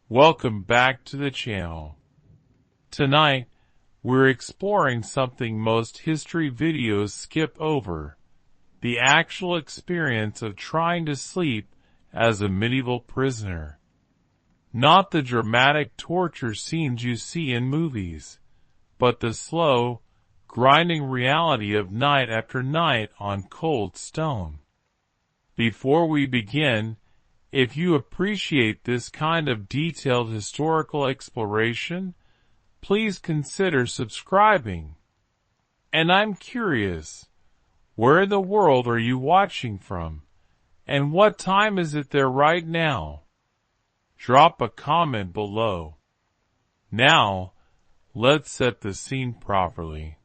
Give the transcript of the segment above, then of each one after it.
Welcome back to the channel. Tonight, we're exploring something most history videos skip over: the actual experience of trying to sleep as a medieval prisoner. Not the dramatic torture scenes you see in movies, but the slow, grinding reality of night after night on cold stone. Before we begin, if you appreciate this kind of detailed historical exploration, please consider subscribing. And I'm curious, where in the world are you watching from? And what time is it there right now? Drop a comment below. Now, let's set the scene properly.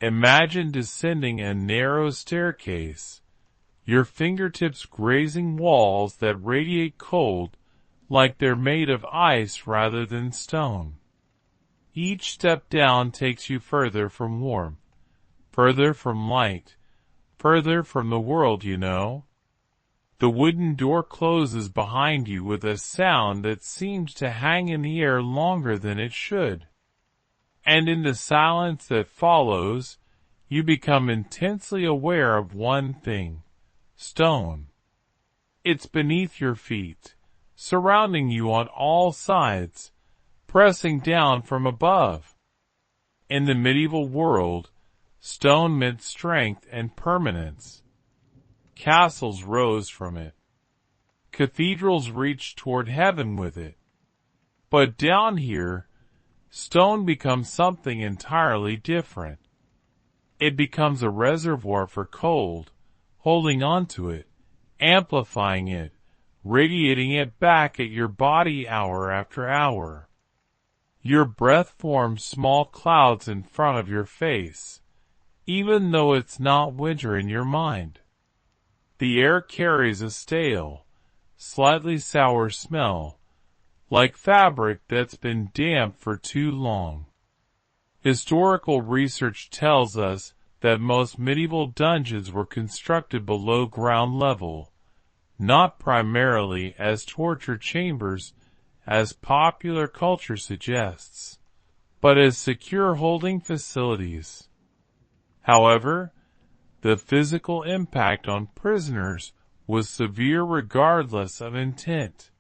Imagine descending a narrow staircase, your fingertips grazing walls that radiate cold like they're made of ice rather than stone. Each step down takes you further from warmth, further from light, further from the world you know. The wooden door closes behind you with a sound that seems to hang in the air longer than it should. And in the silence that follows, you become intensely aware of one thing: stone. It's beneath your feet, surrounding you on all sides, pressing down from above. In the medieval world, stone meant strength and permanence. Castles rose from it. Cathedrals reached toward heaven with it. But down here, stone becomes something entirely different. It becomes a reservoir for cold, holding on to it, amplifying it, radiating it back at your body hour after hour. Your breath forms small clouds in front of your face, even though it's not winter in your mind. The air carries a stale, slightly sour smell, like fabric that's been damp for too long. Historical research tells us that most medieval dungeons were constructed below ground level, not primarily as torture chambers, as popular culture suggests, but as secure holding facilities. However, the physical impact on prisoners was severe regardless of intent.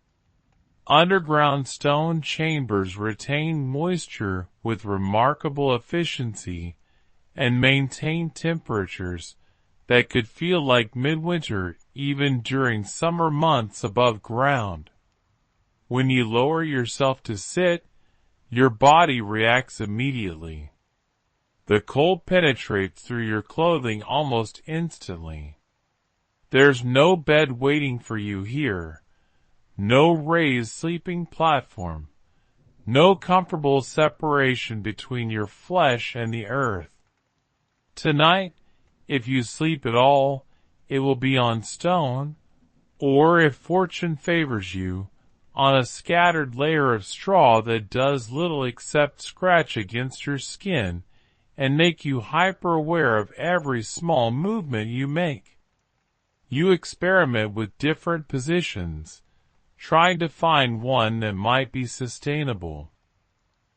Underground stone chambers retained moisture with remarkable efficiency and maintained temperatures that could feel like midwinter even during summer months above ground. When you lower yourself to sit, your body reacts immediately. The cold penetrates through your clothing almost instantly. There's no bed waiting for you here, no raised sleeping platform, no comfortable separation between your flesh and the earth. Tonight, if you sleep at all, it will be on stone, or if fortune favors you, on a scattered layer of straw that does little except scratch against your skin and make you hyper-aware of every small movement you make. You experiment with different positions, trying to find one that might be sustainable.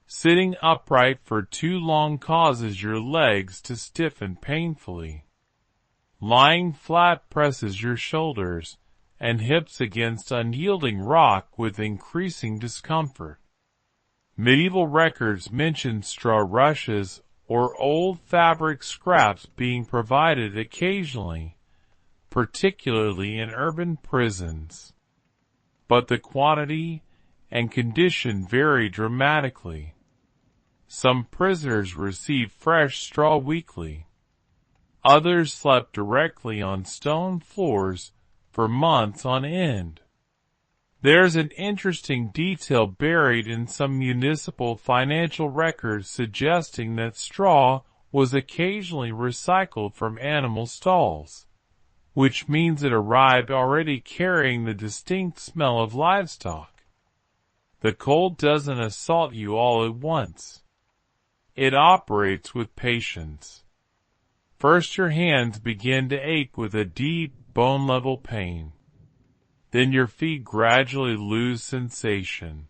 Sitting upright for too long causes your legs to stiffen painfully. Lying flat presses your shoulders and hips against unyielding rock with increasing discomfort. Medieval records mention straw rushes or old fabric scraps being provided occasionally, particularly in urban prisons. But the quantity and condition vary dramatically. Some prisoners received fresh straw weekly. Others slept directly on stone floors for months on end. There's an interesting detail buried in some municipal financial records suggesting that straw was occasionally recycled from animal stalls, which means it arrived already carrying the distinct smell of livestock. The cold doesn't assault you all at once. It operates with patience. First your hands begin to ache with a deep, bone-level pain. Then your feet gradually lose sensation.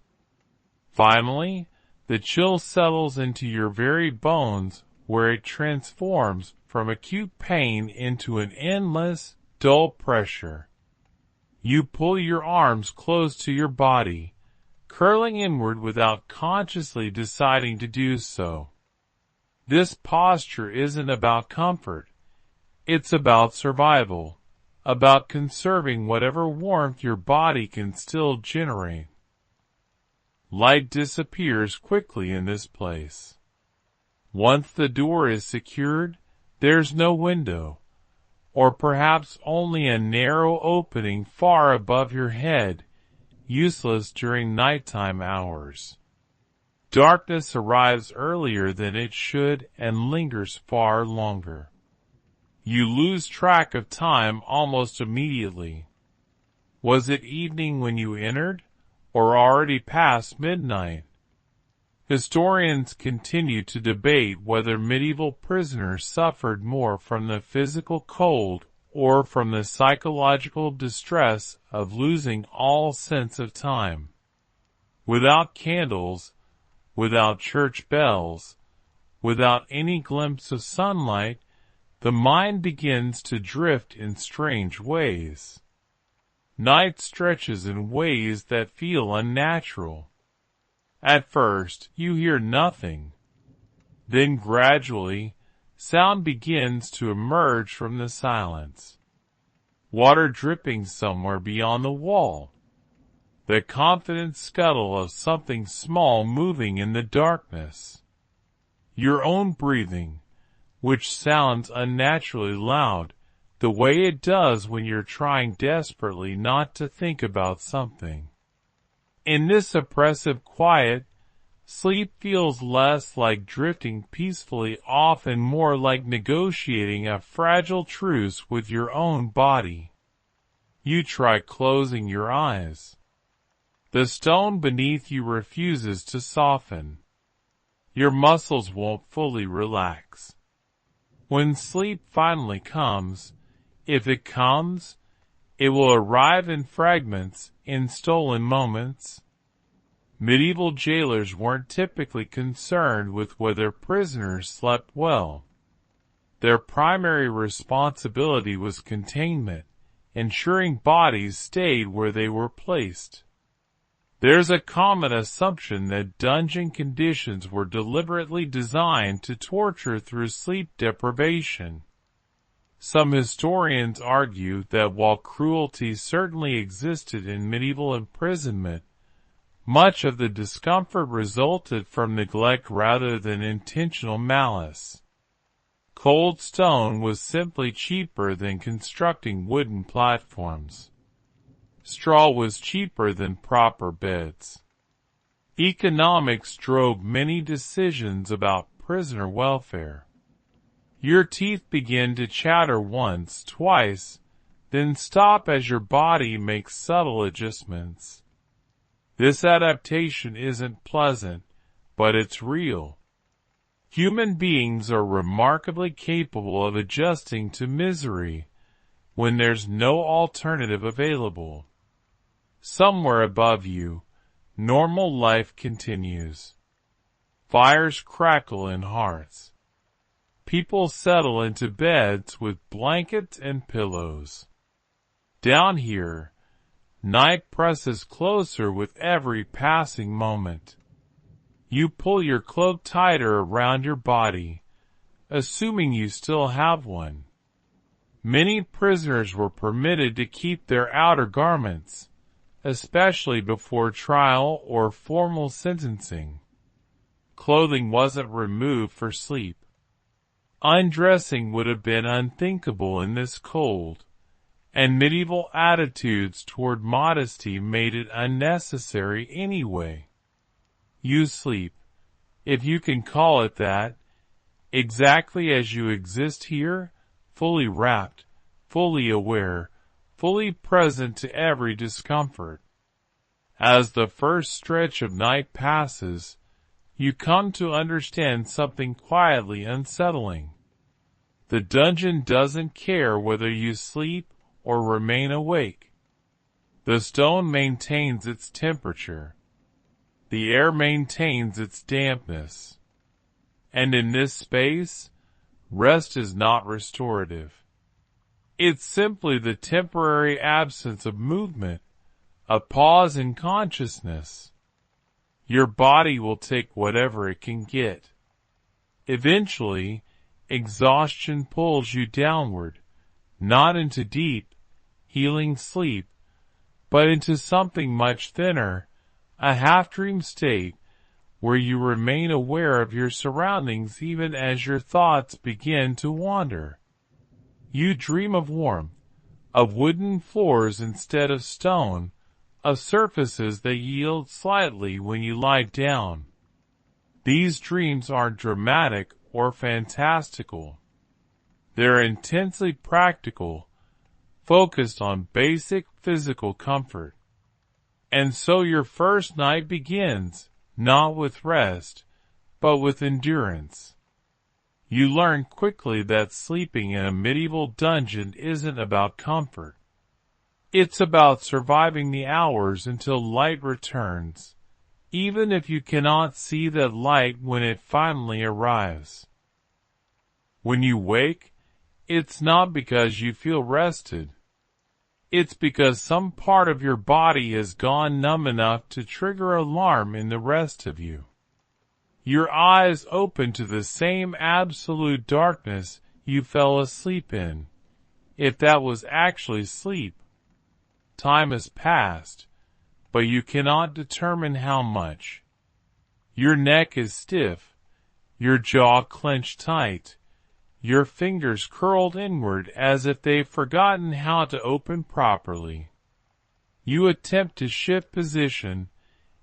Finally, the chill settles into your very bones, where it transforms from acute pain into an endless, dull pressure. You pull your arms close to your body, curling inward without consciously deciding to do so. This posture isn't about comfort. It's about survival, about conserving whatever warmth your body can still generate. Light disappears quickly in this place. Once the door is secured, there's no window, or perhaps only a narrow opening far above your head, useless during nighttime hours. Darkness arrives earlier than it should and lingers far longer. You lose track of time almost immediately. Was it evening when you entered, or already past midnight? Historians continue to debate whether medieval prisoners suffered more from the physical cold or from the psychological distress of losing all sense of time. Without candles, without church bells, without any glimpse of sunlight, the mind begins to drift in strange ways. Night stretches in ways that feel unnatural. At first, you hear nothing. Then gradually, sound begins to emerge from the silence. Water dripping somewhere beyond the wall. The confident scuttle of something small moving in the darkness. Your own breathing, which sounds unnaturally loud, the way it does when you're trying desperately not to think about something. In this oppressive quiet, sleep feels less like drifting peacefully off and more like negotiating a fragile truce with your own body. You try closing your eyes. The stone beneath you refuses to soften. Your muscles won't fully relax. When sleep finally comes, if it comes, it will arrive in fragments, in stolen moments. Medieval jailers weren't typically concerned with whether prisoners slept well. Their primary responsibility was containment, ensuring bodies stayed where they were placed. There's a common assumption that dungeon conditions were deliberately designed to torture through sleep deprivation. Some historians argue that while cruelty certainly existed in medieval imprisonment, much of the discomfort resulted from neglect rather than intentional malice. Cold stone was simply cheaper than constructing wooden platforms. Straw was cheaper than proper beds. Economics drove many decisions about prisoner welfare. Your teeth begin to chatter once, twice, then stop as your body makes subtle adjustments. This adaptation isn't pleasant, but it's real. Human beings are remarkably capable of adjusting to misery when there's no alternative available. Somewhere above you, normal life continues. Fires crackle in hearths. People settle into beds with blankets and pillows. Down here, night presses closer with every passing moment. You pull your cloak tighter around your body, assuming you still have one. Many prisoners were permitted to keep their outer garments, especially before trial or formal sentencing. Clothing wasn't removed for sleep. Undressing would have been unthinkable in this cold, and medieval attitudes toward modesty made it unnecessary anyway. You sleep, if you can call it that, exactly as you exist here, fully wrapped, fully aware, fully present to every discomfort. As the first stretch of night passes, you come to understand something quietly unsettling. The dungeon doesn't care whether you sleep or remain awake. The stone maintains its temperature. The air maintains its dampness. And in this space, rest is not restorative. It's simply the temporary absence of movement, a pause in consciousness. Your body will take whatever it can get. Eventually, exhaustion pulls you downward, not into deep, healing sleep, but into something much thinner, a half-dream state where you remain aware of your surroundings even as your thoughts begin to wander. You dream of warmth, of wooden floors instead of stone, of surfaces that yield slightly when you lie down. These dreams aren't dramatic or fantastical. They're intensely practical, focused on basic physical comfort. And so your first night begins, not with rest, but with endurance. You learn quickly that sleeping in a medieval dungeon isn't about comfort. It's about surviving the hours until light returns, even if you cannot see that light when it finally arrives. When you wake, it's not because you feel rested. It's because some part of your body has gone numb enough to trigger alarm in the rest of you. Your eyes open to the same absolute darkness you fell asleep in, if that was actually sleep. Time has passed, but you cannot determine how much. Your neck is stiff, your jaw clenched tight, your fingers curled inward as if they've forgotten how to open properly. You attempt to shift position,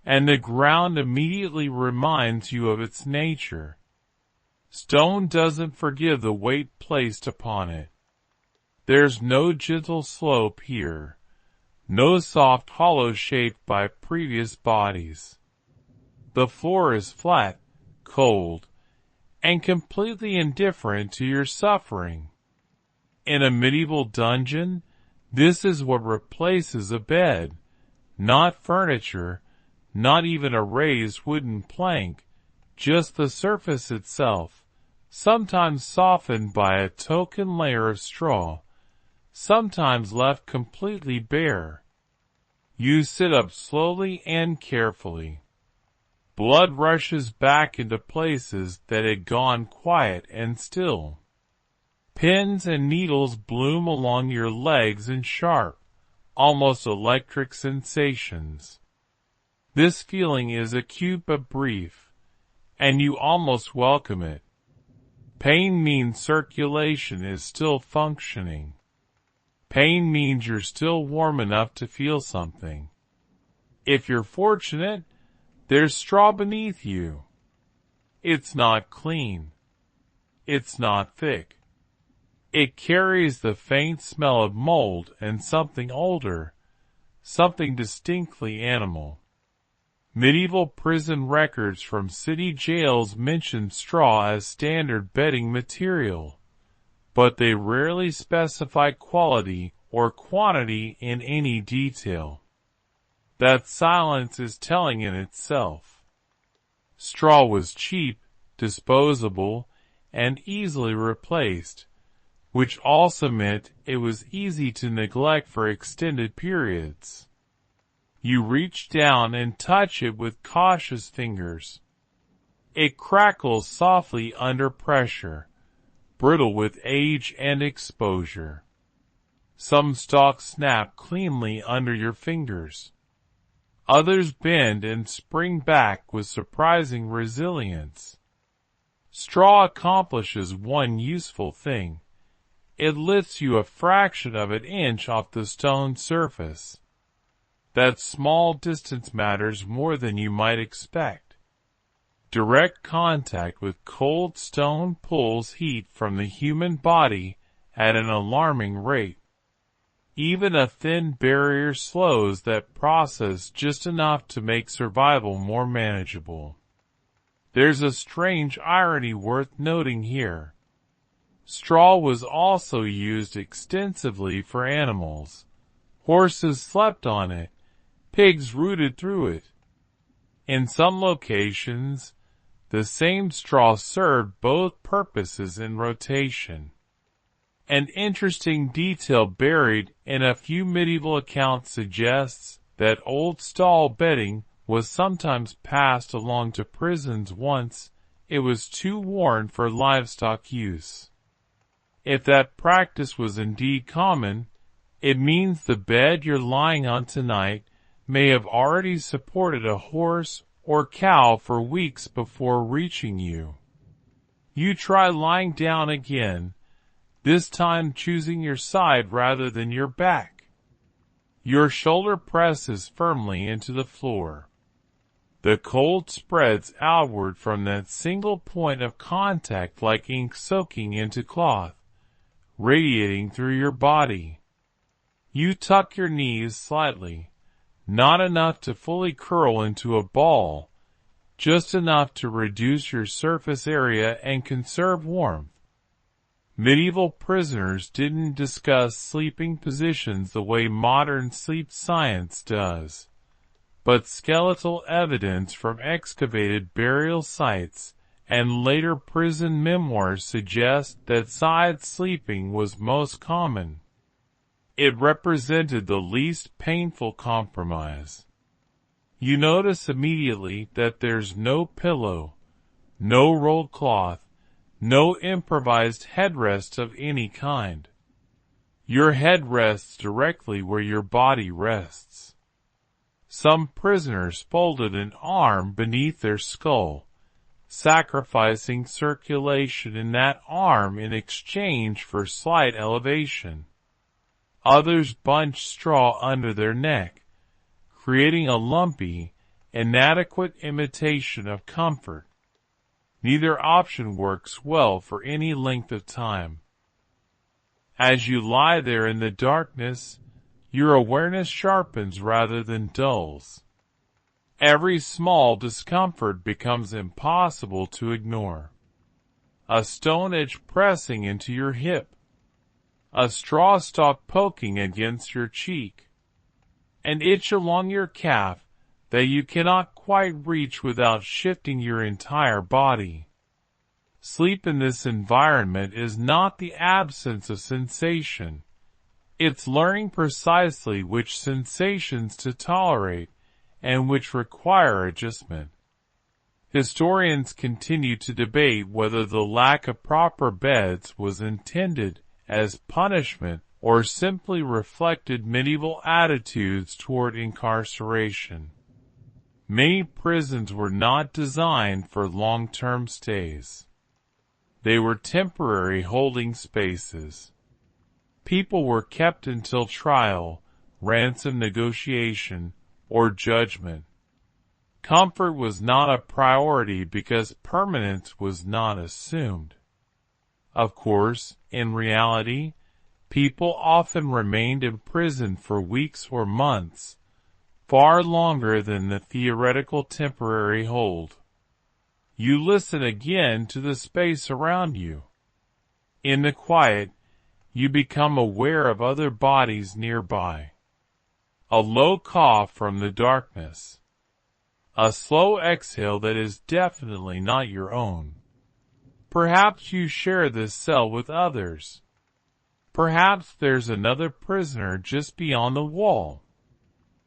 and the ground immediately reminds you of its nature. Stone doesn't forgive the weight placed upon it. There's no gentle slope here, no soft hollow shaped by previous bodies. The floor is flat, cold, and completely indifferent to your suffering. In a medieval dungeon, this is what replaces a bed, not furniture, not even a raised wooden plank, just the surface itself, sometimes softened by a token layer of straw, sometimes left completely bare. You sit up slowly and carefully. Blood rushes back into places that had gone quiet and still. Pins and needles bloom along your legs in sharp, almost electric sensations. This feeling is acute but brief, and you almost welcome it. Pain means circulation is still functioning. Pain means you're still warm enough to feel something. If you're fortunate, there's straw beneath you. It's not clean. It's not thick. It carries the faint smell of mold and something older, something distinctly animal. Medieval prison records from city jails mention straw as standard bedding material, but they rarely specify quality or quantity in any detail. That silence is telling in itself. Straw was cheap, disposable, and easily replaced, which also meant it was easy to neglect for extended periods. You reach down and touch it with cautious fingers. It crackles softly under pressure, brittle with age and exposure. Some stalks snap cleanly under your fingers. Others bend and spring back with surprising resilience. Straw accomplishes one useful thing. It lifts you a fraction of an inch off the stone surface. That small distance matters more than you might expect. Direct contact with cold stone pulls heat from the human body at an alarming rate. Even a thin barrier slows that process just enough to make survival more manageable. There's a strange irony worth noting here. Straw was also used extensively for animals, Horses slept on it. Pigs rooted through it. In some locations, the same straw served both purposes in rotation. An interesting detail buried in a few medieval accounts suggests that old stall bedding was sometimes passed along to prisons once it was too worn for livestock use. If that practice was indeed common, it means the bed you're lying on tonight may have already supported a horse or cow for weeks before reaching you. You try lying down again, this time choosing your side rather than your back. Your shoulder presses firmly into the floor. The cold spreads outward from that single point of contact like ink soaking into cloth, radiating through your body. You tuck your knees slightly, not enough to fully curl into a ball, just enough to reduce your surface area and conserve warmth. Medieval prisoners didn't discuss sleeping positions the way modern sleep science does, but skeletal evidence from excavated burial sites and later prison memoirs suggest that side sleeping was most common. It represented the least painful compromise. You notice immediately that there's no pillow, no rolled cloth, no improvised headrest of any kind. Your head rests directly where your body rests. Some prisoners folded an arm beneath their skull, sacrificing circulation in that arm in exchange for slight elevation. Others bunched straw under their neck, creating a lumpy, inadequate imitation of comfort. Neither option works well for any length of time. As you lie there in the darkness, your awareness sharpens rather than dulls. Every small discomfort becomes impossible to ignore. A stone edge pressing into your hip. A straw stalk poking against your cheek. An itch along your calf that you cannot quite reach without shifting your entire body. Sleep in this environment is not the absence of sensation. It's learning precisely which sensations to tolerate and which require adjustment. Historians continue to debate whether the lack of proper beds was intended as punishment or simply reflected medieval attitudes toward incarceration. Many prisons were not designed for long-term stays. They were temporary holding spaces. People were kept until trial, ransom negotiation, or judgment. Comfort was not a priority because permanence was not assumed. Of course, in reality, people often remained in prison for weeks or months, far longer than the theoretical temporary hold. You listen again to the space around you. In the quiet, you become aware of other bodies nearby. A low cough from the darkness. A slow exhale that is definitely not your own. Perhaps you share this cell with others. Perhaps there's another prisoner just beyond the wall.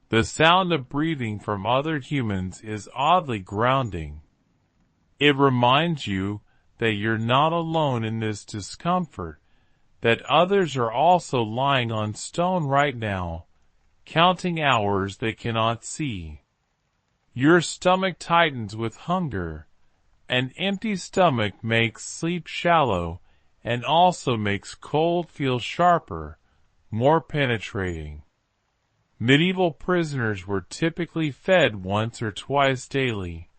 The sound of breathing from other humans is oddly grounding. It reminds you that you're not alone in this discomfort, that others are also lying on stone right now, counting hours they cannot see. Your stomach tightens with hunger. An empty stomach makes sleep shallow and also makes cold feel sharper, more penetrating. Medieval prisoners were typically fed once or twice daily,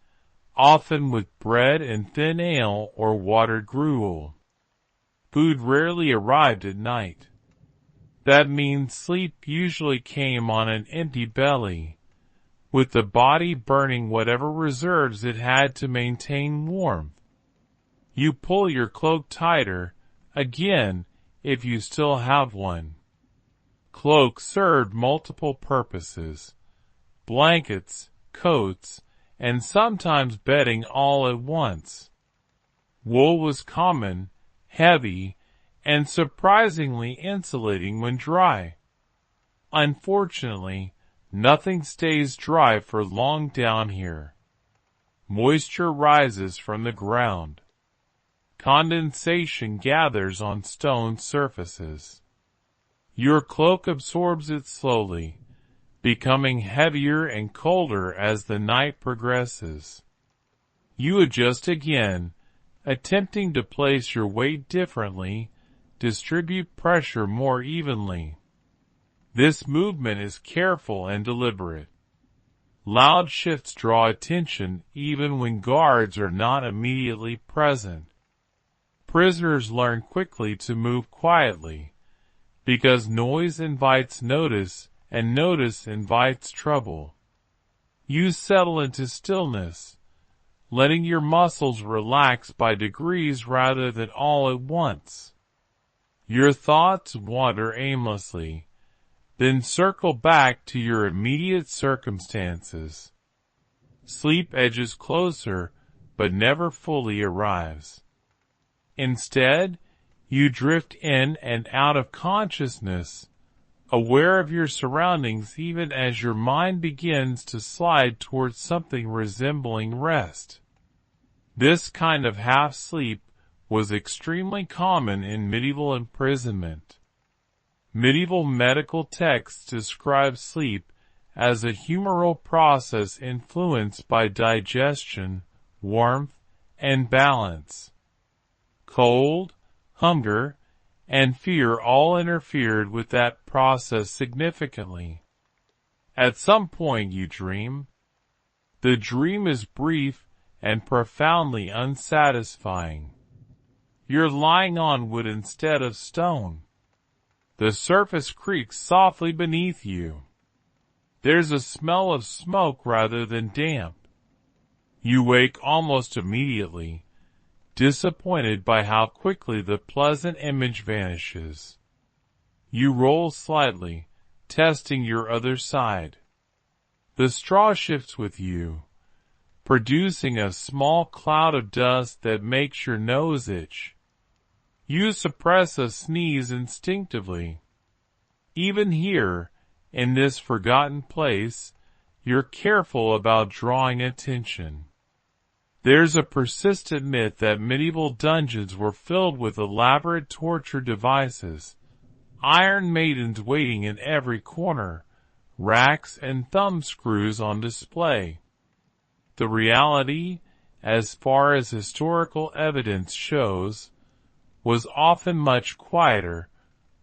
often with bread and thin ale or watered gruel. Food rarely arrived at night. That means sleep usually came on an empty belly, with the body burning whatever reserves it had to maintain warmth. You pull your cloak tighter, again, if you still have one. Cloaks served multiple purposes: blankets, coats, and sometimes bedding all at once. Wool was common, heavy, and surprisingly insulating when dry. Unfortunately, nothing stays dry for long down here. Moisture rises from the ground. Condensation gathers on stone surfaces. Your cloak absorbs it slowly, becoming heavier and colder as the night progresses. You adjust again, attempting to place your weight differently, distribute pressure more evenly. This movement is careful and deliberate. Loud shifts draw attention even when guards are not immediately present. Prisoners learn quickly to move quietly, because noise invites notice and notice invites trouble. You settle into stillness, letting your muscles relax by degrees rather than all at once. Your thoughts wander aimlessly, then circle back to your immediate circumstances. Sleep edges closer, but never fully arrives. Instead, you drift in and out of consciousness, aware of your surroundings even as your mind begins to slide towards something resembling rest. This kind of half-sleep was extremely common in medieval imprisonment. Medieval medical texts describe sleep as a humoral process influenced by digestion, warmth, and balance. Cold, hunger, and fear all interfered with that process significantly. At some point you dream. The dream is brief and profoundly unsatisfying. You're lying on wood instead of stone. The surface creaks softly beneath you. There's a smell of smoke rather than damp. You wake almost immediately, disappointed by how quickly the pleasant image vanishes. You roll slightly, testing your other side. The straw shifts with you, producing a small cloud of dust that makes your nose itch. You suppress a sneeze instinctively. Even here, in this forgotten place, you're careful about drawing attention. There's a persistent myth that medieval dungeons were filled with elaborate torture devices, iron maidens waiting in every corner, racks and thumb screws on display. The reality, as far as historical evidence shows, was often much quieter,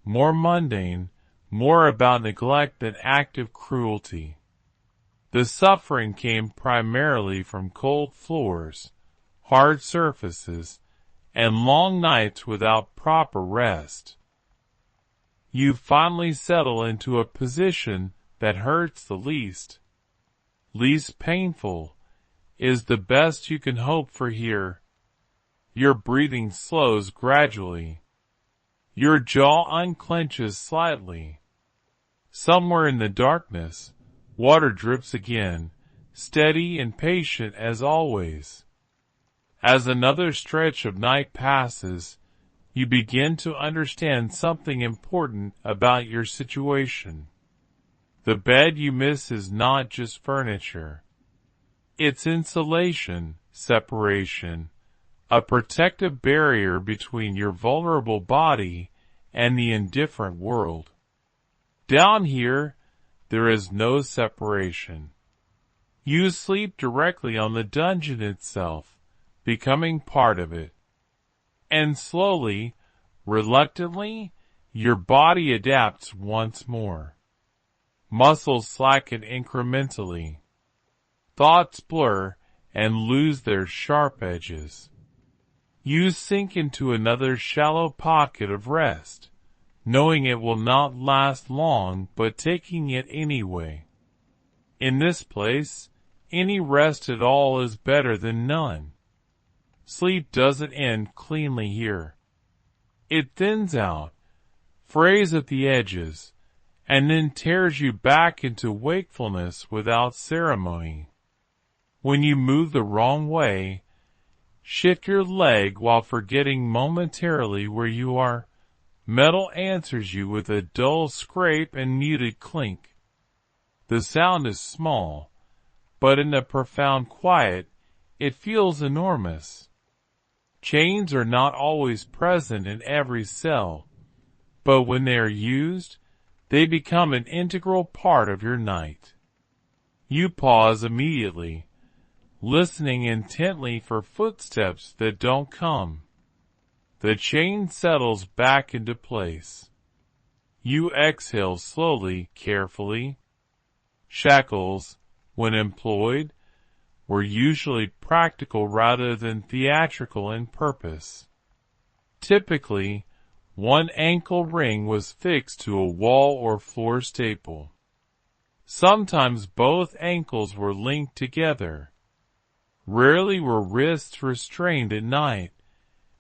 more mundane, more about neglect than active cruelty. The suffering came primarily from cold floors, hard surfaces, and long nights without proper rest. You finally settle into a position that hurts the least painful, is the best you can hope for here. Your breathing slows gradually. Your jaw unclenches slightly. Somewhere in the darkness, water drips again, steady and patient as always. As another stretch of night passes, you begin to understand something important about your situation. The bed you miss is not just furniture. It's insulation, separation, a protective barrier between your vulnerable body and the indifferent world. Down here, there is no separation. You sleep directly on the dungeon itself, becoming part of it. And slowly, reluctantly, your body adapts once more. Muscles slacken incrementally. Thoughts blur and lose their sharp edges. You sink into another shallow pocket of rest, knowing it will not last long but taking it anyway. In this place, any rest at all is better than none. Sleep doesn't end cleanly here. It thins out, frays at the edges, and then tears you back into wakefulness without ceremony. When you move the wrong way, shift your leg while forgetting momentarily where you are. Metal answers you with a dull scrape and muted clink. The sound is small, but in the profound quiet, it feels enormous. Chains are not always present in every cell, but when they are used, they become an integral part of your night. You pause immediately, listening intently for footsteps that don't come. The chain settles back into place. You exhale slowly, carefully. Shackles, when employed, were usually practical rather than theatrical in purpose. Typically, one ankle ring was fixed to a wall or floor staple. Sometimes both ankles were linked together. Rarely were wrists restrained at night,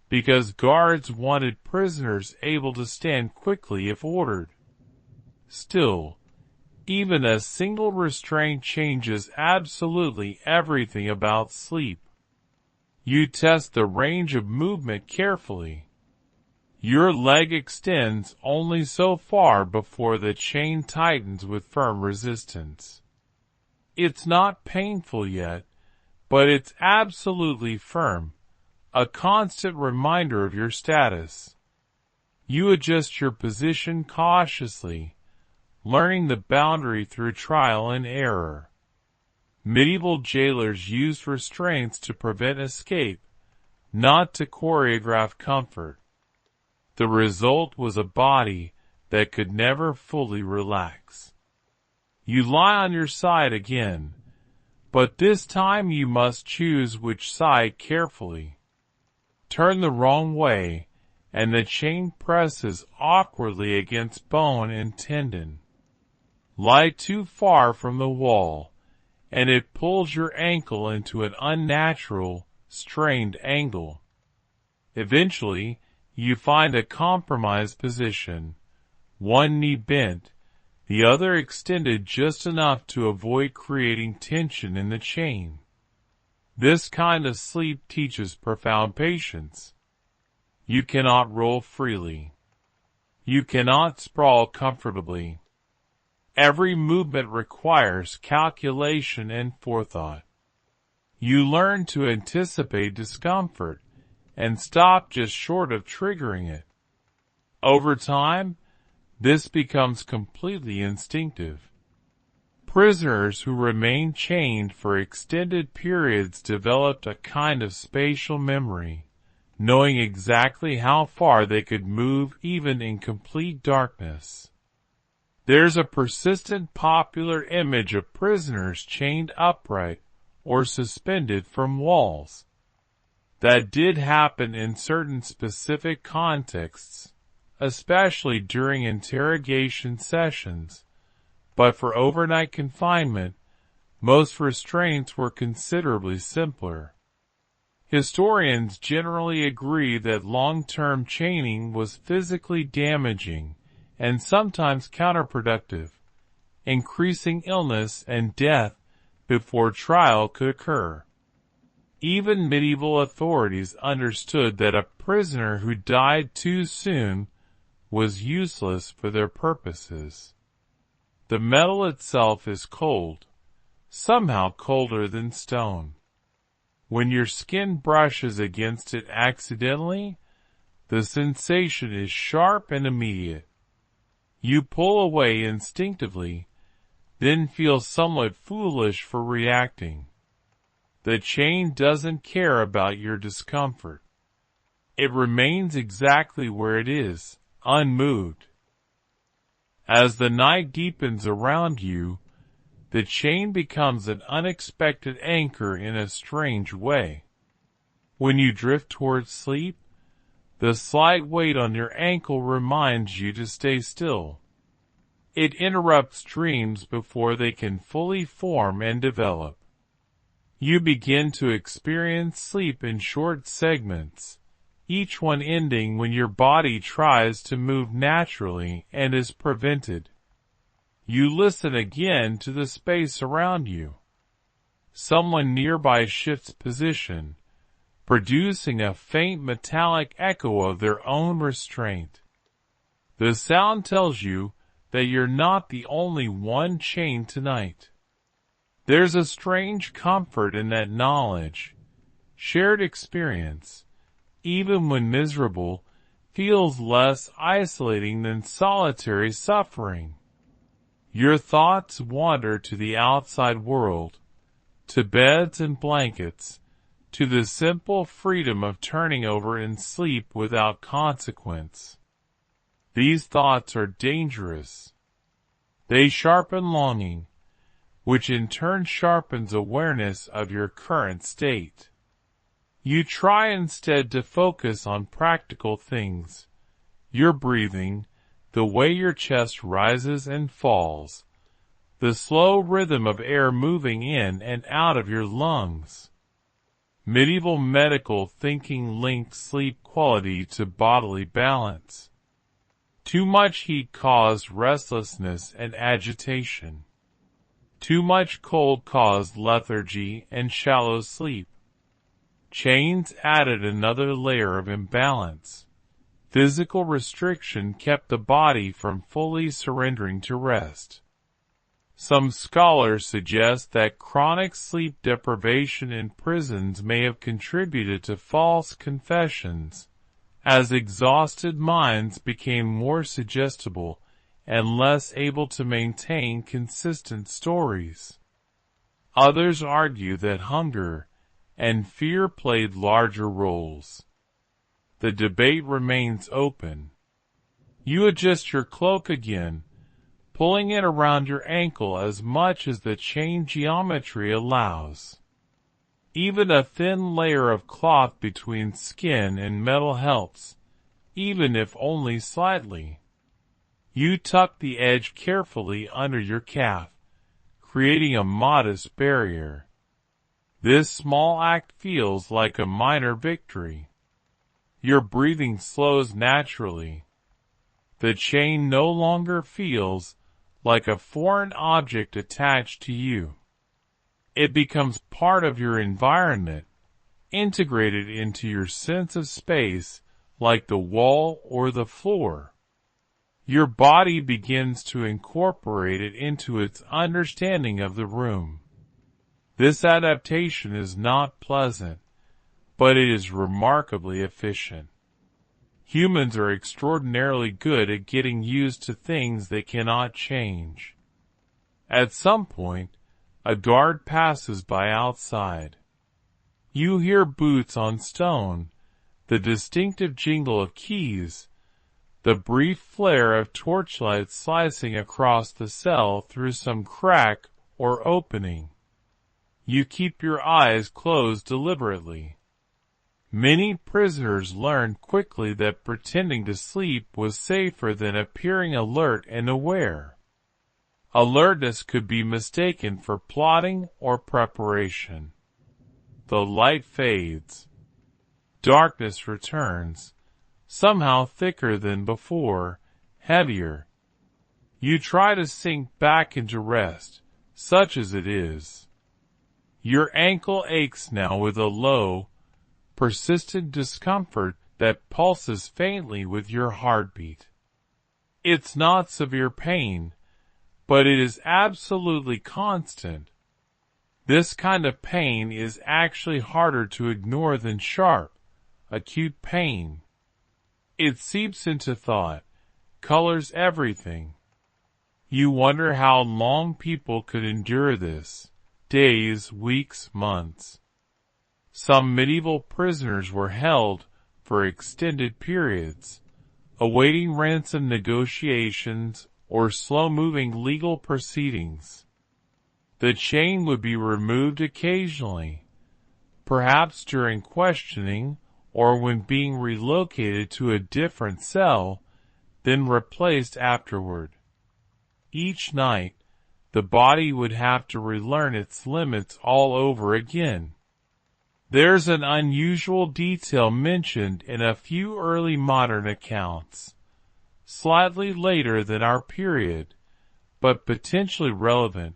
because guards wanted prisoners able to stand quickly if ordered. Still, even a single restraint changes absolutely everything about sleep. You test the range of movement carefully. Your leg extends only so far before the chain tightens with firm resistance. It's not painful yet, but it's absolutely firm, a constant reminder of your status. You adjust your position cautiously, learning the boundary through trial and error. Medieval jailers used restraints to prevent escape, not to choreograph comfort. The result was a body that could never fully relax. You lie on your side again, but this time you must choose which side carefully. Turn the wrong way, and the chain presses awkwardly against bone and tendon. Lie too far from the wall, and it pulls your ankle into an unnatural, strained angle. Eventually, you find a compromised position, one knee bent, the other extended just enough to avoid creating tension in the chain. This kind of sleep teaches profound patience. You cannot roll freely. You cannot sprawl comfortably. Every movement requires calculation and forethought. You learn to anticipate discomfort and stop just short of triggering it. Over time, this becomes completely instinctive. Prisoners who remained chained for extended periods developed a kind of spatial memory, knowing exactly how far they could move even in complete darkness. There's a persistent popular image of prisoners chained upright or suspended from walls. That did happen in certain specific contexts, especially during interrogation sessions, but for overnight confinement, most restraints were considerably simpler. Historians generally agree that long-term chaining was physically damaging and sometimes counterproductive, increasing illness and death before trial could occur. Even medieval authorities understood that a prisoner who died too soon was useless for their purposes. The metal itself is cold, somehow colder than stone. When your skin brushes against it accidentally, the sensation is sharp and immediate. You pull away instinctively, then feel somewhat foolish for reacting. The chain doesn't care about your discomfort. It remains exactly where it is, unmoved. As the night deepens around you, the chain becomes an unexpected anchor in a strange way. When you drift towards sleep, the slight weight on your ankle reminds you to stay still. It interrupts dreams before they can fully form and develop. You begin to experience sleep in short segments, each one ending when your body tries to move naturally and is prevented. You listen again to the space around you. Someone nearby shifts position, producing a faint metallic echo of their own restraint. The sound tells you that you're not the only one chained tonight. There's a strange comfort in that knowledge. Shared experience, even when miserable, feels less isolating than solitary suffering. Your thoughts wander to the outside world, to beds and blankets, to the simple freedom of turning over in sleep without consequence. These thoughts are dangerous. They sharpen longing, which in turn sharpens awareness of your current state. You try instead to focus on practical things, your breathing, the way your chest rises and falls, the slow rhythm of air moving in and out of your lungs. Medieval medical thinking linked sleep quality to bodily balance. Too much heat caused restlessness and agitation. Too much cold caused lethargy and shallow sleep. Chains added another layer of imbalance. Physical restriction kept the body from fully surrendering to rest. Some scholars suggest that chronic sleep deprivation in prisons may have contributed to false confessions, as exhausted minds became more suggestible and less able to maintain consistent stories. Others argue that hunger and fear played larger roles. The debate remains open. You adjust your cloak again, pulling it around your ankle as much as the chain geometry allows. Even a thin layer of cloth between skin and metal helps, even if only slightly. You tuck the edge carefully under your calf, creating a modest barrier. This small act feels like a minor victory. Your breathing slows naturally. The chain no longer feels like a foreign object attached to you. It becomes part of your environment, integrated into your sense of space like the wall or the floor. Your body begins to incorporate it into its understanding of the room. This adaptation is not pleasant, but it is remarkably efficient. Humans are extraordinarily good at getting used to things they cannot change. At some point, a guard passes by outside. You hear boots on stone, the distinctive jingle of keys, the brief flare of torchlight slicing across the cell through some crack or opening. You keep your eyes closed deliberately. Many prisoners learned quickly that pretending to sleep was safer than appearing alert and aware. Alertness could be mistaken for plotting or preparation. The light fades. Darkness returns, somehow thicker than before, heavier. You try to sink back into rest, such as it is. Your ankle aches now with a low, persistent discomfort that pulses faintly with your heartbeat. It's not severe pain, but it is absolutely constant. This kind of pain is actually harder to ignore than sharp, acute pain. It seeps into thought, colors everything. You wonder how long people could endure this, days, weeks, months. Some medieval prisoners were held for extended periods, awaiting ransom negotiations or slow-moving legal proceedings. The chain would be removed occasionally, perhaps during questioning or when being relocated to a different cell, then replaced afterward. Each night, the body would have to relearn its limits all over again. There's an unusual detail mentioned in a few early modern accounts, slightly later than our period, but potentially relevant,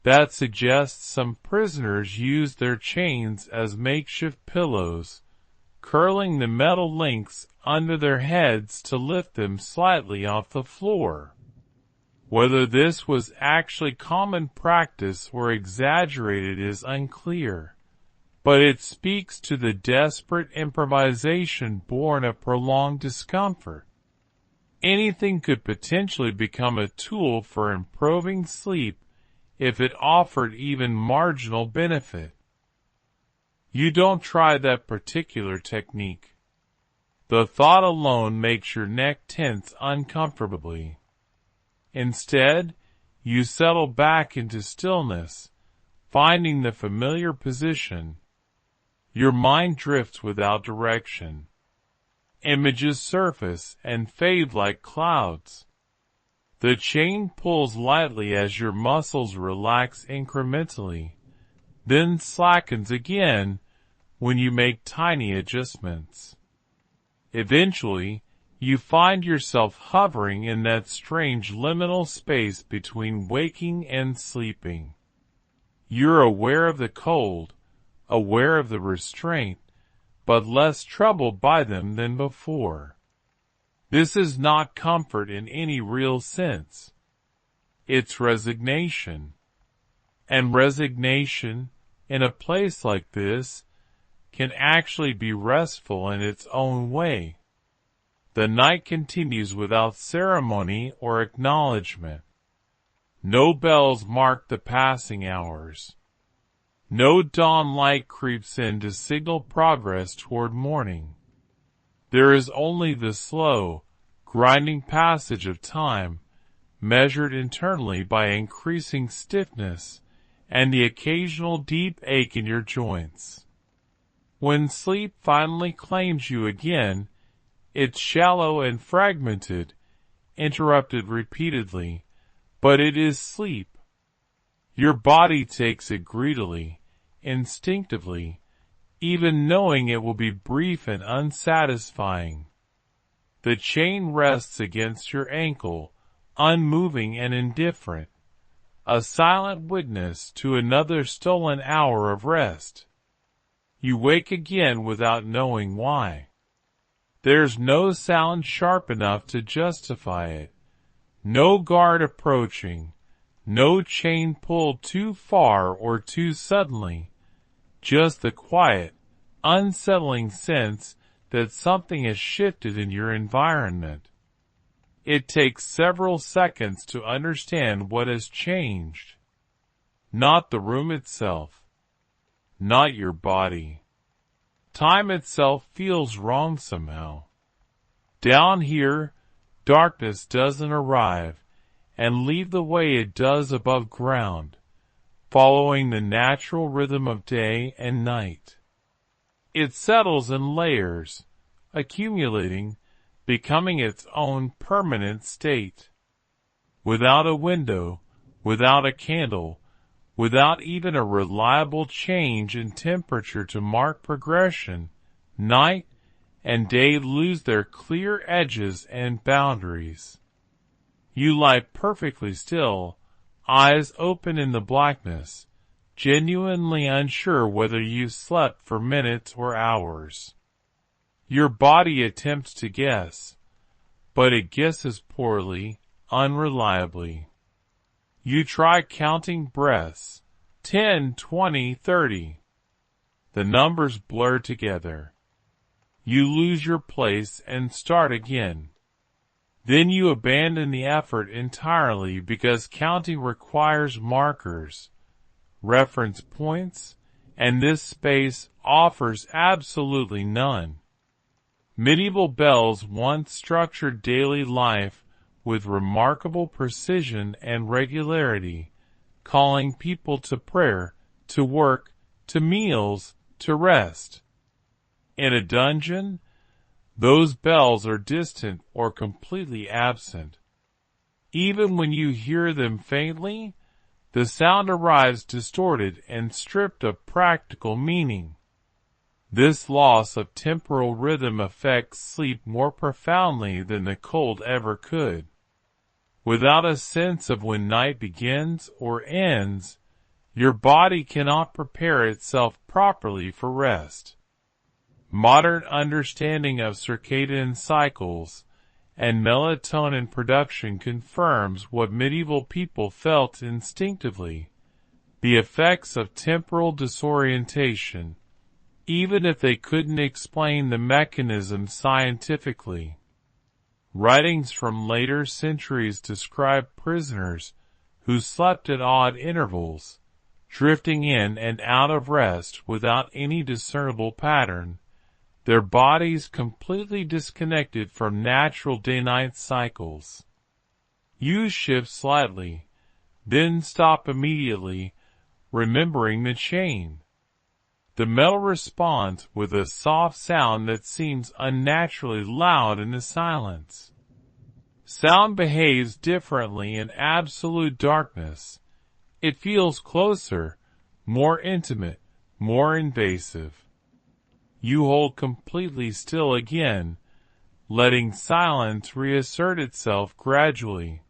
that suggests some prisoners use their chains as makeshift pillows, curling the metal links under their heads to lift them slightly off the floor. Whether this was actually common practice or exaggerated is unclear, but it speaks to the desperate improvisation born of prolonged discomfort. Anything could potentially become a tool for improving sleep if it offered even marginal benefit. You don't try that particular technique. The thought alone makes your neck tense uncomfortably. Instead, you settle back into stillness, finding the familiar position. Your mind drifts without direction. Images surface and fade like clouds. The chain pulls lightly as your muscles relax incrementally, then slackens again when you make tiny adjustments. Eventually, you find yourself hovering in that strange liminal space between waking and sleeping. You're aware of the cold, aware of the restraint, but less troubled by them than before. This is not comfort in any real sense. It's resignation. And resignation, in a place like this, can actually be restful in its own way. The night continues without ceremony or acknowledgement. No bells mark the passing hours. No dawn light creeps in to signal progress toward morning. There is only the slow, grinding passage of time, measured internally by increasing stiffness and the occasional deep ache in your joints. When sleep finally claims you again, it's shallow and fragmented, interrupted repeatedly, but it is sleep. Your body takes it greedily, instinctively, even knowing it will be brief and unsatisfying. The chain rests against your ankle, unmoving and indifferent, a silent witness to another stolen hour of rest. You wake again without knowing why. There's no sound sharp enough to justify it, no guard approaching, no chain pulled too far or too suddenly, just the quiet, unsettling sense that something has shifted in your environment. It takes several seconds to understand what has changed. Not the room itself. Not your body. Time itself feels wrong somehow. Down here, darkness doesn't arrive and leave the way it does above ground, following the natural rhythm of day and night. It settles in layers, accumulating, becoming its own permanent state. Without a window, without a candle, without even a reliable change in temperature to mark progression, night and day lose their clear edges and boundaries. You lie perfectly still, eyes open in the blackness, genuinely unsure whether you slept for minutes or hours. Your body attempts to guess, but it guesses poorly, unreliably. You try counting breaths, 10, 20, 30. The numbers blur together. You lose your place and start again. Then you abandon the effort entirely because counting requires markers, reference points, and this space offers absolutely none. Medieval bells once structured daily life with remarkable precision and regularity, calling people to prayer, to work, to meals, to rest. In a dungeon, those bells are distant or completely absent. Even when you hear them faintly, the sound arrives distorted and stripped of practical meaning. This loss of temporal rhythm affects sleep more profoundly than the cold ever could. Without a sense of when night begins or ends, your body cannot prepare itself properly for rest. Modern understanding of circadian cycles and melatonin production confirms what medieval people felt instinctively: the effects of temporal disorientation, even if they couldn't explain the mechanism scientifically. Writings from later centuries describe prisoners who slept at odd intervals, drifting in and out of rest without any discernible pattern, their bodies completely disconnected from natural day-night cycles. You shift slightly, then stop immediately, remembering the chain. The metal responds with a soft sound that seems unnaturally loud in the silence. Sound behaves differently in absolute darkness. It feels closer, more intimate, more invasive. You hold completely still again, letting silence reassert itself gradually.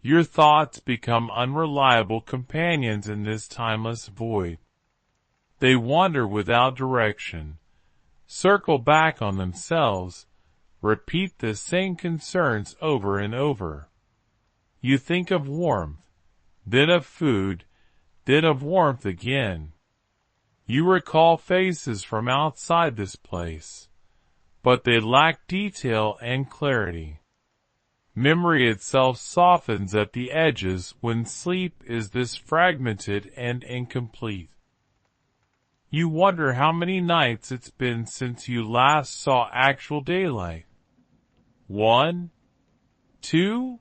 Your thoughts become unreliable companions in this timeless void. They wander without direction, circle back on themselves, repeat the same concerns over and over. You think of warmth, then of food, then of warmth again. You recall faces from outside this place, but they lack detail and clarity. Memory itself softens at the edges when sleep is this fragmented and incomplete. You wonder how many nights it's been since you last saw actual daylight. 1? 2?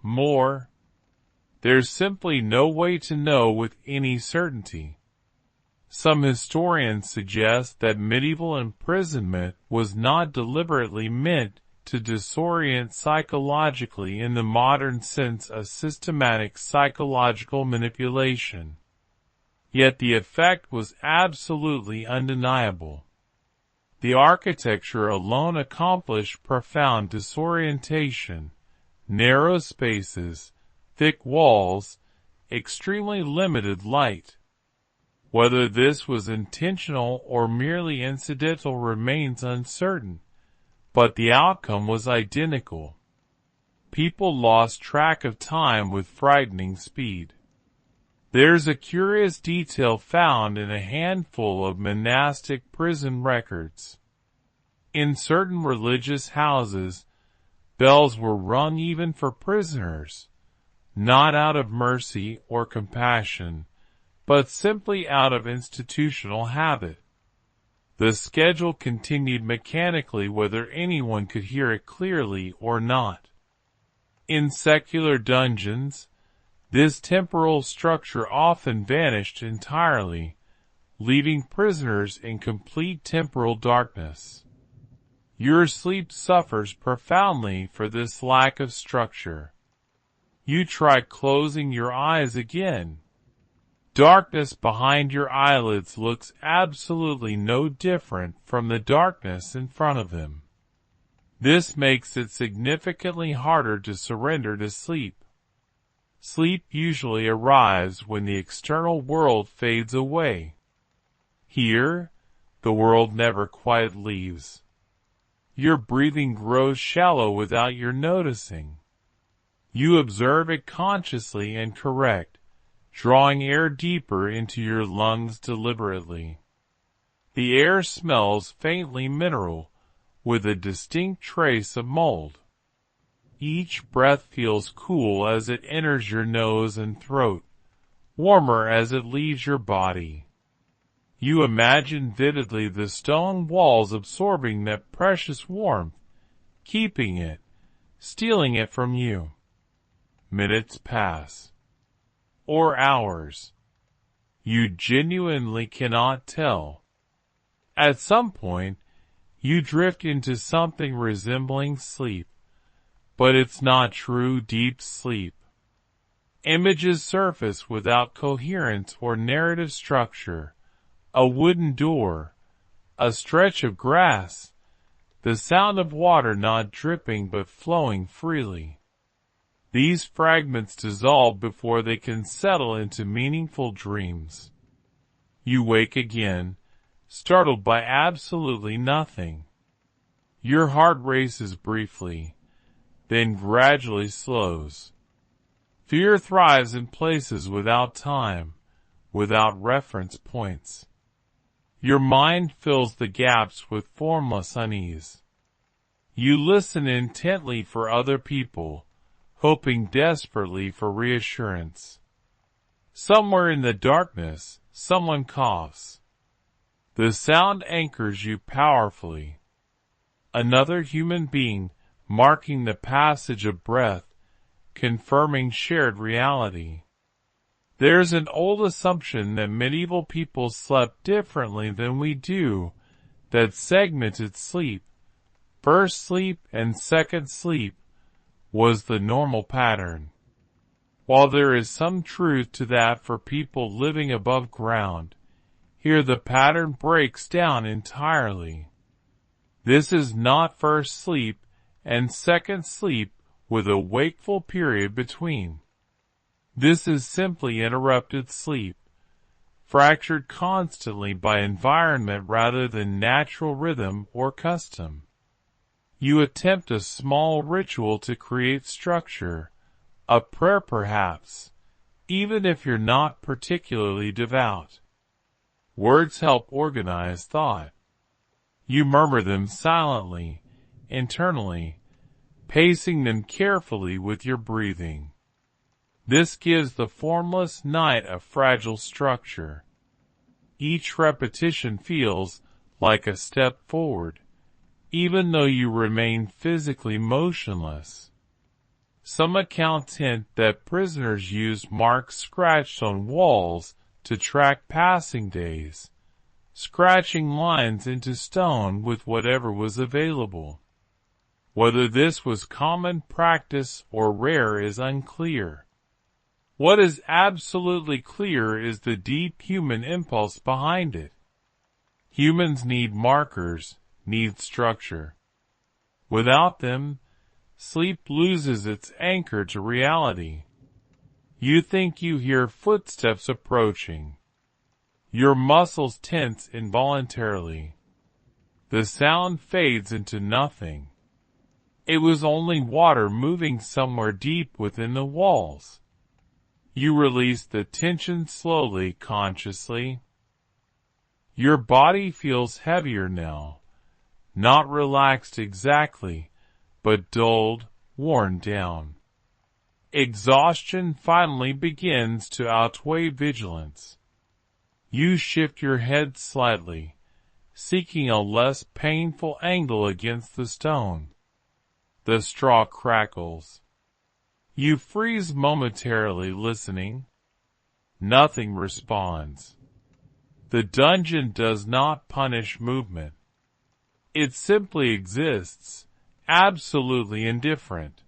More? There's simply no way to know with any certainty. Some historians suggest that medieval imprisonment was not deliberately meant to disorient psychologically in the modern sense of systematic psychological manipulation. Yet the effect was absolutely undeniable. The architecture alone accomplished profound disorientation: narrow spaces, thick walls, extremely limited light. Whether this was intentional or merely incidental remains uncertain, but the outcome was identical. People lost track of time with frightening speed. There's a curious detail found in a handful of monastic prison records. In certain religious houses, bells were rung even for prisoners, not out of mercy or compassion, but simply out of institutional habit. The schedule continued mechanically whether anyone could hear it clearly or not. In secular dungeons, this temporal structure often vanished entirely, leaving prisoners in complete temporal darkness. Your sleep suffers profoundly for this lack of structure. You try closing your eyes again. Darkness behind your eyelids looks absolutely no different from the darkness in front of them. This makes it significantly harder to surrender to sleep. Sleep usually arrives when the external world fades away. Here, the world never quite leaves. Your breathing grows shallow without your noticing. You observe it consciously and correct, drawing air deeper into your lungs deliberately. The air smells faintly mineral, with a distinct trace of mold. Each breath feels cool as it enters your nose and throat, warmer as it leaves your body. You imagine vividly the stone walls absorbing that precious warmth, keeping it, stealing it from you. Minutes pass. Or hours. You genuinely cannot tell. At some point, you drift into something resembling sleep, but it's not true deep sleep. Images surface without coherence or narrative structure: a wooden door, a stretch of grass, the sound of water not dripping but flowing freely. These fragments dissolve before they can settle into meaningful dreams. You wake again, startled by absolutely nothing. Your heart races briefly, then gradually slows. Fear thrives in places without time, without reference points. Your mind fills the gaps with formless unease. You listen intently for other people, hoping desperately for reassurance. Somewhere in the darkness, someone coughs. The sound anchors you powerfully. Another human being marking the passage of breath, confirming shared reality. There's an old assumption that medieval people slept differently than we do, that segmented sleep, first sleep and second sleep, was the normal pattern. While there is some truth to that for people living above ground, here the pattern breaks down entirely. This is not first sleep and second sleep with a wakeful period between. This is simply interrupted sleep, fractured constantly by environment rather than natural rhythm or custom. You attempt a small ritual to create structure, a prayer perhaps, even if you're not particularly devout. Words help organize thought. You murmur them silently, internally, pacing them carefully with your breathing. This gives the formless night a fragile structure. Each repetition feels like a step forward, even though you remain physically motionless. Some accounts hint that prisoners used marks scratched on walls to track passing days, scratching lines into stone with whatever was available. Whether this was common practice or rare is unclear. What is absolutely clear is the deep human impulse behind it. Humans need markers, need structure. Without them, sleep loses its anchor to reality. You think you hear footsteps approaching. Your muscles tense involuntarily. The sound fades into nothing. It was only water moving somewhere deep within the walls. You release the tension slowly, consciously. Your body feels heavier now, not relaxed exactly, but dulled, worn down. Exhaustion finally begins to outweigh vigilance. You shift your head slightly, seeking a less painful angle against the stone. The straw crackles. You freeze momentarily, listening. Nothing responds. The dungeon does not punish movement. It simply exists, absolutely indifferent.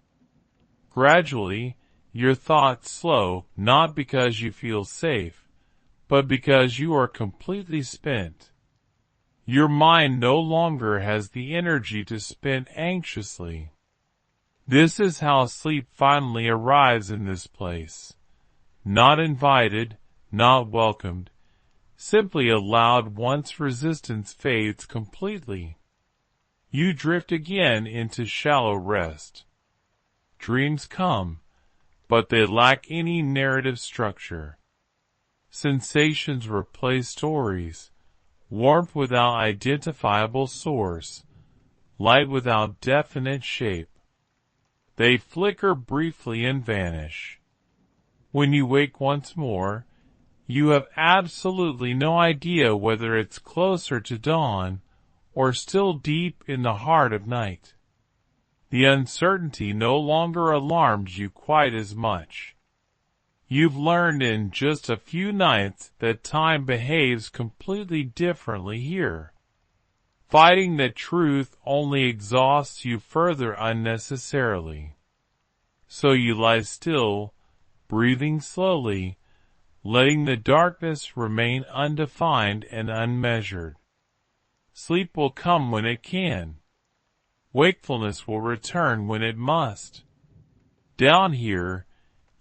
Gradually, your thoughts slow, not because you feel safe, but because you are completely spent. Your mind no longer has the energy to spin anxiously. This is how sleep finally arrives in this place. Not invited, not welcomed, simply allowed once resistance fades completely. You drift again into shallow rest. Dreams come, but they lack any narrative structure. Sensations replace stories, warmth without identifiable source, light without definite shape. They flicker briefly and vanish. When you wake once more, you have absolutely no idea whether it's closer to dawn or still deep in the heart of night. The uncertainty no longer alarms you quite as much. You've learned in just a few nights that time behaves completely differently here. Fighting the truth only exhausts you further unnecessarily. So you lie still, breathing slowly, letting the darkness remain undefined and unmeasured. Sleep will come when it can. Wakefulness will return when it must. Down here,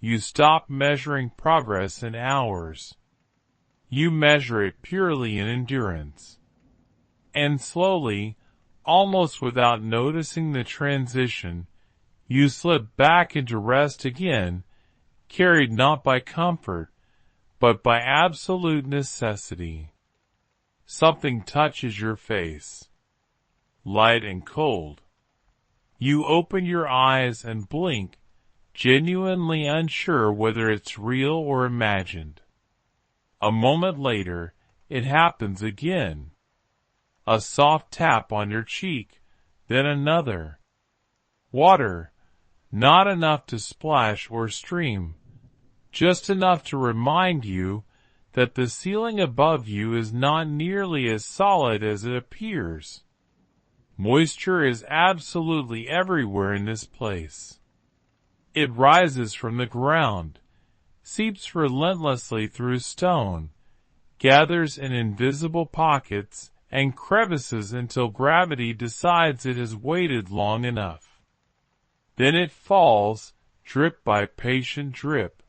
you stop measuring progress in hours. You measure it purely in endurance. And slowly, almost without noticing the transition, you slip back into rest again, carried not by comfort, but by absolute necessity. Something touches your face. Light and cold. You open your eyes and blink, genuinely unsure whether it's real or imagined. A moment later, it happens again. A soft tap on your cheek, then another. Water, not enough to splash or stream, just enough to remind you that the ceiling above you is not nearly as solid as it appears. Moisture is absolutely everywhere in this place. It rises from the ground, seeps relentlessly through stone, gathers in invisible pockets and crevices until gravity decides it has waited long enough. Then it falls, drip by patient drip.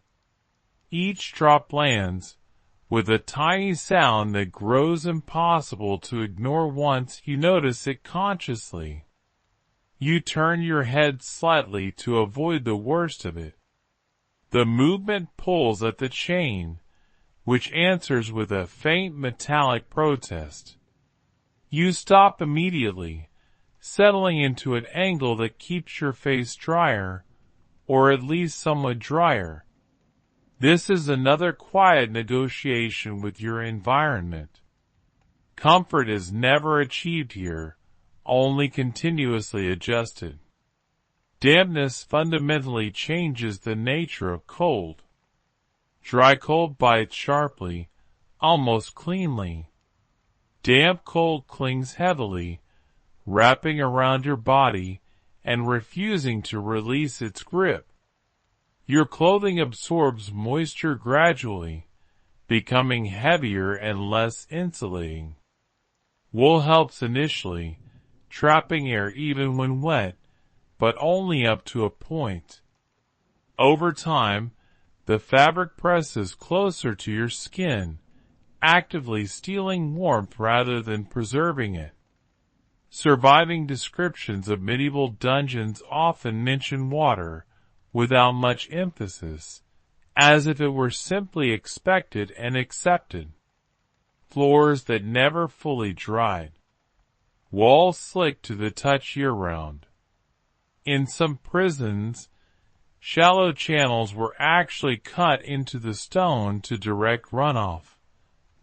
Each drop lands, with a tiny sound that grows impossible to ignore once you notice it consciously. You turn your head slightly to avoid the worst of it. The movement pulls at the chain, which answers with a faint metallic protest. You stop immediately, settling into an angle that keeps your face drier, or at least somewhat drier. This is another quiet negotiation with your environment. Comfort is never achieved here, only continuously adjusted. Dampness fundamentally changes the nature of cold. Dry cold bites sharply, almost cleanly. Damp cold clings heavily, wrapping around your body and refusing to release its grip. Your clothing absorbs moisture gradually, becoming heavier and less insulating. Wool helps initially, trapping air even when wet, but only up to a point. Over time, the fabric presses closer to your skin, actively stealing warmth rather than preserving it. Surviving descriptions of medieval dungeons often mention water, without much emphasis, as if it were simply expected and accepted. Floors that never fully dried. Walls slick to the touch year-round. In some prisons, shallow channels were actually cut into the stone to direct runoff,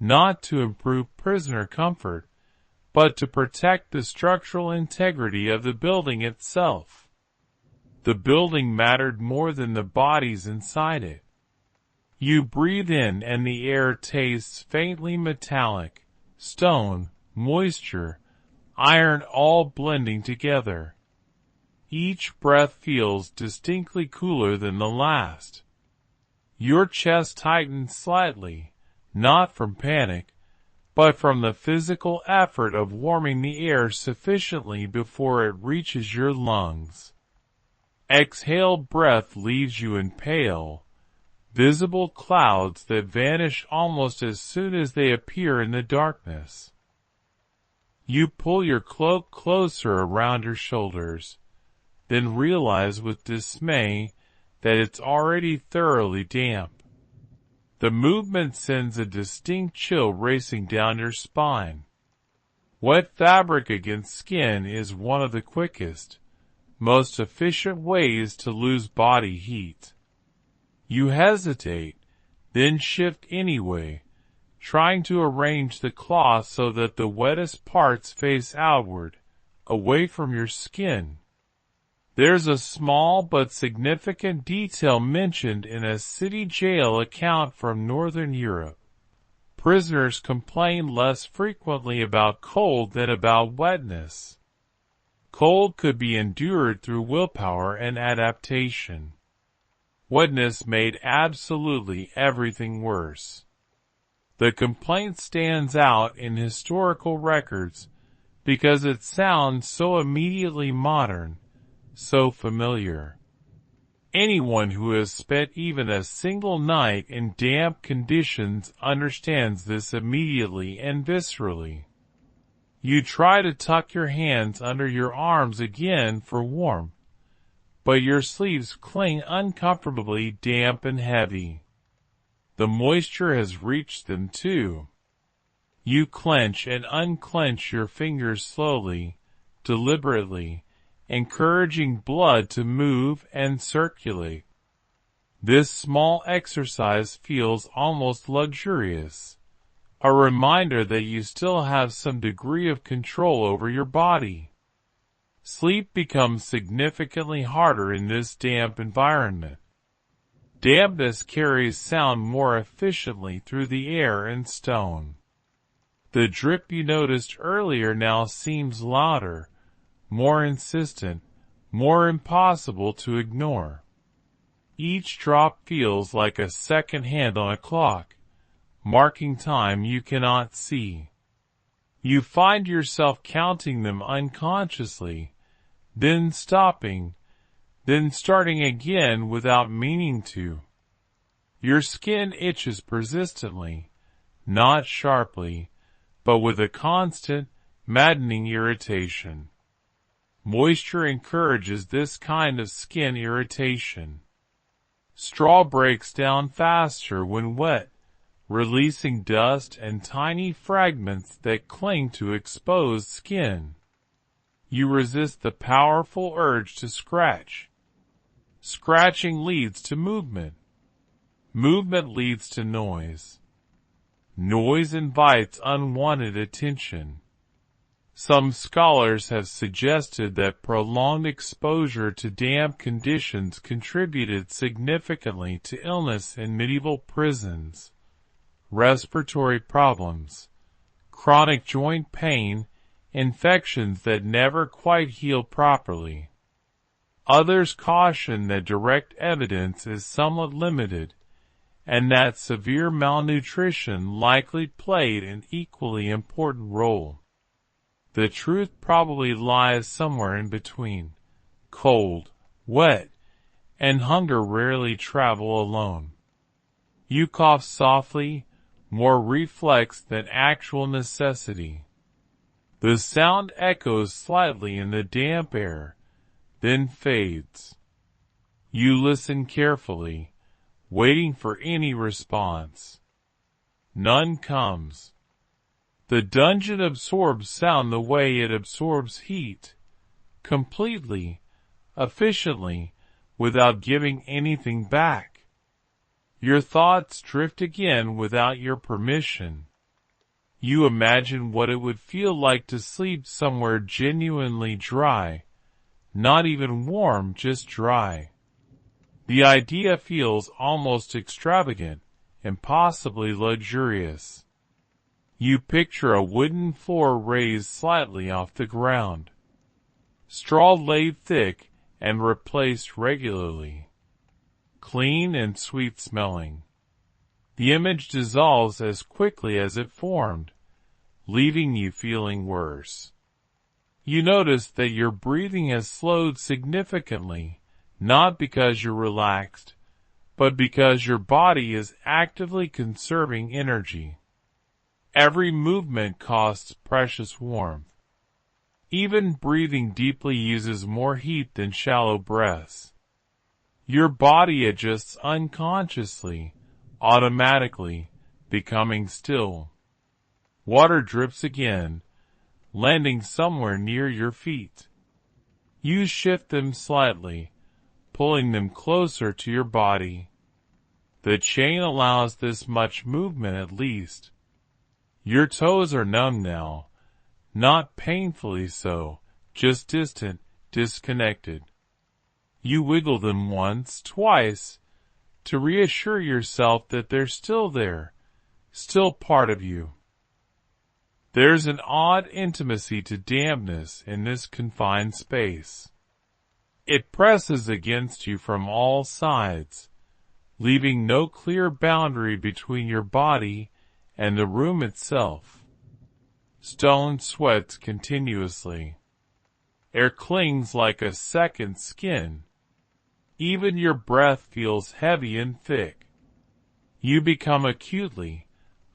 not to improve prisoner comfort, but to protect the structural integrity of the building itself. The building mattered more than the bodies inside it. You breathe in and the air tastes faintly metallic, stone, moisture, iron all blending together. Each breath feels distinctly cooler than the last. Your chest tightens slightly, not from panic, but from the physical effort of warming the air sufficiently before it reaches your lungs. Exhaled breath leaves you in pale, visible clouds that vanish almost as soon as they appear in the darkness. You pull your cloak closer around your shoulders, then realize with dismay that it's already thoroughly damp. The movement sends a distinct chill racing down your spine. Wet fabric against skin is one of the quickest, most efficient ways to lose body heat. You hesitate, then shift anyway, trying to arrange the cloth so that the wettest parts face outward, away from your skin. There's a small but significant detail mentioned in a city jail account from Northern Europe. Prisoners complain less frequently about cold than about wetness. Cold could be endured through willpower and adaptation. Wetness made absolutely everything worse. The complaint stands out in historical records because it sounds so immediately modern, so familiar. Anyone who has spent even a single night in damp conditions understands this immediately and viscerally. You try to tuck your hands under your arms again for warmth, but your sleeves cling uncomfortably damp and heavy. The moisture has reached them too. You clench and unclench your fingers slowly, deliberately, encouraging blood to move and circulate. This small exercise feels almost luxurious, a reminder that you still have some degree of control over your body. Sleep becomes significantly harder in this damp environment. Dampness carries sound more efficiently through the air and stone. The drip you noticed earlier now seems louder, more insistent, more impossible to ignore. Each drop feels like a second hand on a clock, marking time you cannot see. You find yourself counting them unconsciously, then stopping, then starting again without meaning to. Your skin itches persistently, not sharply, but with a constant, maddening irritation. Moisture encourages this kind of skin irritation. Straw breaks down faster when wet, releasing dust and tiny fragments that cling to exposed skin. You resist the powerful urge to scratch. Scratching leads to movement. Movement leads to noise. Noise invites unwanted attention. Some scholars have suggested that prolonged exposure to damp conditions contributed significantly to illness in medieval prisons. Respiratory problems, chronic joint pain, infections that never quite heal properly. Others caution that direct evidence is somewhat limited, and that severe malnutrition likely played an equally important role. The truth probably lies somewhere in between. Cold, wet, and hunger rarely travel alone. You cough softly, more reflex than actual necessity. The sound echoes slightly in the damp air, then fades. You listen carefully, waiting for any response. None comes. The dungeon absorbs sound the way it absorbs heat, completely, efficiently, without giving anything back. Your thoughts drift again without your permission. You imagine what it would feel like to sleep somewhere genuinely dry, not even warm, just dry. The idea feels almost extravagant, impossibly luxurious. You picture a wooden floor raised slightly off the ground, straw laid thick and replaced regularly, clean and sweet-smelling. The image dissolves as quickly as it formed, leaving you feeling worse. You notice that your breathing has slowed significantly, not because you're relaxed, but because your body is actively conserving energy. Every movement costs precious warmth. Even breathing deeply uses more heat than shallow breaths. Your body adjusts unconsciously, automatically, becoming still. Water drips again, landing somewhere near your feet. You shift them slightly, pulling them closer to your body. The chain allows this much movement at least. Your toes are numb now, not painfully so, just distant, disconnected. You wiggle them once, twice, to reassure yourself that they're still there, still part of you. There's an odd intimacy to dampness in this confined space. It presses against you from all sides, leaving no clear boundary between your body and the room itself. Stone sweats continuously. Air clings like a second skin. Even your breath feels heavy and thick. You become acutely,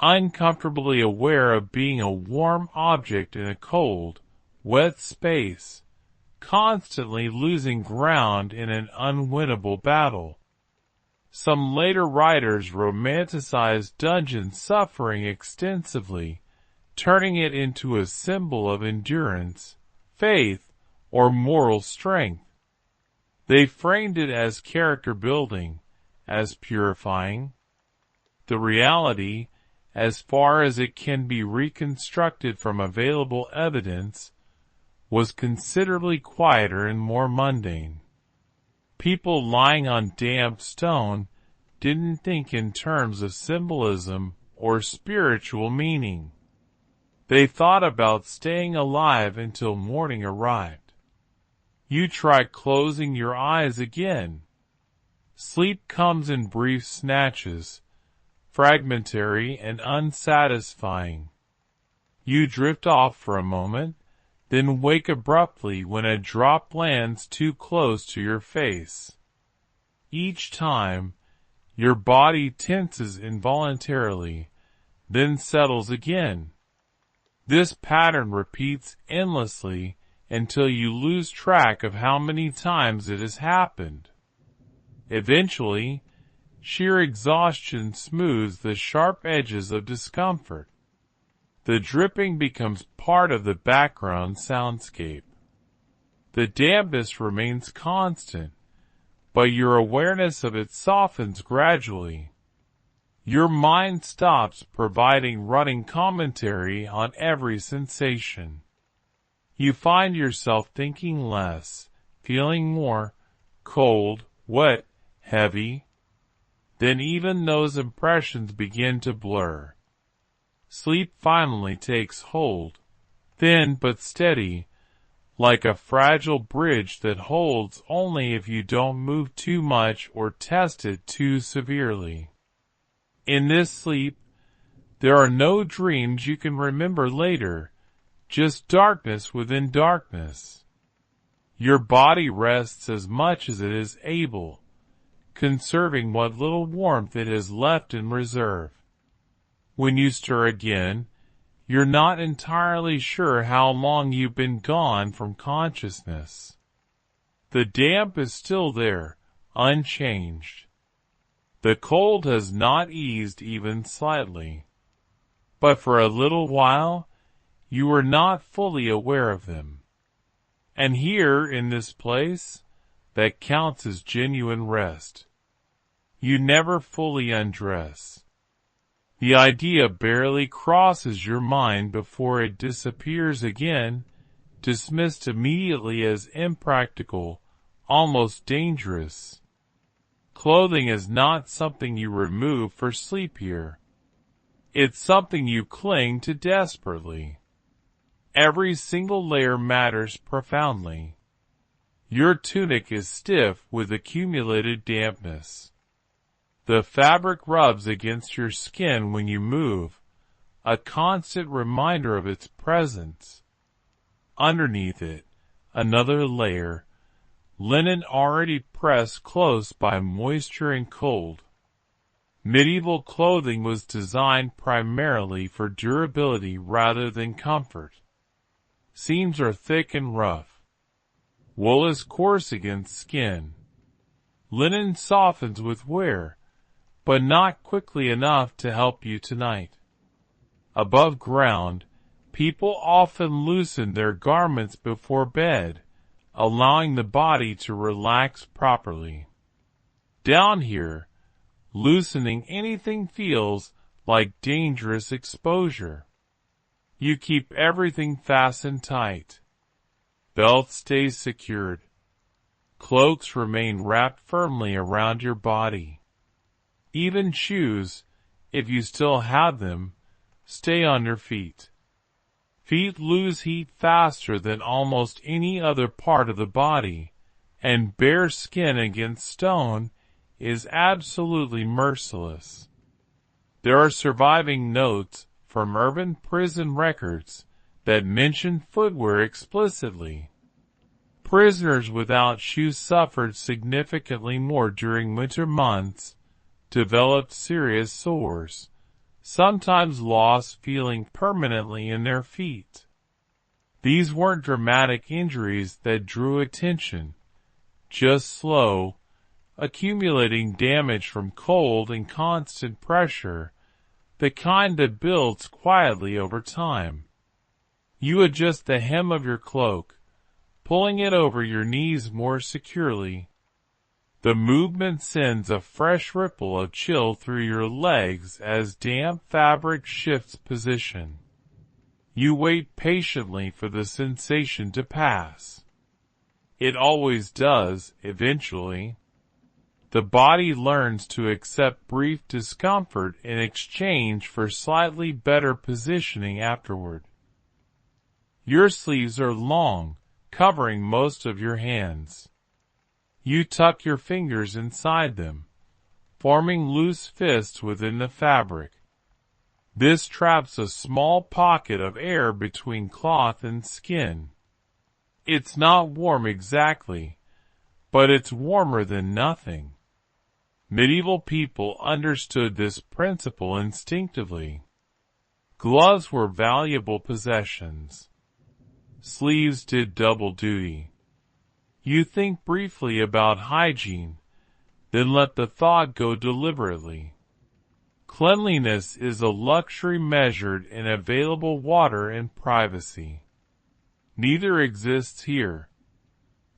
uncomfortably aware of being a warm object in a cold, wet space, constantly losing ground in an unwinnable battle. Some later writers romanticized dungeon suffering extensively, turning it into a symbol of endurance, faith, or moral strength. They framed it as character building, as purifying. The reality, as far as it can be reconstructed from available evidence, was considerably quieter and more mundane. People lying on damp stone didn't think in terms of symbolism or spiritual meaning. They thought about staying alive until morning arrived. You try closing your eyes again. Sleep comes in brief snatches, fragmentary and unsatisfying. You drift off for a moment, then wake abruptly when a drop lands too close to your face. Each time, your body tenses involuntarily, then settles again. This pattern repeats endlessly until you lose track of how many times it has happened. Eventually, sheer exhaustion smooths the sharp edges of discomfort. The dripping becomes part of the background soundscape. The dampness remains constant, but your awareness of it softens gradually. Your mind stops providing running commentary on every sensation. You find yourself thinking less, feeling more, cold, wet, heavy. Then even those impressions begin to blur. Sleep finally takes hold, thin but steady, like a fragile bridge that holds only if you don't move too much or test it too severely. In this sleep, there are no dreams you can remember later, just darkness within darkness. Your body rests as much as it is able, conserving what little warmth it has left in reserve. When you stir again, you're not entirely sure how long you've been gone from consciousness. The damp is still there, unchanged. The cold has not eased even slightly. But for a little while, you were not fully aware of them. And here, in this place, that counts as genuine rest. You never fully undress. The idea barely crosses your mind before it disappears again, dismissed immediately as impractical, almost dangerous. Clothing is not something you remove for sleep here. It's something you cling to desperately. Every single layer matters profoundly. Your tunic is stiff with accumulated dampness. The fabric rubs against your skin when you move, a constant reminder of its presence. Underneath it, another layer, linen already pressed close by moisture and cold. Medieval clothing was designed primarily for durability rather than comfort. Seams are thick and rough. Wool is coarse against skin. Linen softens with wear, but not quickly enough to help you tonight. Above ground, people often loosen their garments before bed, allowing the body to relax properly. Down here, loosening anything feels like dangerous exposure. You keep everything fastened tight. Belts stay secured. Cloaks remain wrapped firmly around your body. Even shoes, if you still have them, stay on your feet. Feet lose heat faster than almost any other part of the body, and bare skin against stone is absolutely merciless. There are surviving notes from urban prison records that mention footwear explicitly. Prisoners without shoes suffered significantly more during winter months, developed serious sores, sometimes lost feeling permanently in their feet. These weren't dramatic injuries that drew attention, just slow, accumulating damage from cold and constant pressure, the kind that builds quietly over time. You adjust the hem of your cloak, pulling it over your knees more securely. The movement sends a fresh ripple of chill through your legs as damp fabric shifts position. You wait patiently for the sensation to pass. It always does, eventually. The body learns to accept brief discomfort in exchange for slightly better positioning afterward. Your sleeves are long, covering most of your hands. You tuck your fingers inside them, forming loose fists within the fabric. This traps a small pocket of air between cloth and skin. It's not warm exactly, but it's warmer than nothing. Medieval people understood this principle instinctively. Gloves were valuable possessions. Sleeves did double duty. You think briefly about hygiene, then let the thought go deliberately. Cleanliness is a luxury measured in available water and privacy. Neither exists here.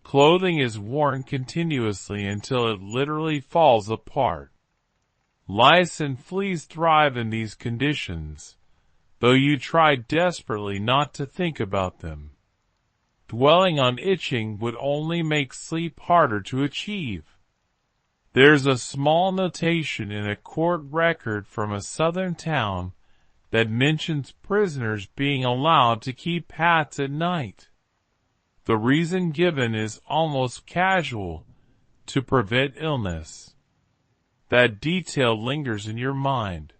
Clothing is worn continuously until it literally falls apart. Lice and fleas thrive in these conditions, though you try desperately not to think about them. Dwelling on itching would only make sleep harder to achieve. There's a small notation in a court record from a southern town that mentions prisoners being allowed to keep hats at night. The reason given is almost casual, to prevent illness. That detail lingers in your mind.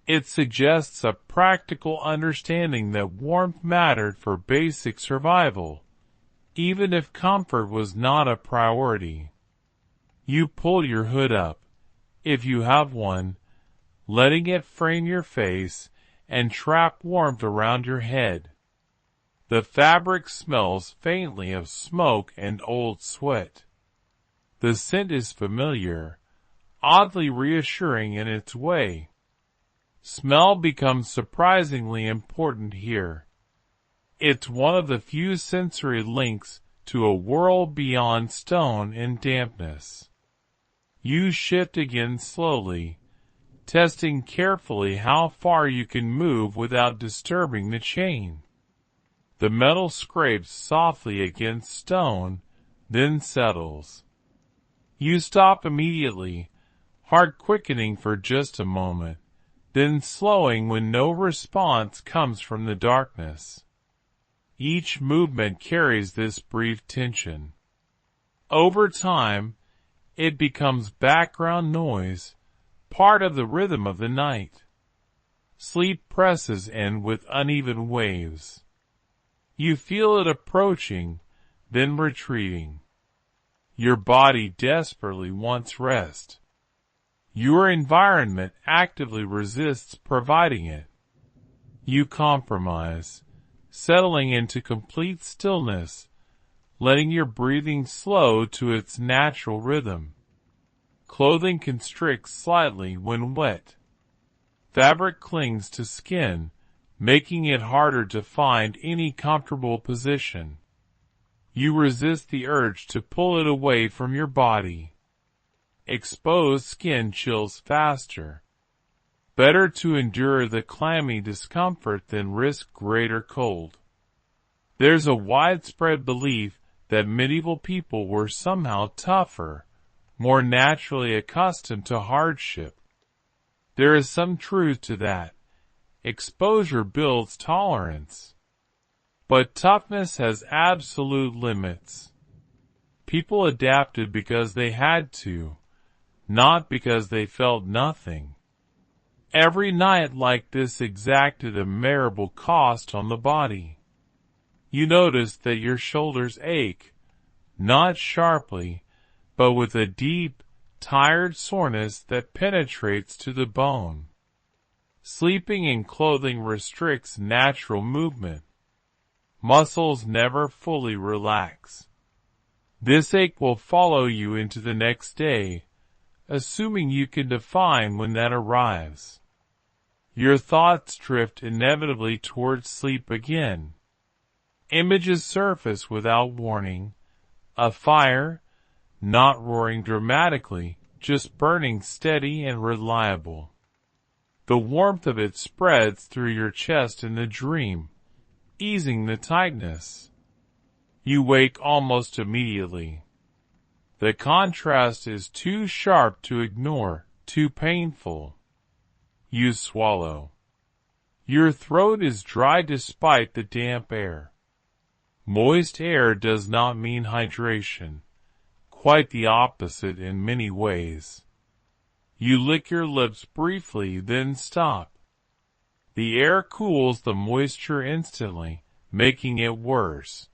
It suggests a practical understanding that warmth mattered for basic survival, even if comfort was not a priority. You pull your hood up, if you have one, letting it frame your face and trap warmth around your head. The fabric smells faintly of smoke and old sweat. The scent is familiar, oddly reassuring in its way. Smell becomes surprisingly important here. It's one of the few sensory links to a world beyond stone and dampness. You shift again slowly, testing carefully how far you can move without disturbing the chain. The metal scrapes softly against stone, then settles. You stop immediately, heart quickening for just a moment, then slowing when no response comes from the darkness. Each movement carries this brief tension. Over time, it becomes background noise, part of the rhythm of the night. Sleep presses in with uneven waves. You feel it approaching, then retreating. Your body desperately wants rest. Your environment actively resists providing it. You compromise, settling into complete stillness, letting your breathing slow to its natural rhythm. Clothing constricts slightly when wet. Fabric clings to skin, making it harder to find any comfortable position. You resist the urge to pull it away from your body. Exposed skin chills faster. Better to endure the clammy discomfort than risk greater cold. There's a widespread belief that medieval people were somehow tougher, more naturally accustomed to hardship. There is some truth to that. Exposure builds tolerance. But toughness has absolute limits. People adapted because they had to, not because they felt nothing. Every night like this exacted a memorable cost on the body. You notice that your shoulders ache, not sharply, but with a deep, tired soreness that penetrates to the bone. Sleeping in clothing restricts natural movement. Muscles never fully relax. This ache will follow you into the next day, assuming you can define when that arrives. Your thoughts drift inevitably towards sleep again. Images surface without warning. A fire, not roaring dramatically, just burning steady and reliable. The warmth of it spreads through your chest in the dream, easing the tightness. You wake almost immediately. The contrast is too sharp to ignore, too painful. You swallow. Your throat is dry despite the damp air. Moist air does not mean hydration. Quite the opposite in many ways. You lick your lips briefly, then stop. The air cools the moisture instantly, making it worse.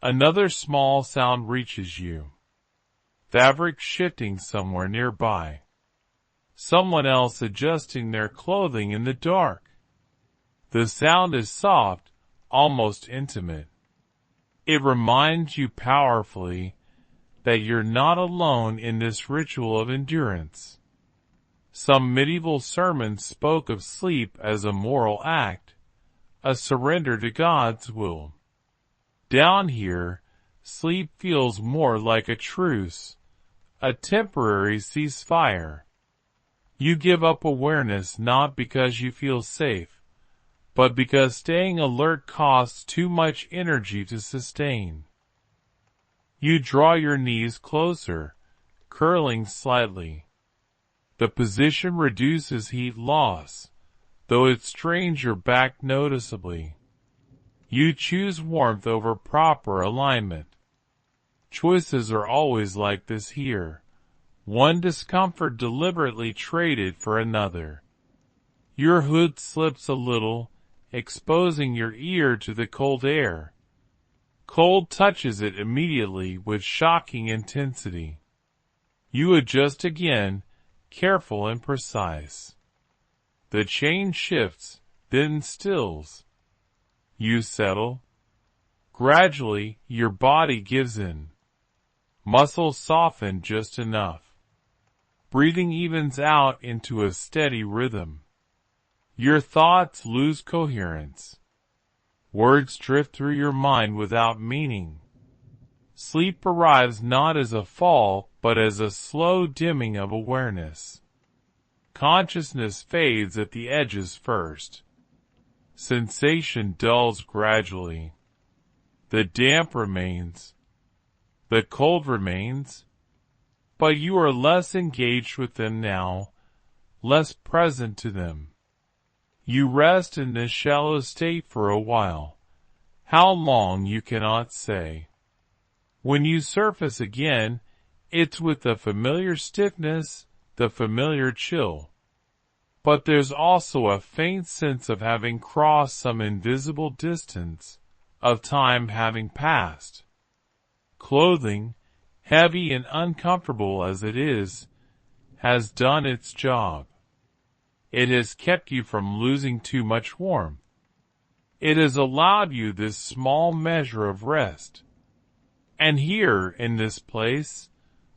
Another small sound reaches you. Fabric shifting somewhere nearby. Someone else adjusting their clothing in the dark. The sound is soft, almost intimate. It reminds you powerfully that you're not alone in this ritual of endurance. Some medieval sermons spoke of sleep as a moral act, a surrender to God's will. Down here, sleep feels more like a truce, a temporary ceasefire. You give up awareness not because you feel safe, but because staying alert costs too much energy to sustain. You draw your knees closer, curling slightly. The position reduces heat loss, though it strains your back noticeably. You choose warmth over proper alignment. Choices are always like this here. One discomfort deliberately traded for another. Your hood slips a little, exposing your ear to the cold air. Cold touches it immediately with shocking intensity. You adjust again, careful and precise. The chain shifts, then stills. You settle. Gradually, your body gives in. Muscles soften just enough. Breathing evens out into a steady rhythm. Your thoughts lose coherence. Words drift through your mind without meaning. Sleep arrives not as a fall, but as a slow dimming of awareness. Consciousness fades at the edges first. Sensation dulls gradually. The damp remains. The cold remains. But you are less engaged with them now, less present to them. You rest in this shallow state for a while. How long you cannot say. When you surface again, it's with the familiar stiffness, the familiar chill. But there's also a faint sense of having crossed some invisible distance, of time having passed. Clothing, heavy and uncomfortable as it is, has done its job. It has kept you from losing too much warmth. It has allowed you this small measure of rest. And here, in this place,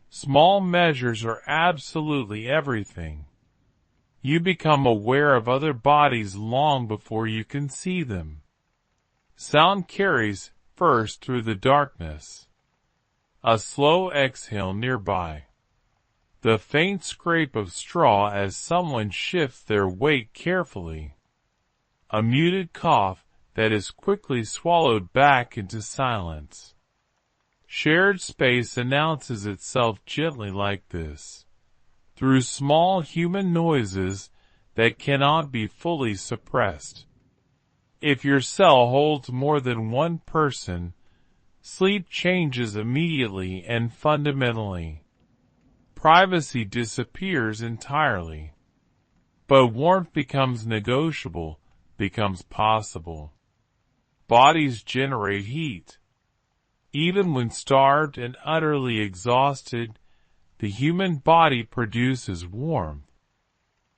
small measures are absolutely everything. You become aware of other bodies long before you can see them. Sound carries first through the darkness. A slow exhale nearby. The faint scrape of straw as someone shifts their weight carefully. A muted cough that is quickly swallowed back into silence. Shared space announces itself gently like this, through small human noises that cannot be fully suppressed. If your cell holds more than one person, sleep changes immediately and fundamentally. Privacy disappears entirely. But warmth becomes negotiable, becomes possible. Bodies generate heat. Even when starved and utterly exhausted, the human body produces warmth.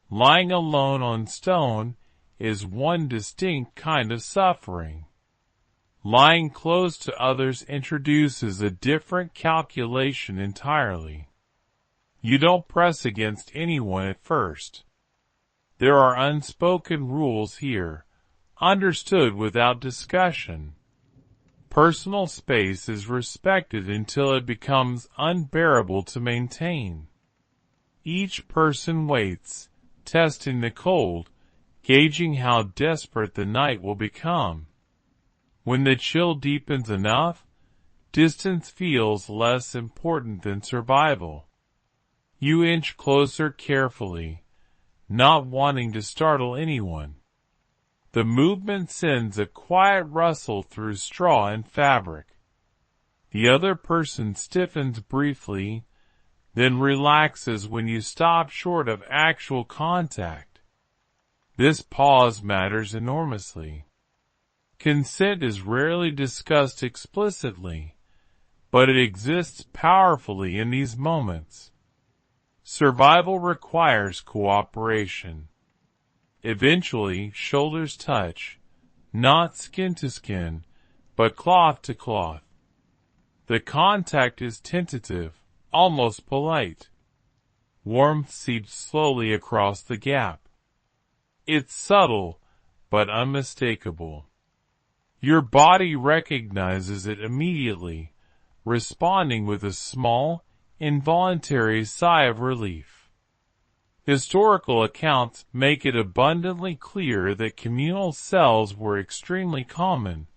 Lying alone on stone is one distinct kind of suffering. Lying close to others introduces a different calculation entirely. You don't press against anyone at first. There are unspoken rules here, understood without discussion. Personal space is respected until it becomes unbearable to maintain. Each person waits, testing the cold, gauging how desperate the night will become. When the chill deepens enough, distance feels less important than survival. You inch closer carefully, not wanting to startle anyone. The movement sends a quiet rustle through straw and fabric. The other person stiffens briefly, then relaxes when you stop short of actual contact. This pause matters enormously. Consent is rarely discussed explicitly, but it exists powerfully in these moments. Survival requires cooperation. Eventually, shoulders touch, not skin to skin, but cloth to cloth. The contact is tentative, almost polite. Warmth seeps slowly across the gap. It's subtle, but unmistakable. Your body recognizes it immediately, responding with a small, involuntary sigh of relief. Historical accounts make it abundantly clear that communal cells were extremely common,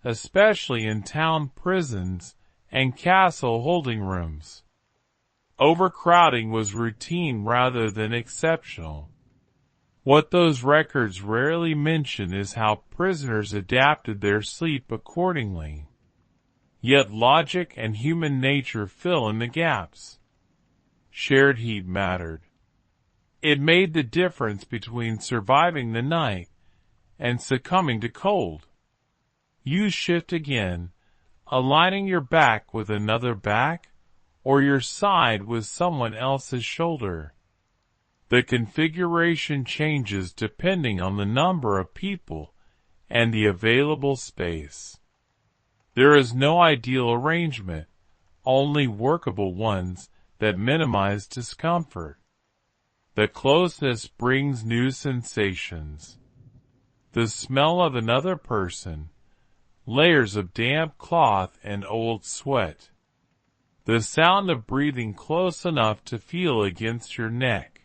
especially in town prisons and castle holding rooms. Overcrowding was routine rather than exceptional. What those records rarely mention is how prisoners adapted their sleep accordingly. Yet logic and human nature fill in the gaps. Shared heat mattered. It made the difference between surviving the night and succumbing to cold. You shift again, aligning your back with another back, or your side with someone else's shoulder. The configuration changes depending on the number of people and the available space. There is no ideal arrangement, only workable ones that minimize discomfort. The closeness brings new sensations. The smell of another person, layers of damp cloth and old sweat. The sound of breathing close enough to feel against your neck.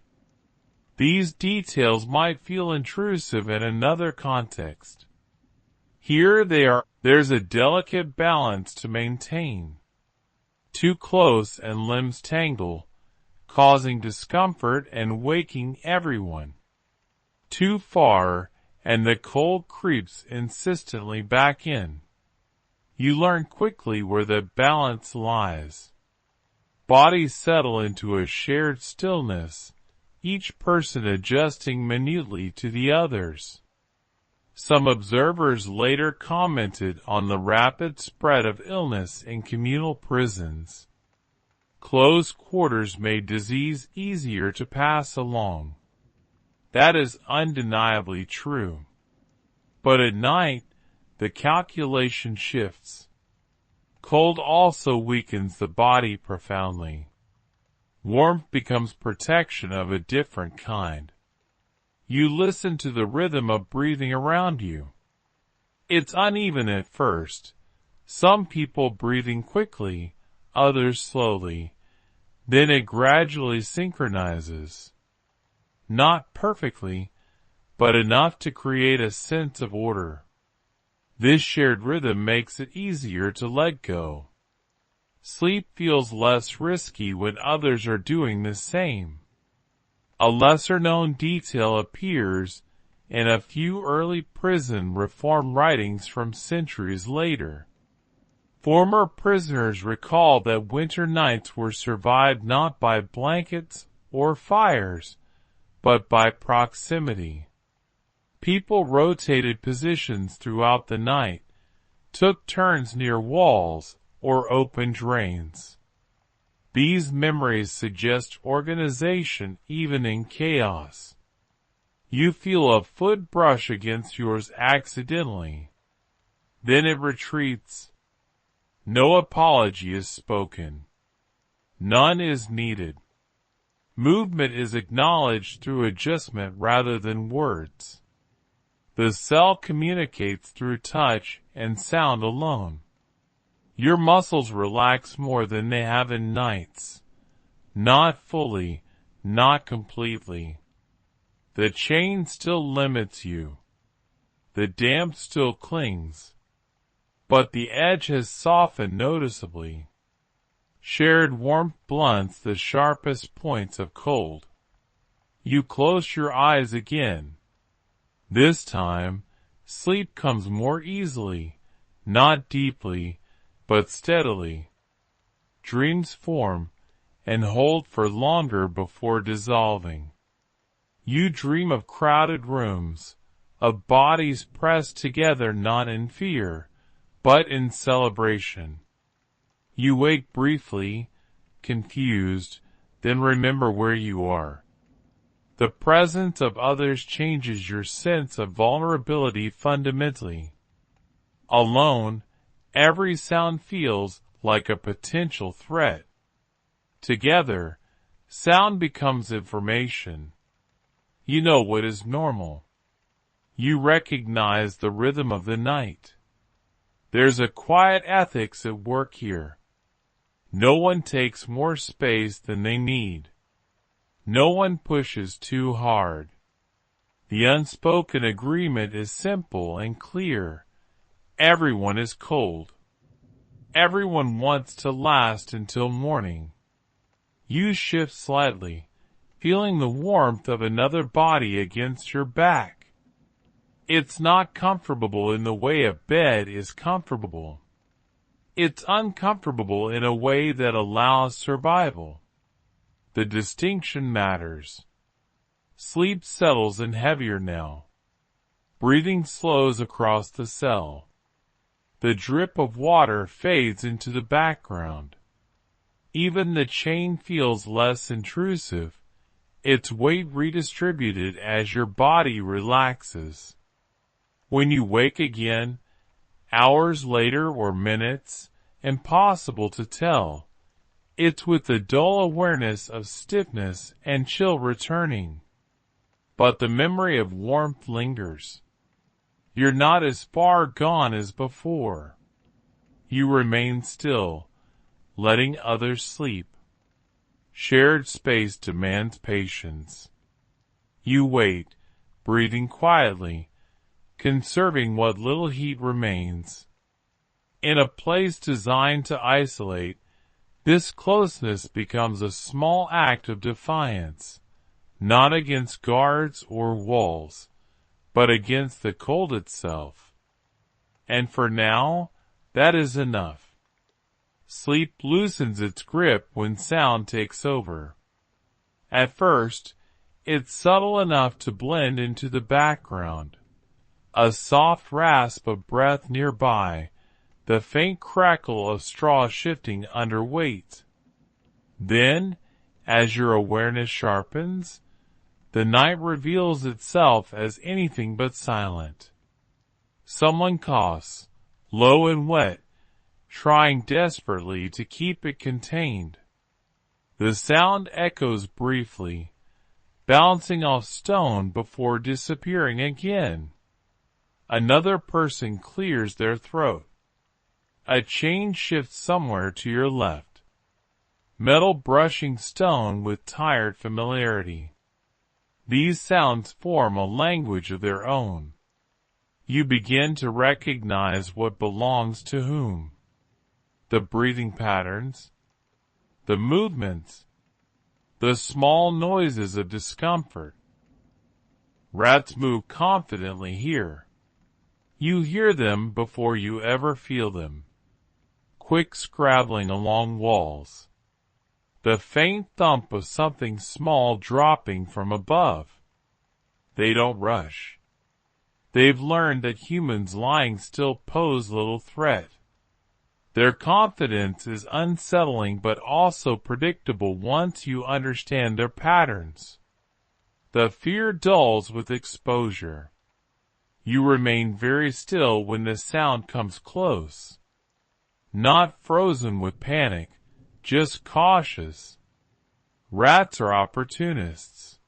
These details might feel intrusive in another context. Here they are. There's a delicate balance to maintain. Too close and limbs tangle, causing discomfort and waking everyone. Too far, and the cold creeps insistently back in. You learn quickly where the balance lies. Bodies settle into a shared stillness, each person adjusting minutely to the others. Some observers later commented on the rapid spread of illness in communal prisons. Close quarters made disease easier to pass along. That is undeniably true. But at night, the calculation shifts. Cold also weakens the body profoundly. Warmth becomes protection of a different kind. You listen to the rhythm of breathing around you. It's uneven at first, some people breathing quickly, others slowly. Then it gradually synchronizes. Not perfectly, but enough to create a sense of order. This shared rhythm makes it easier to let go. Sleep feels less risky when others are doing the same. A lesser-known detail appears in a few early prison reform writings from centuries later. Former prisoners recall that winter nights were survived not by blankets or fires, but by proximity. People rotated positions throughout the night, took turns near walls, or open drains. These memories suggest organization even in chaos. You feel a foot brush against yours accidentally. Then it retreats. No apology is spoken. None is needed. Movement is acknowledged through adjustment rather than words. The cell communicates through touch and sound alone. Your muscles relax more than they have in nights. Not fully, not completely. The chain still limits you. The damp still clings. But the edge has softened noticeably. Shared warmth blunts the sharpest points of cold. You close your eyes again. This time, sleep comes more easily, not deeply, but steadily. Dreams form and hold for longer before dissolving. You dream of crowded rooms, of bodies pressed together not in fear, but in celebration. You wake briefly, confused, then remember where you are. The presence of others changes your sense of vulnerability fundamentally. Alone, every sound feels like a potential threat. Together, sound becomes information. You know what is normal. You recognize the rhythm of the night. There's a quiet ethics at work here. No one takes more space than they need. No one pushes too hard. The unspoken agreement is simple and clear. Everyone is cold. Everyone wants to last until morning. You shift slightly, feeling the warmth of another body against your back. It's not comfortable in the way a bed is comfortable. It's uncomfortable in a way that allows survival. The distinction matters. Sleep settles in heavier now. Breathing slows across the cell. The drip of water fades into the background. Even the chain feels less intrusive, its weight redistributed as your body relaxes. When you wake again, hours later or minutes, impossible to tell, it's with the dull awareness of stiffness and chill returning. But the memory of warmth lingers. You're not as far gone as before. You remain still, letting others sleep. Shared space demands patience. You wait, breathing quietly, conserving what little heat remains. In a place designed to isolate, this closeness becomes a small act of defiance, not against guards or walls, but against the cold itself. And for now, that is enough. Sleep loosens its grip when sound takes over. At first, it's subtle enough to blend into the background. A soft rasp of breath nearby, the faint crackle of straw shifting under weight. Then, as your awareness sharpens, the night reveals itself as anything but silent. Someone coughs, low and wet, trying desperately to keep it contained. The sound echoes briefly, bouncing off stone before disappearing again. Another person clears their throat. A chain shifts somewhere to your left. Metal brushing stone with tired familiarity. These sounds form a language of their own. You begin to recognize what belongs to whom. The breathing patterns, the movements, the small noises of discomfort. Rats move confidently here. You hear them before you ever feel them. Quick scrabbling along walls. The faint thump of something small dropping from above. They don't rush. They've learned that humans lying still pose little threat. Their confidence is unsettling but also predictable once you understand their patterns. The fear dulls with exposure. You remain very still when the sound comes close. Not frozen with panic, just cautious. Rats are opportunists.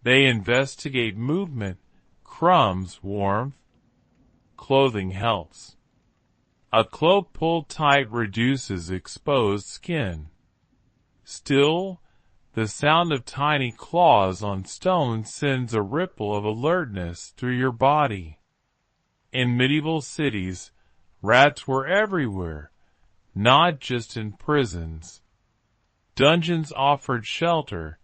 They investigate movement, crumbs, warmth. Clothing helps. A cloak pulled tight reduces exposed skin. Still, the sound of tiny claws on stone sends a ripple of alertness through your body. In medieval cities, rats were everywhere, not just in prisons. Dungeons offered shelter,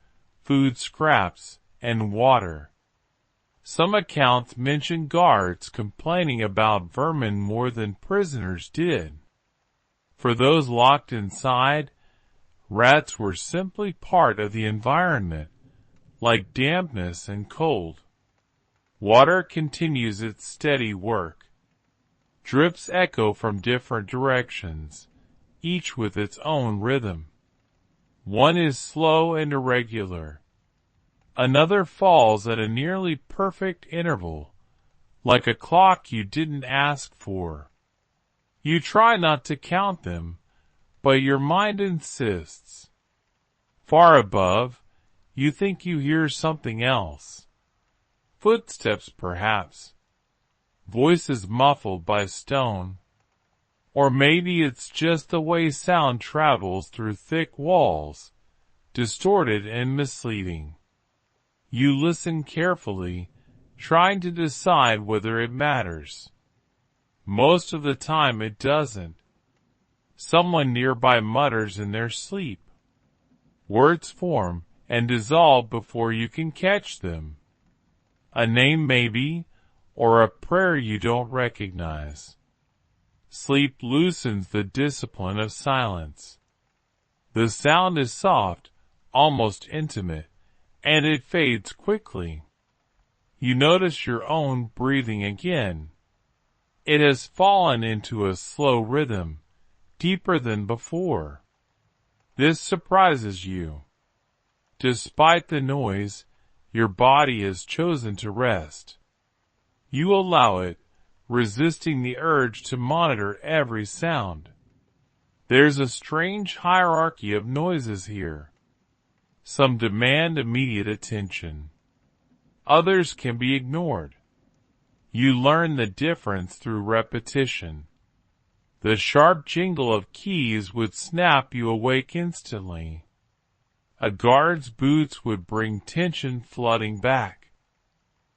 food scraps, and water. Some accounts mention guards complaining about vermin more than prisoners did. For those locked inside, rats were simply part of the environment, like dampness and cold. Water continues its steady work. Drips echo from different directions, each with its own rhythm. One is slow and irregular. Another falls at a nearly perfect interval, like a clock you didn't ask for. You try not to count them, but your mind insists. Far above, you think you hear something else. Footsteps, perhaps. Voices muffled by stone. Or maybe it's just the way sound travels through thick walls, distorted and misleading. You listen carefully, trying to decide whether it matters. Most of the time it doesn't. Someone nearby mutters in their sleep. Words form and dissolve before you can catch them. A name maybe, or a prayer you don't recognize. Sleep loosens the discipline of silence. The sound is soft, almost intimate, and it fades quickly. You notice your own breathing again. It has fallen into a slow rhythm, deeper than before. This surprises you. Despite the noise, your body has chosen to rest. You allow it, resisting the urge to monitor every sound. There's a strange hierarchy of noises here. Some demand immediate attention. Others can be ignored. You learn the difference through repetition. The sharp jingle of keys would snap you awake instantly. A guard's boots would bring tension flooding back.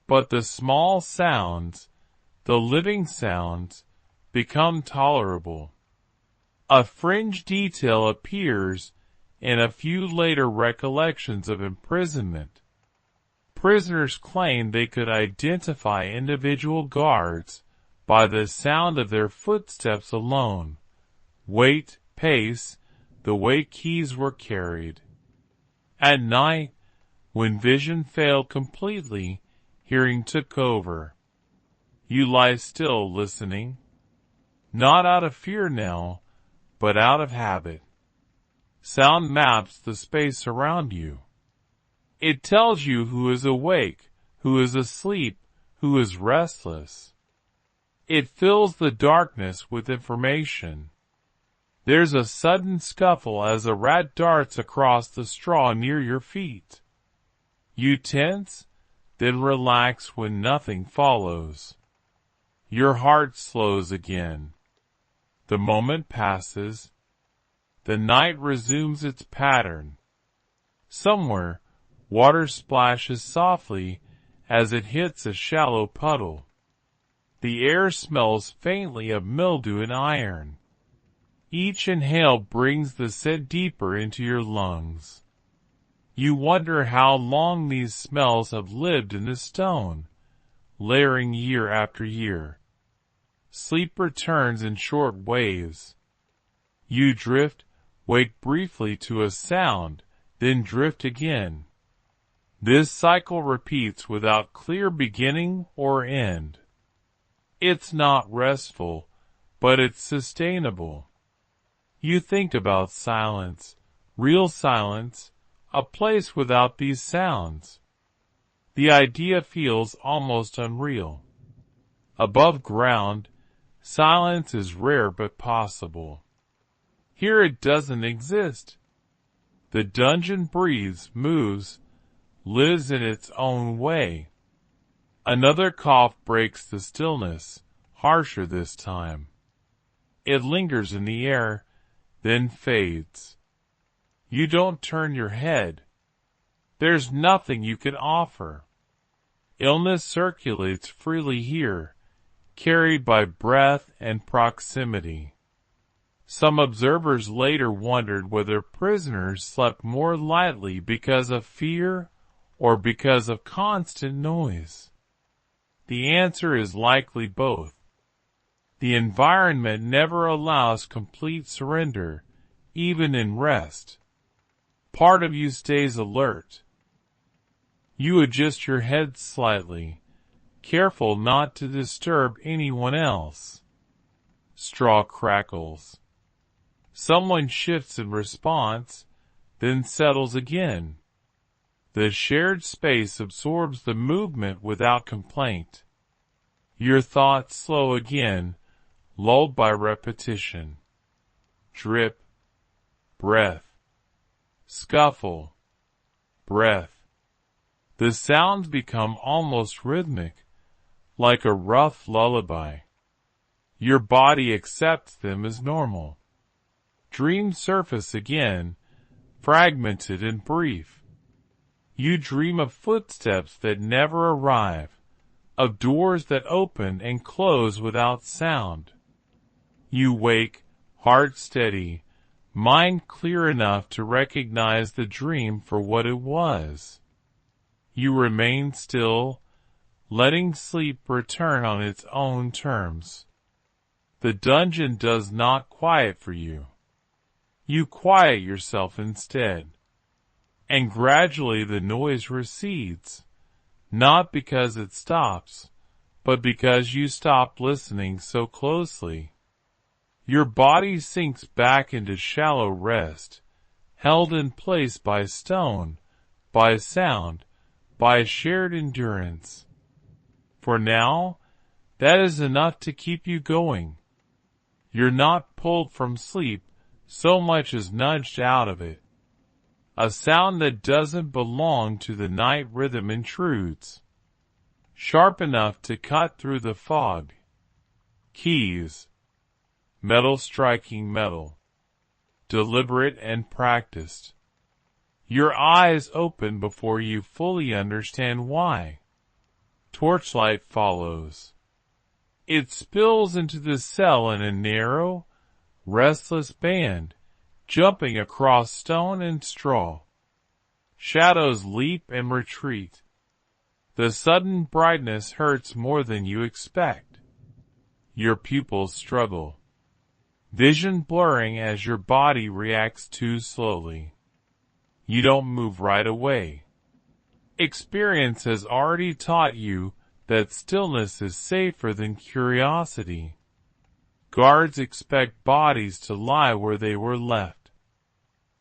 But the small sounds, the living sounds, become tolerable. A fringe detail appears in a few later recollections of imprisonment. Prisoners claimed they could identify individual guards by the sound of their footsteps alone, weight, pace, the way keys were carried. At night, when vision failed completely, hearing took over. You lie still listening, not out of fear now, but out of habit. Sound maps the space around you. It tells you who is awake, who is asleep, who is restless. It fills the darkness with information. There's a sudden scuffle as a rat darts across the straw near your feet. You tense, then relax when nothing follows. Your heart slows again. The moment passes. The night resumes its pattern. Somewhere, water splashes softly as it hits a shallow puddle. The air smells faintly of mildew and iron. Each inhale brings the scent deeper into your lungs. You wonder how long these smells have lived in the stone, layering year after year. Sleep returns in short waves. You drift, wake briefly to a sound, then drift again. This cycle repeats without clear beginning or end. It's not restful, but it's sustainable. You think about silence, real silence, a place without these sounds. The idea feels almost unreal. Above ground, silence is rare but possible. Here it doesn't exist. The dungeon breathes, moves, lives in its own way. Another cough breaks the stillness, harsher this time. It lingers in the air, then fades. You don't turn your head. There's nothing you can offer. Illness circulates freely here, carried by breath and proximity. Some observers later wondered whether prisoners slept more lightly because of fear or because of constant noise. The answer is likely both. The environment never allows complete surrender, even in rest. Part of you stays alert. You adjust your head slightly, careful not to disturb anyone else. Straw crackles. Someone shifts in response, then settles again. The shared space absorbs the movement without complaint. Your thoughts slow again, lulled by repetition. Drip, breath, scuffle, breath. The sounds become almost rhythmic, like a rough lullaby. Your body accepts them as normal. Dreams surface again, fragmented and brief. You dream of footsteps that never arrive, of doors that open and close without sound. You wake, heart steady, mind clear enough to recognize the dream for what it was. You remain still, letting sleep return on its own terms. The dungeon does not quiet for you. You quiet yourself instead. And gradually the noise recedes, not because it stops, but because you stop listening so closely. Your body sinks back into shallow rest, held in place by stone, by sound, by shared endurance. For now, that is enough to keep you going. You're not pulled from sleep so much as nudged out of it. A sound that doesn't belong to the night rhythm intrudes, sharp enough to cut through the fog. Keys. Metal striking metal. Deliberate and practiced. Your eyes open before you fully understand why. Torchlight follows. It spills into the cell in a narrow, restless band, jumping across stone and straw. Shadows leap and retreat. The sudden brightness hurts more than you expect. Your pupils struggle, vision blurring as your body reacts too slowly. You don't move right away. Experience has already taught you that stillness is safer than curiosity. Guards expect bodies to lie where they were left.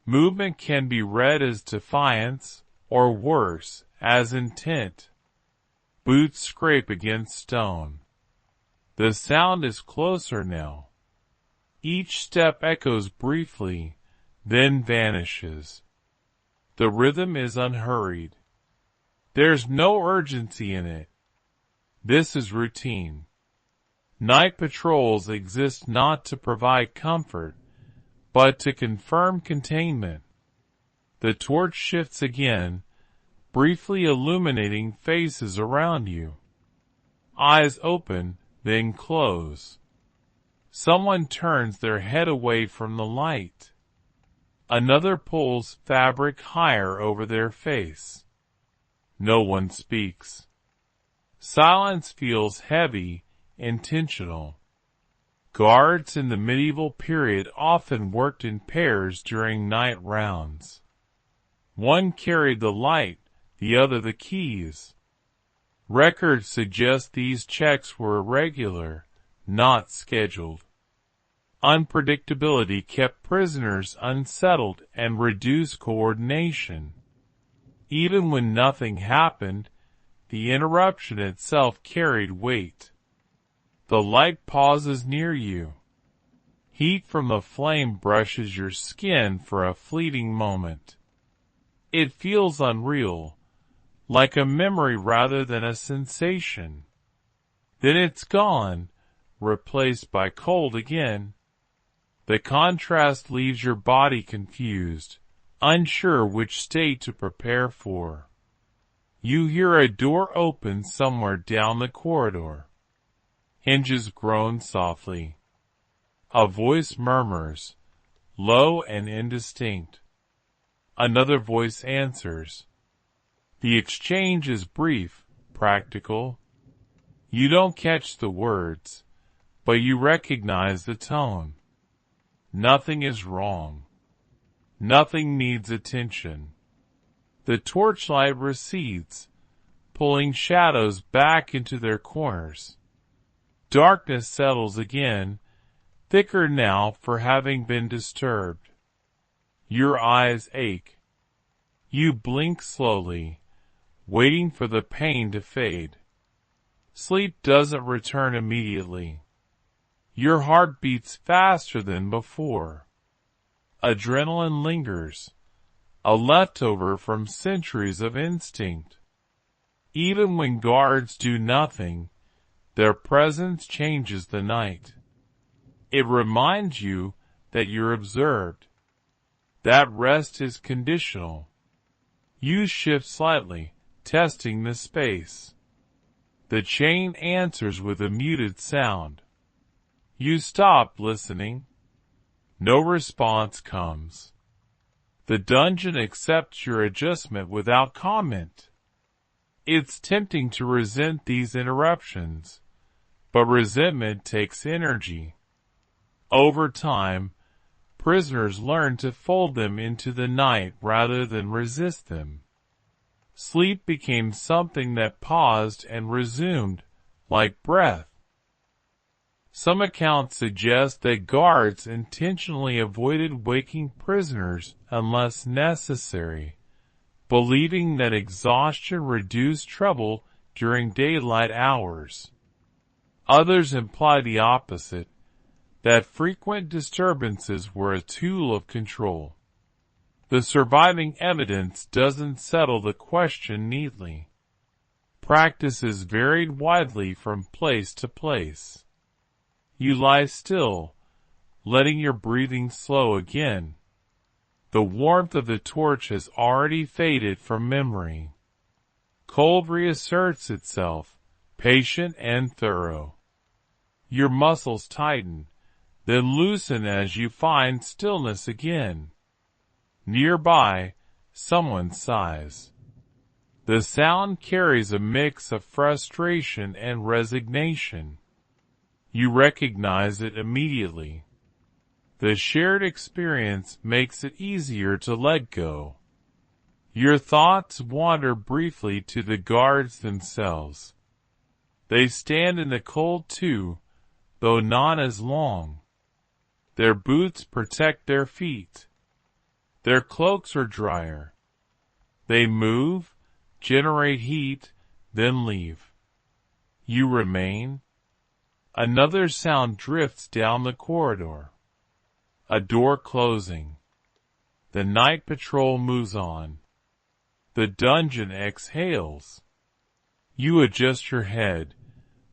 Movement can be read as defiance, or worse, as intent. Boots scrape against stone. The sound is closer now. Each step echoes briefly, then vanishes. The rhythm is unhurried. There's no urgency in it. This is routine. Night patrols exist not to provide comfort, but to confirm containment. The torch shifts again, briefly illuminating faces around you. Eyes open, then close. Someone turns their head away from the light. Another pulls fabric higher over their face. No one speaks. Silence feels heavy, intentional. Guards in the medieval period often worked in pairs during night rounds. One carried the light, the other the keys. Records suggest these checks were irregular, not scheduled. Unpredictability kept prisoners unsettled and reduced coordination. Even when nothing happened, the interruption itself carried weight. The light pauses near you. Heat from the flame brushes your skin for a fleeting moment. It feels unreal, like a memory rather than a sensation. Then it's gone, replaced by cold again. The contrast leaves your body confused, unsure which state to prepare for. You hear a door open somewhere down the corridor. Hinges groan softly. A voice murmurs, low and indistinct. Another voice answers. The exchange is brief, practical. You don't catch the words, but you recognize the tone. Nothing is wrong. Nothing needs attention. The torchlight recedes, pulling shadows back into their corners. Darkness settles again, thicker now for having been disturbed. Your eyes ache. You blink slowly, waiting for the pain to fade. Sleep doesn't return immediately. Your heart beats faster than before. Adrenaline lingers, a leftover from centuries of instinct. Even when guards do nothing, their presence changes the night. It reminds you that you're observed. That rest is conditional. You shift slightly, testing the space. The chain answers with a muted sound. You stop listening. No response comes. The dungeon accepts your adjustment without comment. It's tempting to resent these interruptions, but resentment takes energy. Over time, prisoners learn to fold them into the night rather than resist them. Sleep became something that paused and resumed, like breath. Some accounts suggest that guards intentionally avoided waking prisoners unless necessary, believing that exhaustion reduced trouble during daylight hours. Others imply the opposite, that frequent disturbances were a tool of control. The surviving evidence doesn't settle the question neatly. Practices varied widely from place to place. You lie still, letting your breathing slow again. The warmth of the torch has already faded from memory. Cold reasserts itself, patient and thorough. Your muscles tighten, then loosen as you find stillness again. Nearby, someone sighs. The sound carries a mix of frustration and resignation. You recognize it immediately. The shared experience makes it easier to let go. Your thoughts wander briefly to the guards themselves. They stand in the cold too, though not as long. Their boots protect their feet. Their cloaks are drier. They move, generate heat, then leave. You remain. Another sound drifts down the corridor. A door closing. The night patrol moves on. The dungeon exhales. You adjust your head,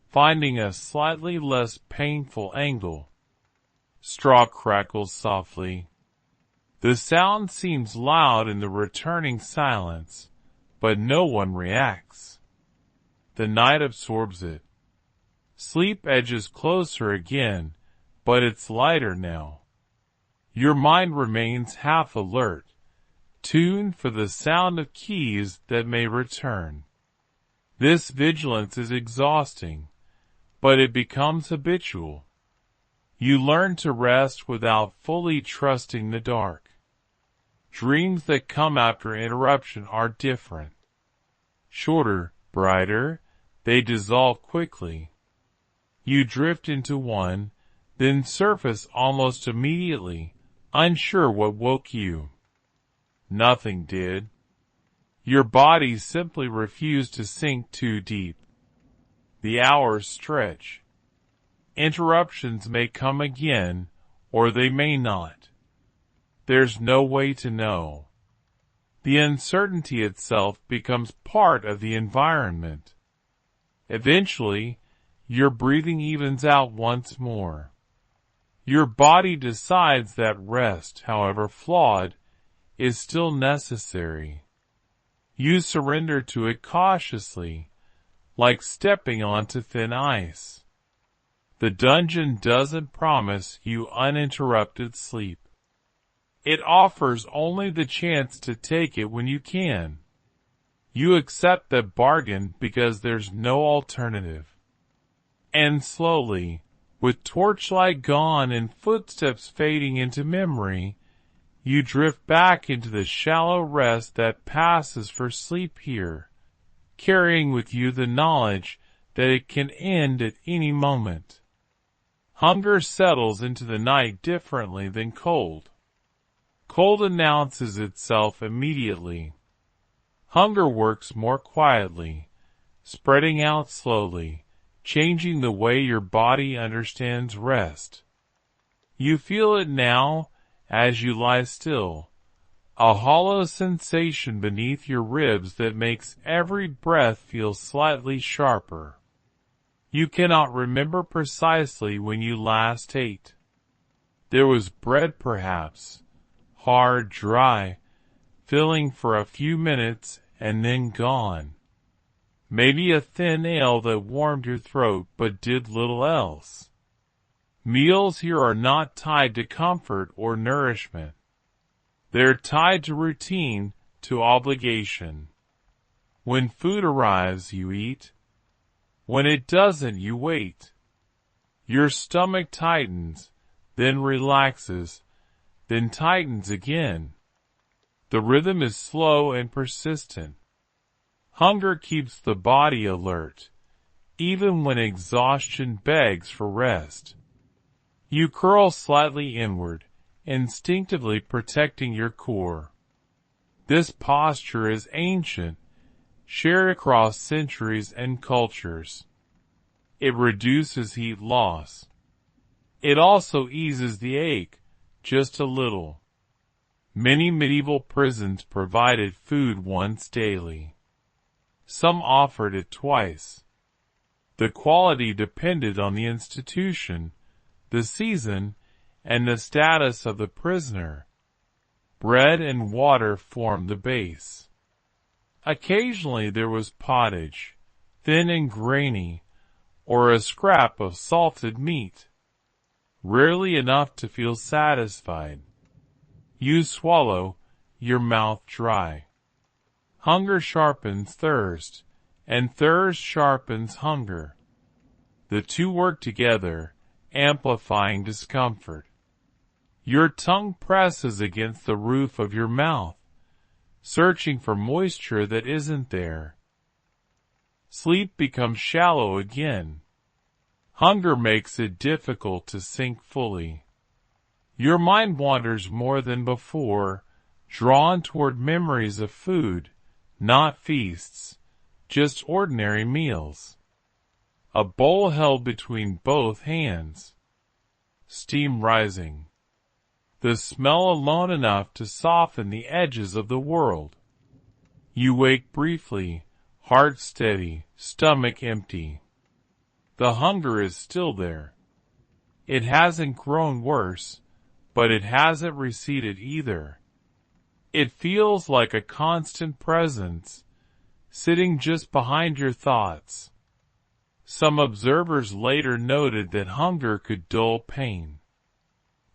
finding a slightly less painful angle. Straw crackles softly. The sound seems loud in the returning silence, but no one reacts. The night absorbs it. Sleep edges closer again, but it's lighter now. Your mind remains half alert, tuned for the sound of keys that may return. This vigilance is exhausting, but it becomes habitual. You learn to rest without fully trusting the dark. Dreams that come after interruption are different. Shorter, brighter, they dissolve quickly. You drift into one, then surface almost immediately, unsure what woke you. Nothing did. Your body simply refused to sink too deep. The hours stretch. Interruptions may come again, or they may not. There's no way to know. The uncertainty itself becomes part of the environment. Eventually, your breathing evens out once more. Your body decides that rest, however flawed, is still necessary. You surrender to it cautiously, like stepping onto thin ice. The dungeon doesn't promise you uninterrupted sleep. It offers only the chance to take it when you can. You accept that bargain because there's no alternative. And slowly, with torchlight gone and footsteps fading into memory, you drift back into the shallow rest that passes for sleep here, carrying with you the knowledge that it can end at any moment. Hunger settles into the night differently than cold. Cold announces itself immediately. Hunger works more quietly, spreading out slowly, changing the way your body understands rest. You feel it now as you lie still, a hollow sensation beneath your ribs that makes every breath feel slightly sharper. You cannot remember precisely when you last ate. There was bread perhaps, hard, dry, filling for a few minutes and then gone. Maybe a thin ale that warmed your throat but did little else. Meals here are not tied to comfort or nourishment. They're tied to routine, to obligation. When food arrives, you eat. When it doesn't, you wait. Your stomach tightens, then relaxes, then tightens again. The rhythm is slow and persistent. Hunger keeps the body alert, even when exhaustion begs for rest. You curl slightly inward, instinctively protecting your core. This posture is ancient, shared across centuries and cultures. It reduces heat loss. It also eases the ache, just a little. Many medieval prisons provided food once daily. Some offered it twice. The quality depended on the institution, the season, and the status of the prisoner. Bread and water formed the base. Occasionally there was pottage, thin and grainy, or a scrap of salted meat. Rarely enough to feel satisfied. You swallow, your mouth dry. Hunger sharpens thirst, and thirst sharpens hunger. The two work together, amplifying discomfort. Your tongue presses against the roof of your mouth, searching for moisture that isn't there. Sleep becomes shallow again. Hunger makes it difficult to sink fully. Your mind wanders more than before, drawn toward memories of food, not feasts, just ordinary meals. A bowl held between both hands. Steam rising. The smell alone enough to soften the edges of the world. You wake briefly, heart steady, stomach empty. The hunger is still there. It hasn't grown worse, but it hasn't receded either. It feels like a constant presence, sitting just behind your thoughts. Some observers later noted that hunger could dull pain.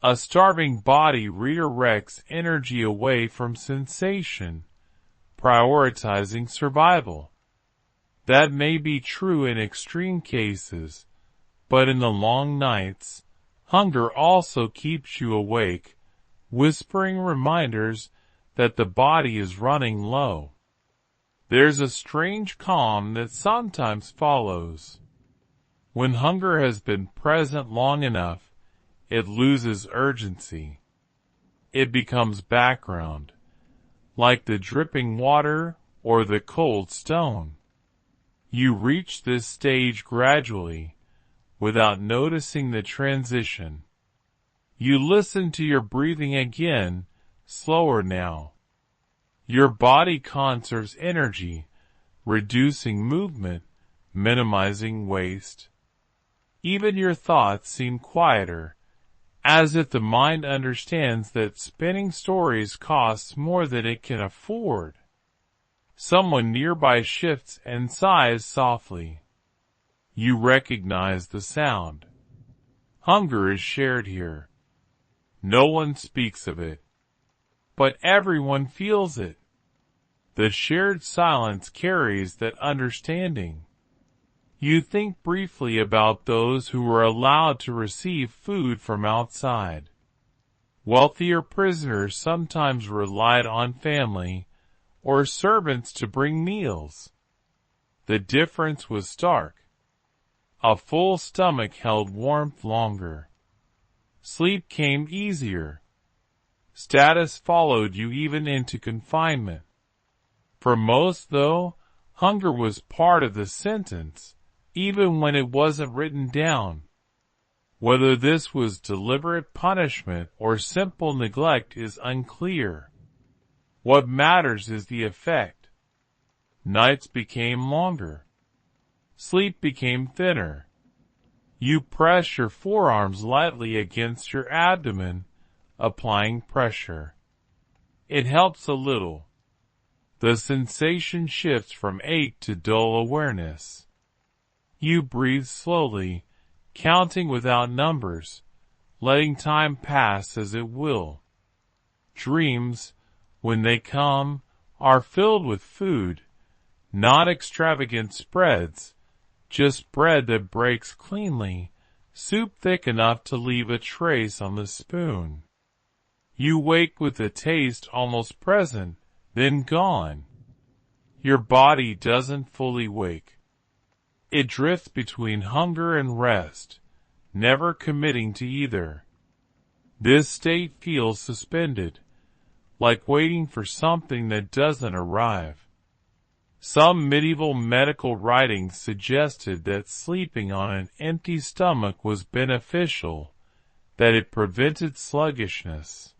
A starving body redirects energy away from sensation, prioritizing survival. That may be true in extreme cases, but in the long nights, hunger also keeps you awake, whispering reminders that the body is running low. There's a strange calm that sometimes follows. When hunger has been present long enough, it loses urgency. It becomes background, like the dripping water or the cold stone. You reach this stage gradually, without noticing the transition. You listen to your breathing again, slower now. Your body conserves energy, reducing movement, minimizing waste. Even your thoughts seem quieter, as if the mind understands that spinning stories costs more than it can afford. Someone nearby shifts and sighs softly. You recognize the sound. Hunger is shared here. No one speaks of it, but everyone feels it. The shared silence carries that understanding. You think briefly about those who were allowed to receive food from outside. Wealthier prisoners sometimes relied on family or servants to bring meals. The difference was stark. A full stomach held warmth longer. Sleep came easier. Status followed you even into confinement. For most, though, hunger was part of the sentence, even when it wasn't written down. Whether this was deliberate punishment or simple neglect is unclear. What matters is the effect. Nights became longer. Sleep became thinner. You press your forearms lightly against your abdomen, applying pressure. It helps a little. The sensation shifts from ache to dull awareness. You breathe slowly, counting without numbers, letting time pass as it will. Dreams, when they come, are filled with food, not extravagant spreads, just bread that breaks cleanly, soup thick enough to leave a trace on the spoon. You wake with the taste almost present, then gone. Your body doesn't fully wake. It drifts between hunger and rest, never committing to either. This state feels suspended, like waiting for something that doesn't arrive. Some medieval medical writings suggested that sleeping on an empty stomach was beneficial, that it prevented sluggishness.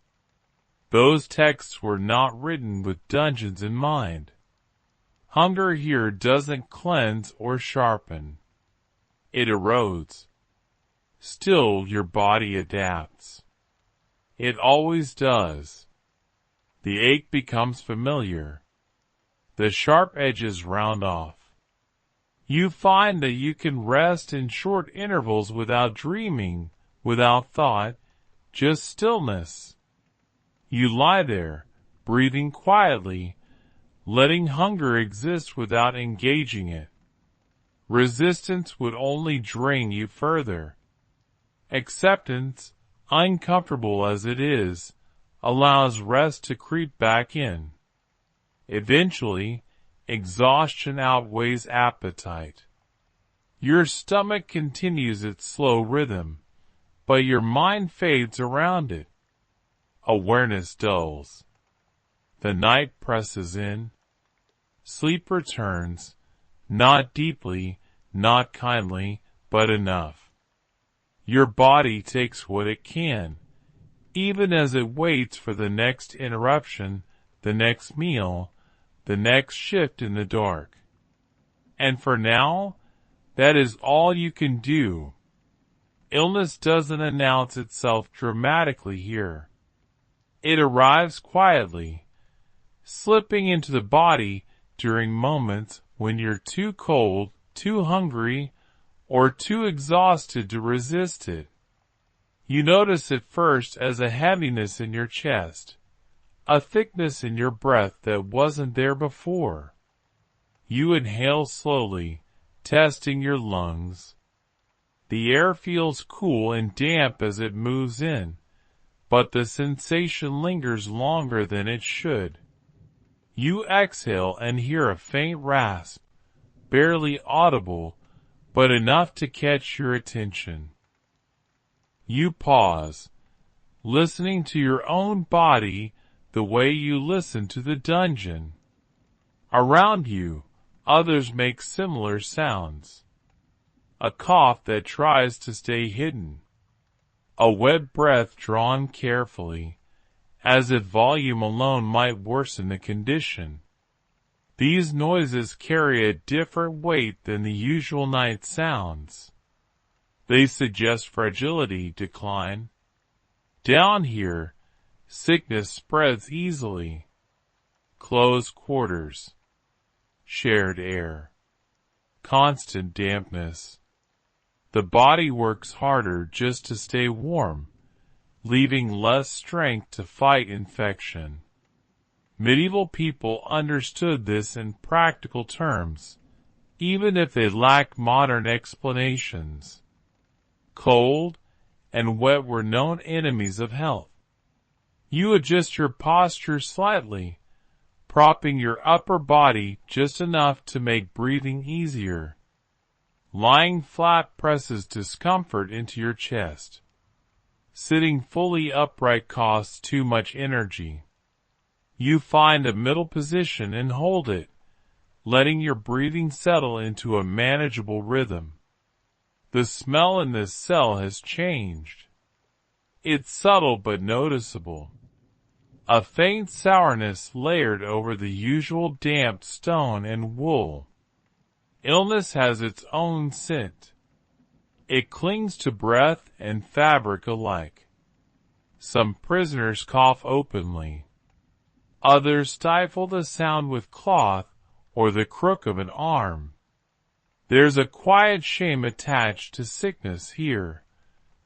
Those texts were not written with dungeons in mind. Hunger here doesn't cleanse or sharpen. It erodes. Still, your body adapts. It always does. The ache becomes familiar. The sharp edges round off. You find that you can rest in short intervals without dreaming, without thought, just stillness. You lie there, breathing quietly, letting hunger exist without engaging it. Resistance would only drain you further. Acceptance, uncomfortable as it is, allows rest to creep back in. Eventually, exhaustion outweighs appetite. Your stomach continues its slow rhythm, but your mind fades around it. Awareness dulls. The night presses in. Sleep returns, not deeply, not kindly, but enough. Your body takes what it can, even as it waits for the next interruption, the next meal, the next shift in the dark. And for now, that is all you can do. Illness doesn't announce itself dramatically here. It arrives quietly, slipping into the body during moments when you're too cold, too hungry, or too exhausted to resist it. You notice it first as a heaviness in your chest, a thickness in your breath that wasn't there before. You inhale slowly, testing your lungs. The air feels cool and damp as it moves in, but the sensation lingers longer than it should. You exhale and hear a faint rasp, barely audible, but enough to catch your attention. You pause, listening to your own body the way you listen to the dungeon. Around you, others make similar sounds. A cough that tries to stay hidden. A wet breath drawn carefully, as if volume alone might worsen the condition. These noises carry a different weight than the usual night sounds. They suggest fragility, decline. Down here, sickness spreads easily. Close quarters. Shared air. Constant dampness. The body works harder just to stay warm, leaving less strength to fight infection. Medieval people understood this in practical terms, even if they lacked modern explanations. Cold and wet were known enemies of health. You adjust your posture slightly, propping your upper body just enough to make breathing easier. Lying flat presses discomfort into your chest. Sitting fully upright costs too much energy. You find a middle position and hold it, letting your breathing settle into a manageable rhythm. The smell in this cell has changed. It's subtle but noticeable. A faint sourness layered over the usual damp stone and wool. Illness has its own scent. It clings to breath and fabric alike. Some prisoners cough openly. Others stifle the sound with cloth or the crook of an arm. There's a quiet shame attached to sickness here.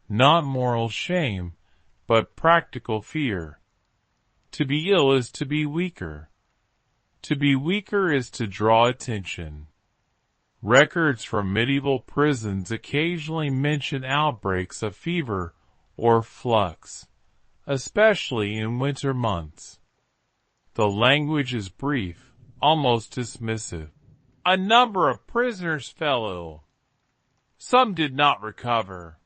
Not moral shame, but practical fear. To be ill is to be weaker. To be weaker is to draw attention. Records from medieval prisons occasionally mention outbreaks of fever or flux, especially in winter months. The language is brief, almost dismissive. A number of prisoners fell ill. Some did not recover.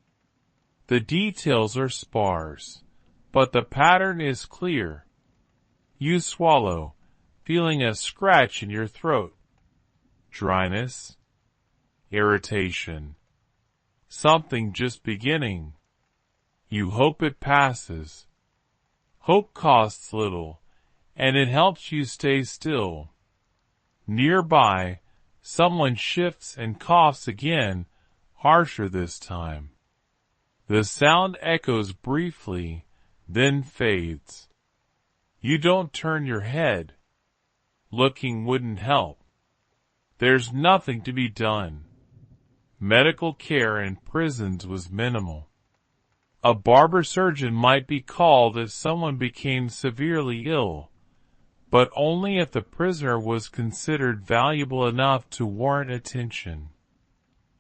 The details are sparse, but the pattern is clear. You swallow, feeling a scratch in your throat. Dryness. Irritation. Something just beginning. You hope it passes. Hope costs little, and it helps you stay still. Nearby, someone shifts and coughs again, harsher this time. The sound echoes briefly, then fades. You don't turn your head. Looking wouldn't help. There's nothing to be done. Medical care in prisons was minimal. A barber surgeon might be called if someone became severely ill, but only if the prisoner was considered valuable enough to warrant attention.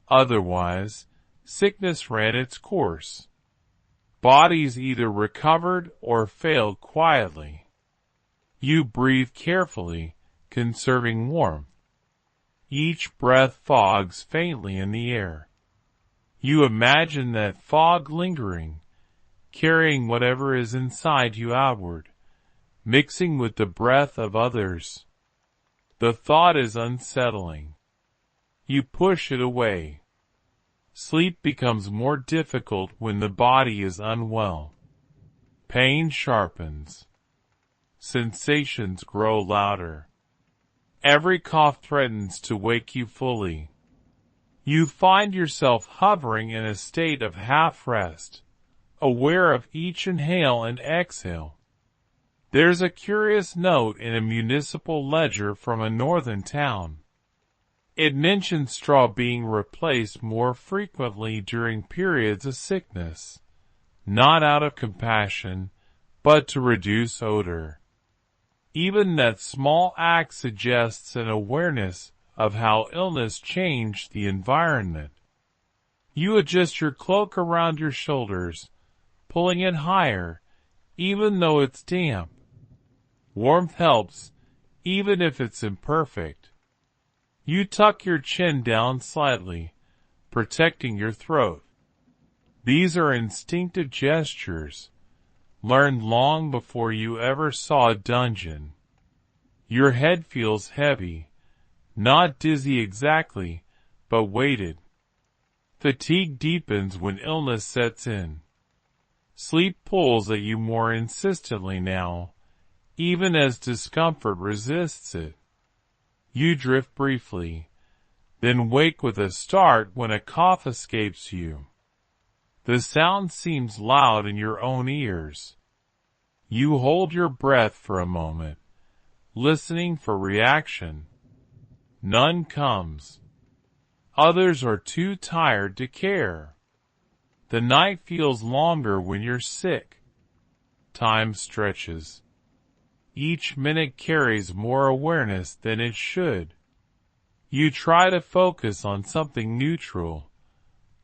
Otherwise, sickness ran its course. Bodies either recovered or failed quietly. You breathe carefully, conserving warmth. Each breath fogs faintly in the air. You imagine that fog lingering, carrying whatever is inside you outward, mixing with the breath of others. The thought is unsettling. You push it away. Sleep becomes more difficult when the body is unwell. Pain sharpens. Sensations grow louder. Every cough threatens to wake you fully. You find yourself hovering in a state of half-rest, aware of each inhale and exhale. There's a curious note in a municipal ledger from a northern town. It mentions straw being replaced more frequently during periods of sickness, not out of compassion, but to reduce odor. Even that small act suggests an awareness of how illness changed the environment. You adjust your cloak around your shoulders, pulling it higher, even though it's damp. Warmth helps, even if it's imperfect. You tuck your chin down slightly, protecting your throat. These are instinctive gestures, learned long before you ever saw a dungeon. Your head feels heavy, not dizzy exactly, but weighted. Fatigue deepens when illness sets in. Sleep pulls at you more insistently now, even as discomfort resists it. You drift briefly, then wake with a start when a cough escapes you. The sound seems loud in your own ears. You hold your breath for a moment, listening for reaction. None comes. Others are too tired to care. The night feels longer when you're sick. Time stretches. Each minute carries more awareness than it should. You try to focus on something neutral.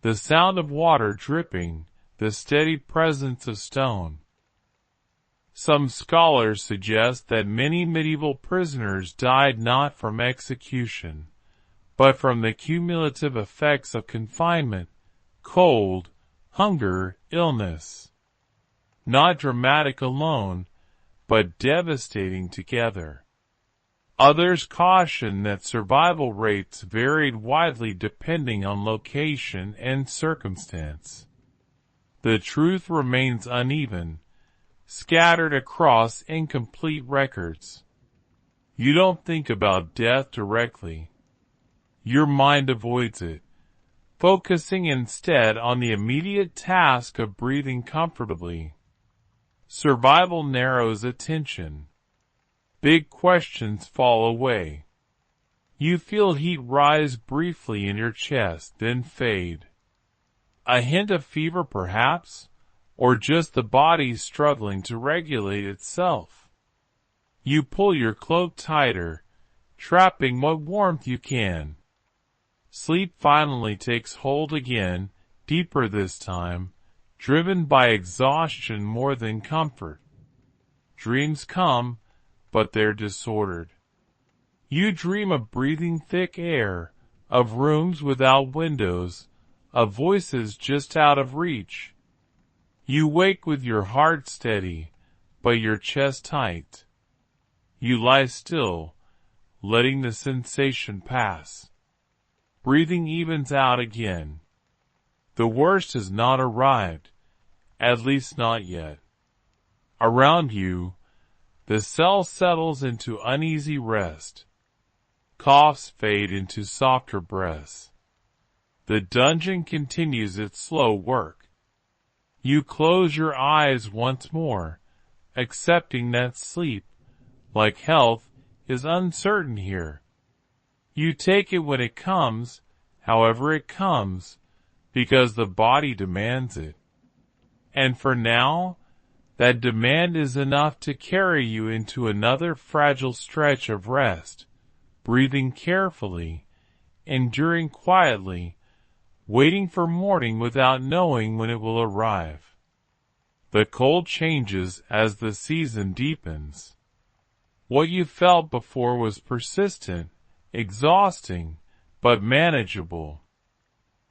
The sound of water dripping, the steady presence of stone. Some scholars suggest that many medieval prisoners died not from execution, but from the cumulative effects of confinement, cold, hunger, illness. Not dramatic alone, but devastating together. Others caution that survival rates varied widely depending on location and circumstance. The truth remains uneven, scattered across incomplete records. You don't think about death directly. Your mind avoids it, focusing instead on the immediate task of breathing comfortably. Survival narrows attention. Big questions fall away. You feel heat rise briefly in your chest, then fade. A hint of fever perhaps, or just the body struggling to regulate itself. You pull your cloak tighter, trapping what warmth you can. Sleep finally takes hold again, deeper this time, driven by exhaustion more than comfort. Dreams come, but they're disordered. You dream of breathing thick air, of rooms without windows, of voices just out of reach. You wake with your heart steady, but your chest tight. You lie still, letting the sensation pass. Breathing evens out again. The worst has not arrived, at least not yet. Around you, the cell settles into uneasy rest. Coughs fade into softer breaths. The dungeon continues its slow work. You close your eyes once more, accepting that sleep, like health, is uncertain here. You take it when it comes, however it comes, because the body demands it. And for now, that demand is enough to carry you into another fragile stretch of rest, breathing carefully, enduring quietly, waiting for morning without knowing when it will arrive. The cold changes as the season deepens. What you felt before was persistent, exhausting, but manageable.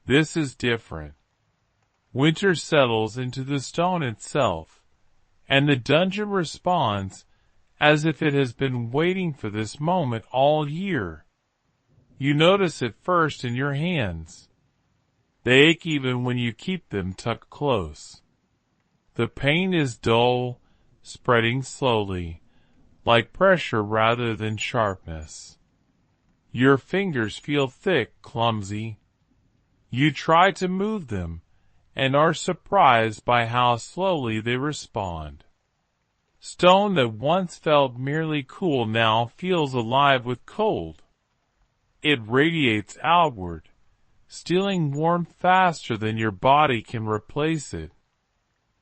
This is different. Winter settles into the stone itself, and the dungeon responds as if it has been waiting for this moment all year. You notice it first in your hands. They ache even when you keep them tucked close. The pain is dull, spreading slowly, like pressure rather than sharpness. Your fingers feel thick, clumsy. You try to move them, and are surprised by how slowly they respond. Stone that once felt merely cool now feels alive with cold. It radiates outward, stealing warmth faster than your body can replace it.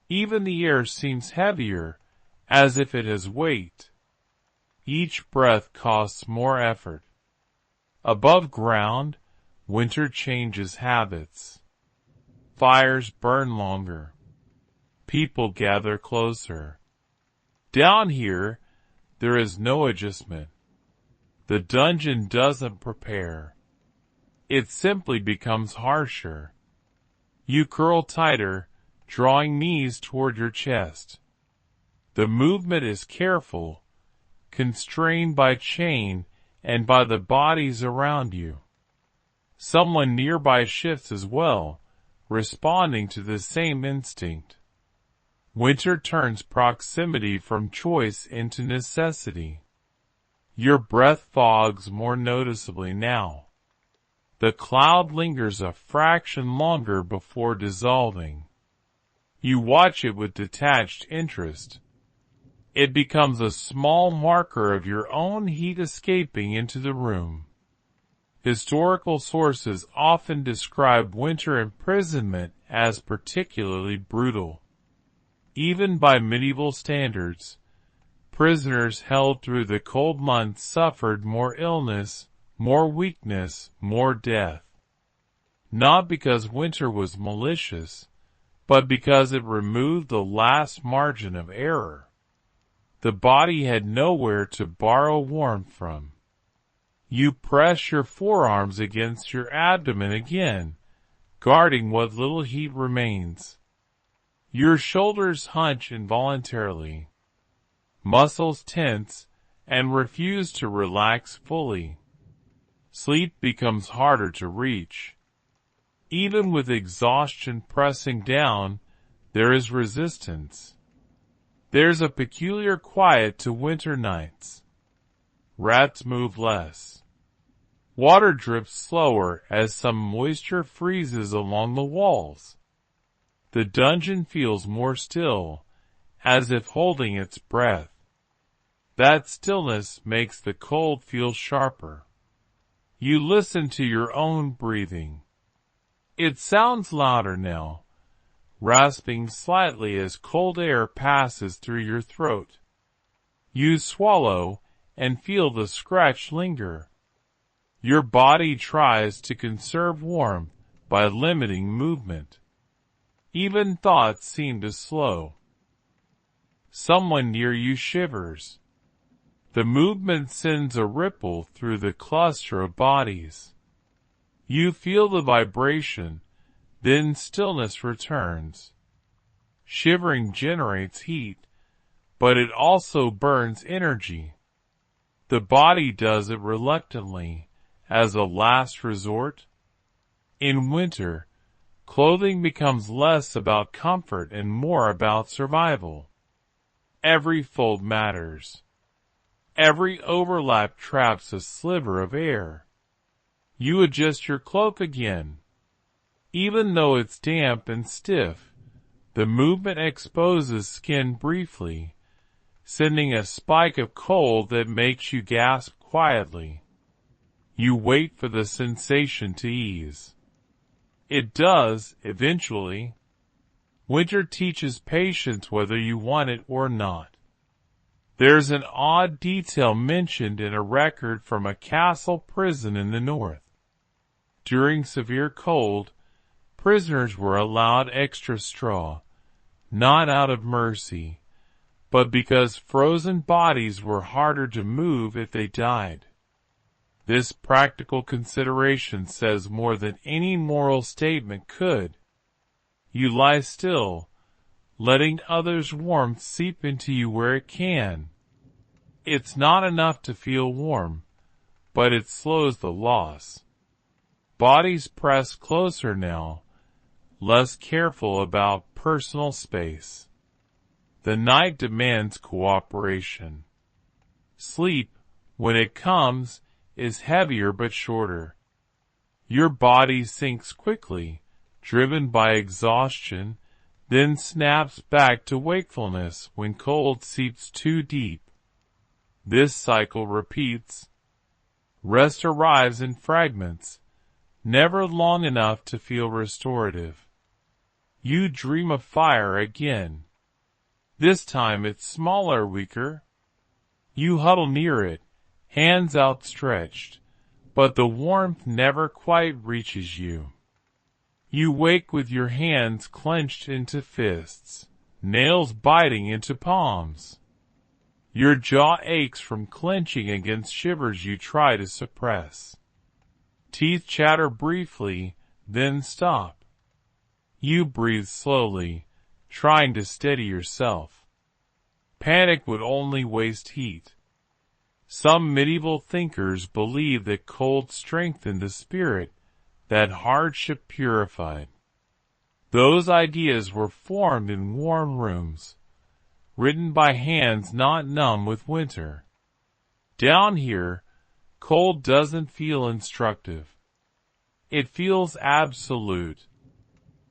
Even the air seems heavier, as if it has weight. Each breath costs more effort. Above ground, winter changes habits. Fires burn longer. People gather closer. Down here, there is no adjustment. The dungeon doesn't prepare. It simply becomes harsher. You curl tighter, drawing knees toward your chest. The movement is careful, constrained by chain and by the bodies around you. Someone nearby shifts as well, responding to the same instinct. Winter turns proximity from choice into necessity. Your breath fogs more noticeably now. The cloud lingers a fraction longer before dissolving. You watch it with detached interest. It becomes a small marker of your own heat escaping into the room. Historical sources often describe winter imprisonment as particularly brutal. Even by medieval standards, prisoners held through the cold months suffered more illness, more weakness, more death. Not because winter was malicious, but because it removed the last margin of error. The body had nowhere to borrow warmth from. You press your forearms against your abdomen again, guarding what little heat remains. Your shoulders hunch involuntarily. Muscles tense and refuse to relax fully. Sleep becomes harder to reach. Even with exhaustion pressing down, there is resistance. There's a peculiar quiet to winter nights. Rats move less. Water drips slower as some moisture freezes along the walls. The dungeon feels more still, as if holding its breath. That stillness makes the cold feel sharper. You listen to your own breathing. It sounds louder now, rasping slightly as cold air passes through your throat. You swallow and feel the scratch linger. Your body tries to conserve warmth by limiting movement. Even thoughts seem to slow. Someone near you shivers. The movement sends a ripple through the cluster of bodies. You feel the vibration, then stillness returns. Shivering generates heat, but it also burns energy. The body does it reluctantly, as a last resort. In winter, clothing becomes less about comfort and more about survival. Every fold matters. Every overlap traps a sliver of air. You adjust your cloak again. Even though it's damp and stiff, the movement exposes skin briefly, sending a spike of cold that makes you gasp quietly. You wait for the sensation to ease. It does, eventually. Winter teaches patience whether you want it or not. There's an odd detail mentioned in a record from a castle prison in the north. During severe cold, prisoners were allowed extra straw, not out of mercy, but because frozen bodies were harder to move if they died. This practical consideration says more than any moral statement could. You lie still, letting others' warmth seep into you where it can. It's not enough to feel warm, but it slows the loss. Bodies press closer now, less careful about personal space. The night demands cooperation. Sleep, when it comes, is heavier but shorter. Your body sinks quickly, driven by exhaustion, then snaps back to wakefulness when cold seeps too deep. This cycle repeats. Rest arrives in fragments, never long enough to feel restorative. You dream of fire again. This time it's smaller, weaker. You huddle near it, hands outstretched, but the warmth never quite reaches you. You wake with your hands clenched into fists, nails biting into palms. Your jaw aches from clenching against shivers you try to suppress. Teeth chatter briefly, then stop. You breathe slowly, trying to steady yourself. Panic would only waste heat. Some medieval thinkers believed that cold strengthened the spirit, that hardship purified. Those ideas were formed in warm rooms, written by hands not numb with winter. Down here, cold doesn't feel instructive. It feels absolute.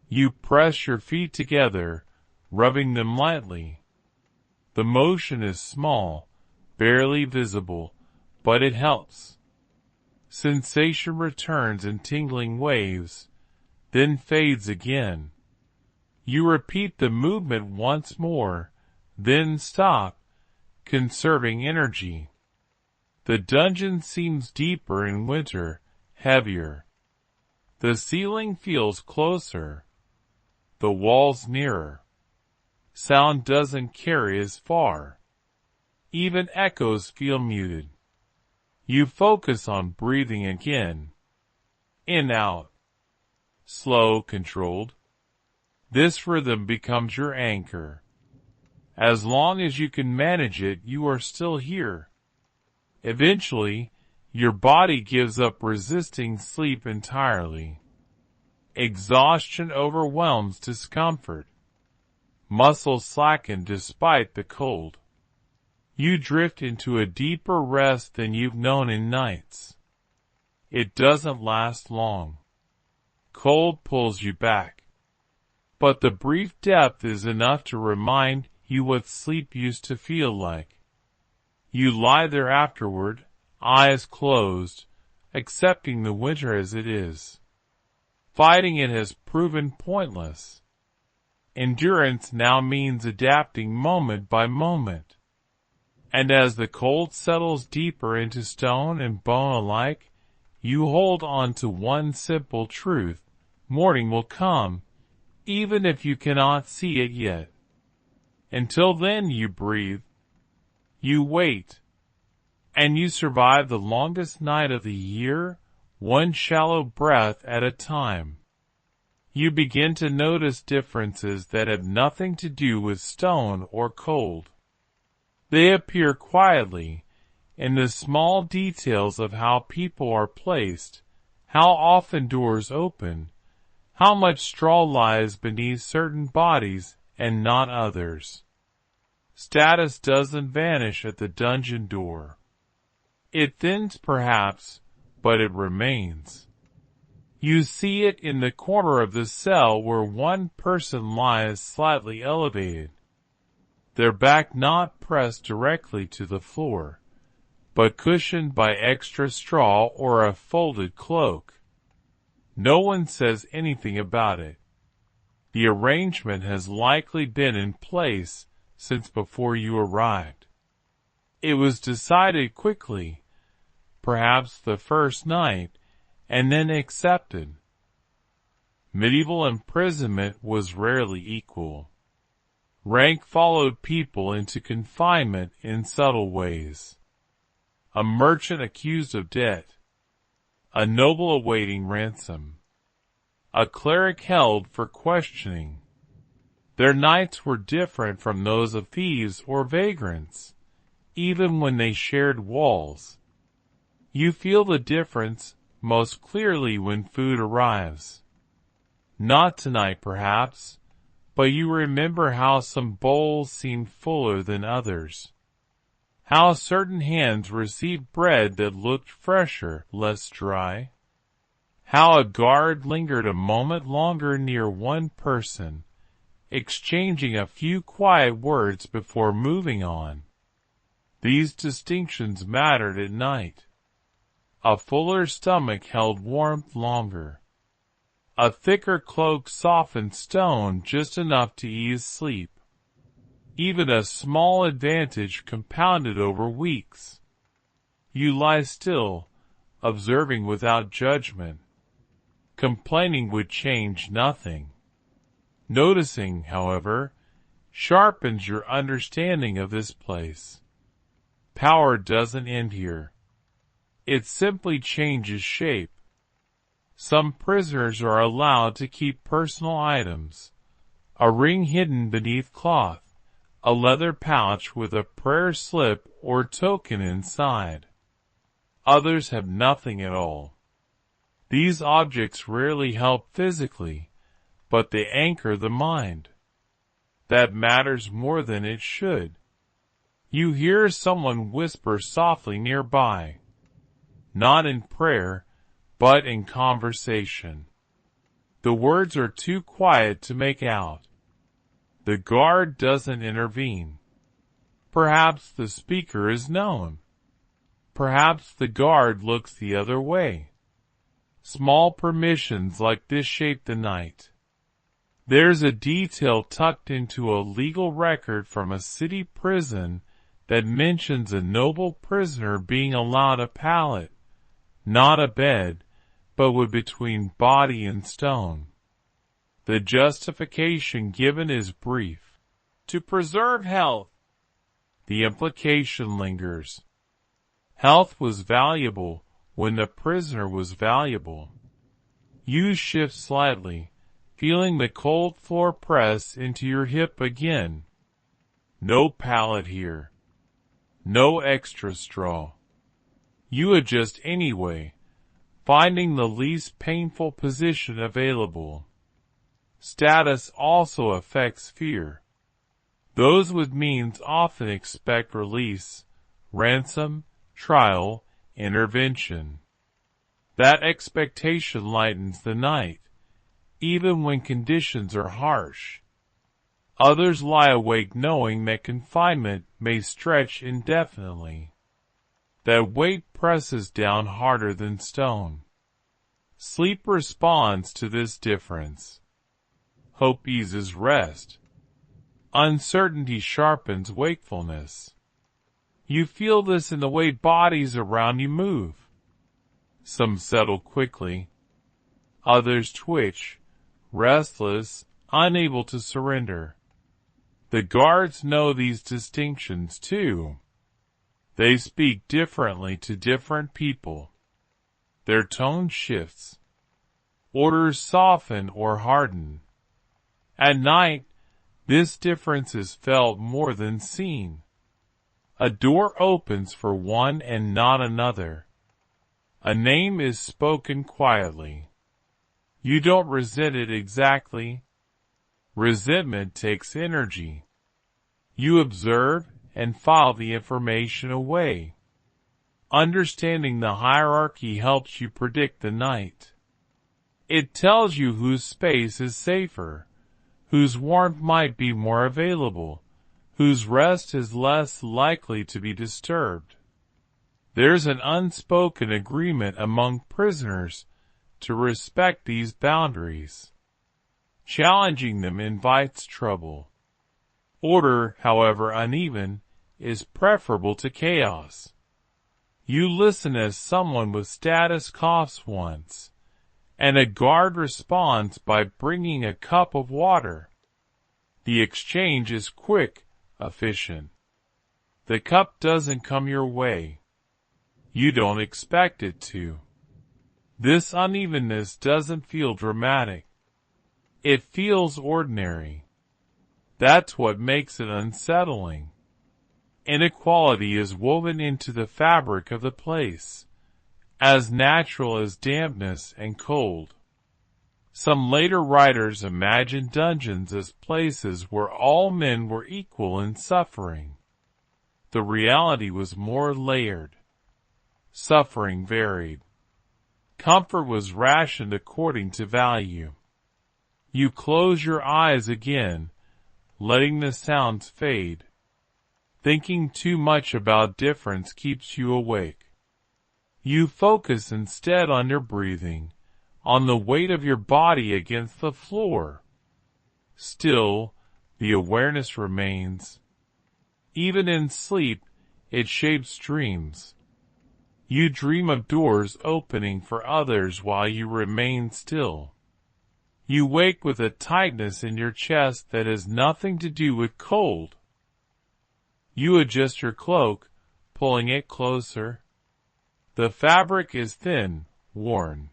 You press your feet together, rubbing them lightly. The motion is small, barely visible, but it helps. Sensation returns in tingling waves, then fades again. You repeat the movement once more, then stop, conserving energy. The dungeon seems deeper in winter, heavier. The ceiling feels closer, the walls nearer. Sound doesn't carry as far. Even echoes feel muted. You focus on breathing again. In, out. Slow, controlled. This rhythm becomes your anchor. As long as you can manage it, you are still here. Eventually, your body gives up resisting sleep entirely. Exhaustion overwhelms discomfort. Muscles slacken despite the cold. You drift into a deeper rest than you've known in nights. It doesn't last long. Cold pulls you back. But the brief depth is enough to remind you what sleep used to feel like. You lie there afterward, eyes closed, accepting the winter as it is. Fighting it has proven pointless. Endurance now means adapting moment by moment. And as the cold settles deeper into stone and bone alike, you hold on to one simple truth: morning will come, even if you cannot see it yet. Until then you breathe, you wait, and you survive the longest night of the year, one shallow breath at a time. You begin to notice differences that have nothing to do with stone or cold. They appear quietly, in the small details of how people are placed, how often doors open, how much straw lies beneath certain bodies and not others. Status doesn't vanish at the dungeon door. It thins perhaps, but it remains. You see it in the corner of the cell where one person lies slightly elevated, their back not pressed directly to the floor, but cushioned by extra straw or a folded cloak. No one says anything about it. The arrangement has likely been in place since before you arrived. It was decided quickly, perhaps the first night, and then accepted. Medieval imprisonment was rarely equal. Rank followed people into confinement in subtle ways. A merchant accused of debt, a noble awaiting ransom, a cleric held for questioning. Their nights were different from those of thieves or vagrants, even when they shared walls. You feel the difference most clearly when food arrives. Not tonight, perhaps, but you remember how some bowls seemed fuller than others. How certain hands received bread that looked fresher, less dry. How a guard lingered a moment longer near one person, exchanging a few quiet words before moving on. These distinctions mattered at night. A fuller stomach held warmth longer. A thicker cloak softened stone just enough to ease sleep. Even a small advantage compounded over weeks. You lie still, observing without judgment. Complaining would change nothing. Noticing, however, sharpens your understanding of this place. Power doesn't end here. It simply changes shape. Some prisoners are allowed to keep personal items, a ring hidden beneath cloth, a leather pouch with a prayer slip or token inside. Others have nothing at all. These objects rarely help physically, but they anchor the mind. That matters more than it should. You hear someone whisper softly nearby, not in prayer, but in conversation. The words are too quiet to make out. The guard doesn't intervene. Perhaps the speaker is known. Perhaps the guard looks the other way. Small permissions like this shape the night. There's a detail tucked into a legal record from a city prison that mentions a noble prisoner being allowed a pallet, not a bed, but with between body and stone. The justification given is brief. To preserve health. The implication lingers. Health was valuable when the prisoner was valuable. You shift slightly, feeling the cold floor press into your hip again. No pallet here. No extra straw. You adjust anyway, finding the least painful position available. Status also affects fear. Those with means often expect release, ransom, trial, intervention. That expectation lightens the night, even when conditions are harsh. Others lie awake knowing that confinement may stretch indefinitely. That weight presses down harder than stone. Sleep responds to this difference. Hope eases rest. Uncertainty sharpens wakefulness. You feel this in the way bodies around you move. Some settle quickly. Others twitch, restless, unable to surrender. The guards know these distinctions too. They speak differently to different people. Their tone shifts. Orders soften or harden. At night, this difference is felt more than seen. A door opens for one and not another. A name is spoken quietly. You don't resent it exactly. Resentment takes energy. You observe and file the information away. Understanding the hierarchy helps you predict the night. It tells you whose space is safer, whose warmth might be more available, whose rest is less likely to be disturbed. There's an unspoken agreement among prisoners to respect these boundaries. Challenging them invites trouble. Order, however uneven, is preferable to chaos. You listen as someone with status coughs once, and a guard responds by bringing a cup of water. The exchange is quick, efficient. The cup doesn't come your way. You don't expect it to. This unevenness doesn't feel dramatic. It feels ordinary. That's what makes it unsettling. Inequality is woven into the fabric of the place, as natural as dampness and cold. Some later writers imagined dungeons as places where all men were equal in suffering. The reality was more layered. Suffering varied. Comfort was rationed according to value. You close your eyes again, letting the sounds fade. Thinking too much about difference keeps you awake. You focus instead on your breathing, on the weight of your body against the floor. Still, the awareness remains. Even in sleep, it shapes dreams. You dream of doors opening for others while you remain still. You wake with a tightness in your chest that has nothing to do with cold. You adjust your cloak, pulling it closer. The fabric is thin, worn.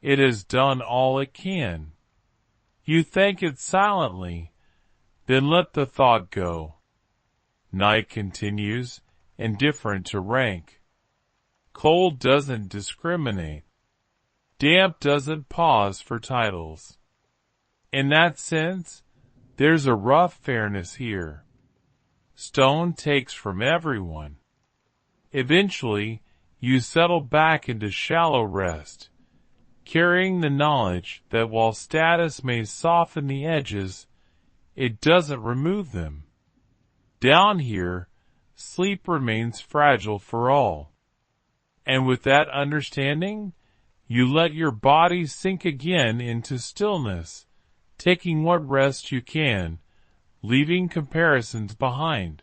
It has done all it can. You thank it silently, then let the thought go. Night continues, indifferent to rank. Cold doesn't discriminate. Damp doesn't pause for titles. In that sense, there's a rough fairness here. Stone takes from everyone. Eventually, you settle back into shallow rest, carrying the knowledge that while status may soften the edges, it doesn't remove them. Down here, sleep remains fragile for all. And with that understanding, you let your body sink again into stillness, taking what rest you can, leaving comparisons behind.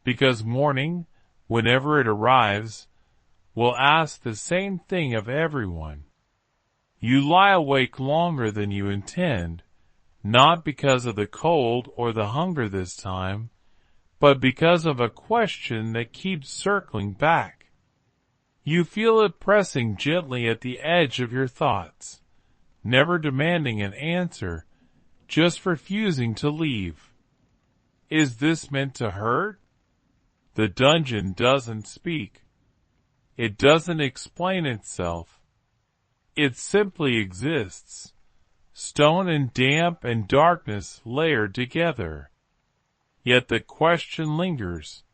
Because morning, whenever it arrives, will ask the same thing of everyone. You lie awake longer than you intend, not because of the cold or the hunger this time, but because of a question that keeps circling back. You feel it pressing gently at the edge of your thoughts, never demanding an answer, just refusing to leave. Is this meant to hurt? The dungeon doesn't speak. It doesn't explain itself. It simply exists. Stone and damp and darkness layered together. Yet the question lingers.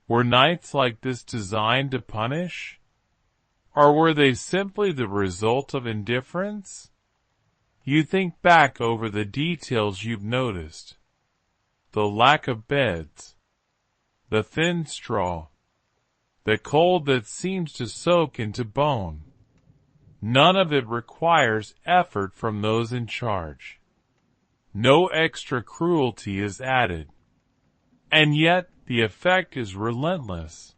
Were nights like this designed to punish? Or were they simply the result of indifference? You think back over the details you've noticed. The lack of beds. The thin straw. The cold that seems to soak into bone. None of it requires effort from those in charge. No extra cruelty is added. And yet the effect is relentless.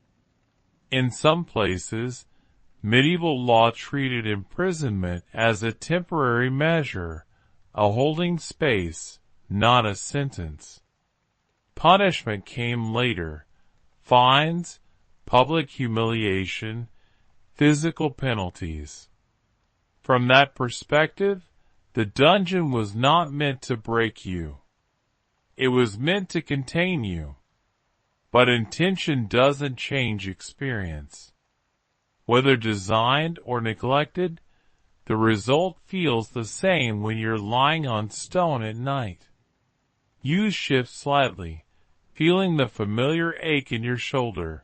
In some places, medieval law treated imprisonment as a temporary measure, a holding space, not a sentence. Punishment came later. Fines, public humiliation, physical penalties. From that perspective, the dungeon was not meant to break you. It was meant to contain you. But intention doesn't change experience. Whether designed or neglected, the result feels the same when you're lying on stone at night. You shift slightly, feeling the familiar ache in your shoulder.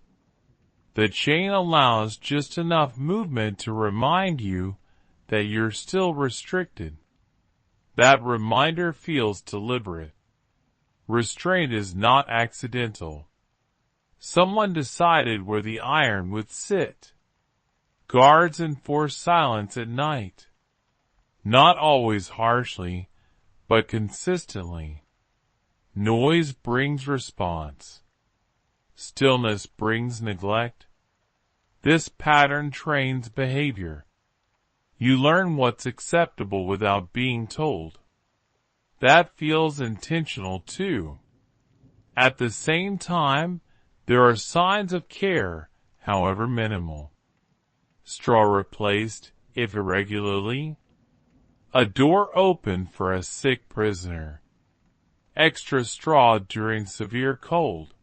The chain allows just enough movement to remind you that you're still restricted. That reminder feels deliberate. Restraint is not accidental. Someone decided where the iron would sit. Guards enforce silence at night. Not always harshly, but consistently. Noise brings response. Stillness brings neglect. This pattern trains behavior. You learn what's acceptable without being told. That feels intentional too. At the same time, there are signs of care, however minimal. Straw replaced, if irregularly. A door open for a sick prisoner. Extra straw during severe cold.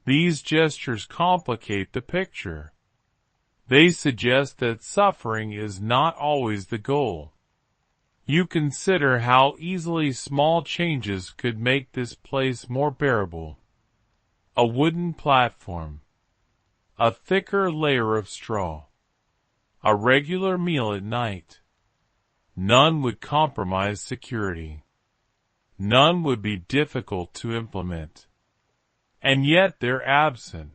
These gestures complicate the picture. They suggest that suffering is not always the goal. You consider how easily small changes could make this place more bearable. A wooden platform. A thicker layer of straw. A regular meal at night. None would compromise security. None would be difficult to implement. And yet they're absent.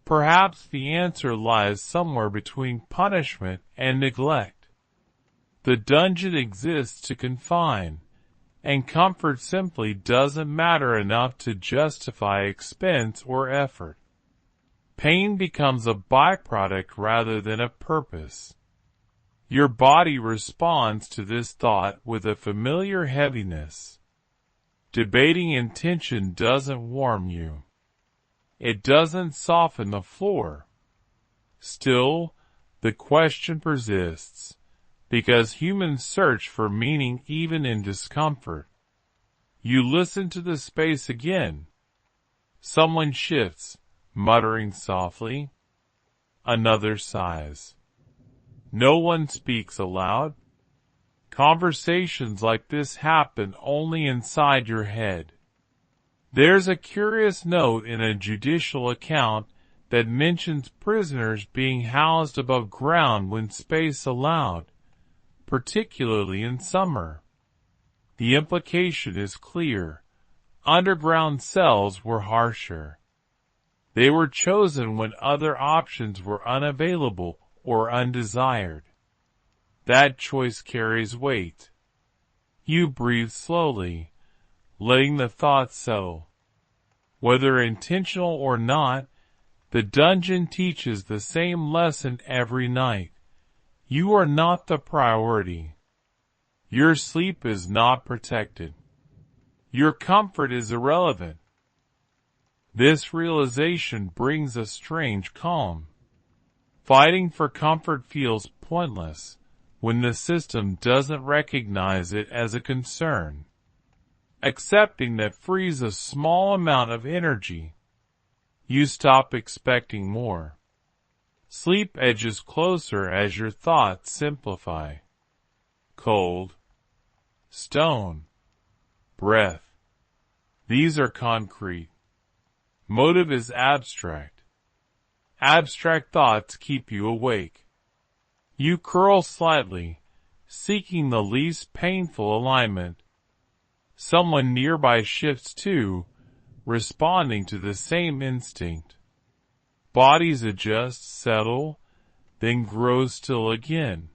Perhaps the answer lies somewhere between punishment and neglect. The dungeon exists to confine, and comfort simply doesn't matter enough to justify expense or effort. Pain becomes a byproduct rather than a purpose. Your body responds to this thought with a familiar heaviness. Debating intention doesn't warm you. It doesn't soften the floor. Still, the question persists. because humans search for meaning even in discomfort. You listen to the space again. Someone shifts, muttering softly. Another sighs. No one speaks aloud. Conversations like this happen only inside your head. There's a curious note in a judicial account that mentions prisoners being housed above ground when space allowed, particularly in summer. The implication is clear. Underground cells were harsher. They were chosen when other options were unavailable or undesired. That choice carries weight. You breathe slowly, letting the thoughts settle. Whether intentional or not, the dungeon teaches the same lesson every night. You are not the priority. Your sleep is not protected. Your comfort is irrelevant. This realization brings a strange calm. Fighting for comfort feels pointless when the system doesn't recognize it as a concern. Accepting that frees a small amount of energy. You stop expecting more. Sleep edges closer as your thoughts simplify. Cold, stone, breath. These are concrete. Motive is abstract. Abstract thoughts keep you awake. You curl slightly, seeking the least painful alignment. Someone nearby shifts too, responding to the same instinct. Bodies adjust, settle, then grow still again.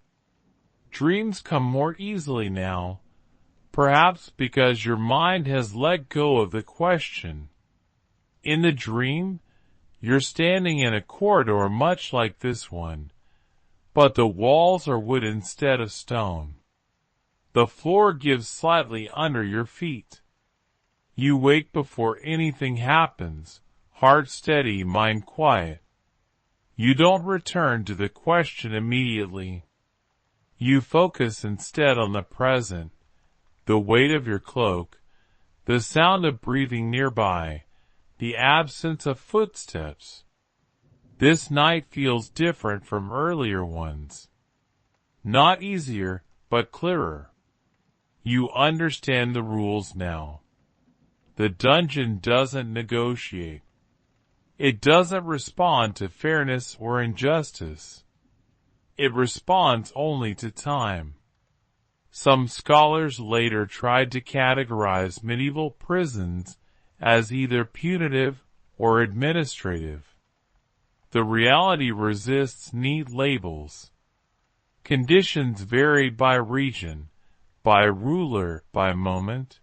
Dreams come more easily now, perhaps because your mind has let go of the question. In the dream, you're standing in a corridor much like this one, but the walls are wood instead of stone. The floor gives slightly under your feet. You wake before anything happens, heart steady, mind quiet. You don't return to the question immediately. You focus instead on the present, the weight of your cloak, the sound of breathing nearby, the absence of footsteps. This night feels different from earlier ones. Not easier, but clearer. You understand the rules now. The dungeon doesn't negotiate. It doesn't respond to fairness or injustice. It responds only to time. Some scholars later tried to categorize medieval prisons as either punitive or administrative. The reality resists neat labels. Conditions varied by region, by ruler, by moment.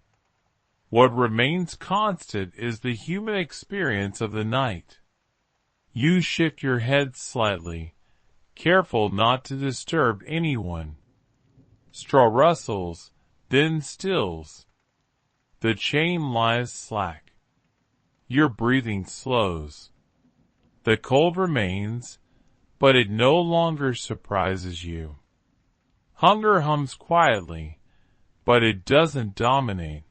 What remains constant is the human experience of the night. You shift your head slightly, careful not to disturb anyone. Straw rustles, then stills. The chain lies slack. Your breathing slows. The cold remains, but it no longer surprises you. Hunger hums quietly, but it doesn't dominate.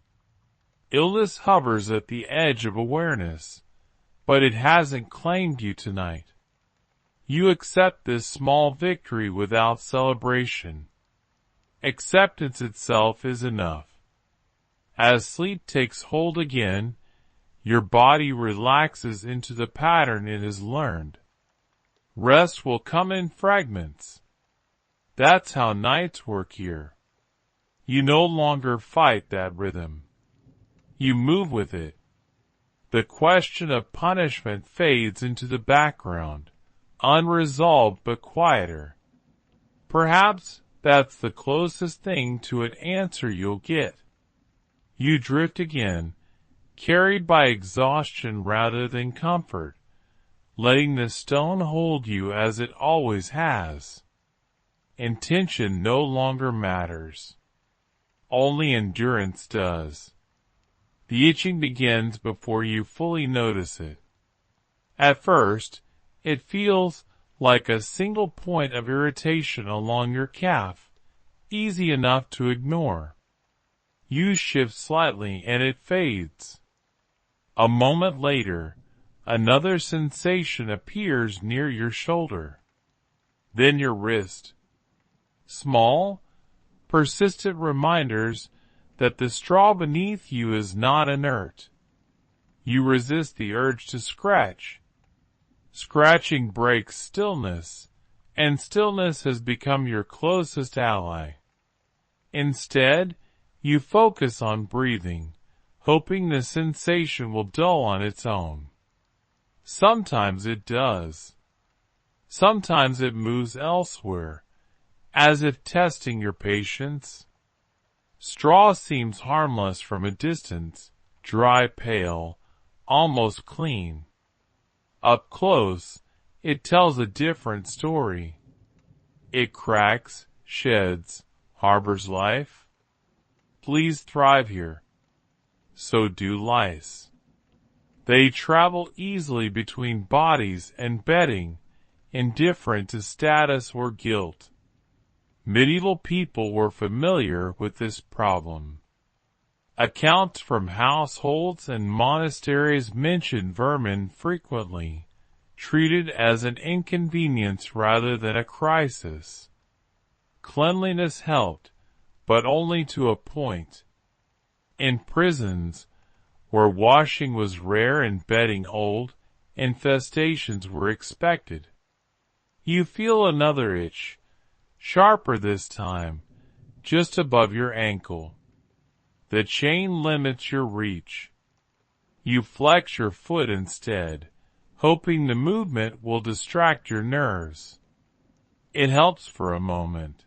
Illness hovers at the edge of awareness, but it hasn't claimed you tonight. You accept this small victory without celebration. Acceptance itself is enough. As sleep takes hold again, your body relaxes into the pattern it has learned. Rest will come in fragments. That's how nights work here. You no longer fight that rhythm. You move with it. The question of punishment fades into the background, unresolved but quieter. Perhaps that's the closest thing to an answer you'll get. You drift again, carried by exhaustion rather than comfort, letting the stone hold you as it always has. Intention no longer matters. Only endurance does. The itching begins before you fully notice it. At first, it feels like a single point of irritation along your calf, easy enough to ignore. You shift slightly and it fades. A moment later, another sensation appears near your shoulder. Then your wrist. Small, persistent reminders that the straw beneath you is not inert. You resist the urge to scratch. Scratching breaks stillness, and stillness has become your closest ally. Instead, you focus on breathing, hoping the sensation will dull on its own. Sometimes it does. Sometimes it moves elsewhere, as if testing your patience. Straw seems harmless from a distance, dry, pale, almost clean. Up close, it tells a different story. It cracks, sheds, harbors life. Fleas thrive here. So do lice. They travel easily between bodies and bedding, indifferent to status or guilt. Medieval people were familiar with this problem. Accounts from households and monasteries mention vermin frequently, treated as an inconvenience rather than a crisis. Cleanliness helped, but only to a point. In prisons, where washing was rare and bedding old, infestations were expected. You feel another itch, sharper this time, just above your ankle. The chain limits your reach. You flex your foot instead, hoping the movement will distract your nerves. It helps for a moment.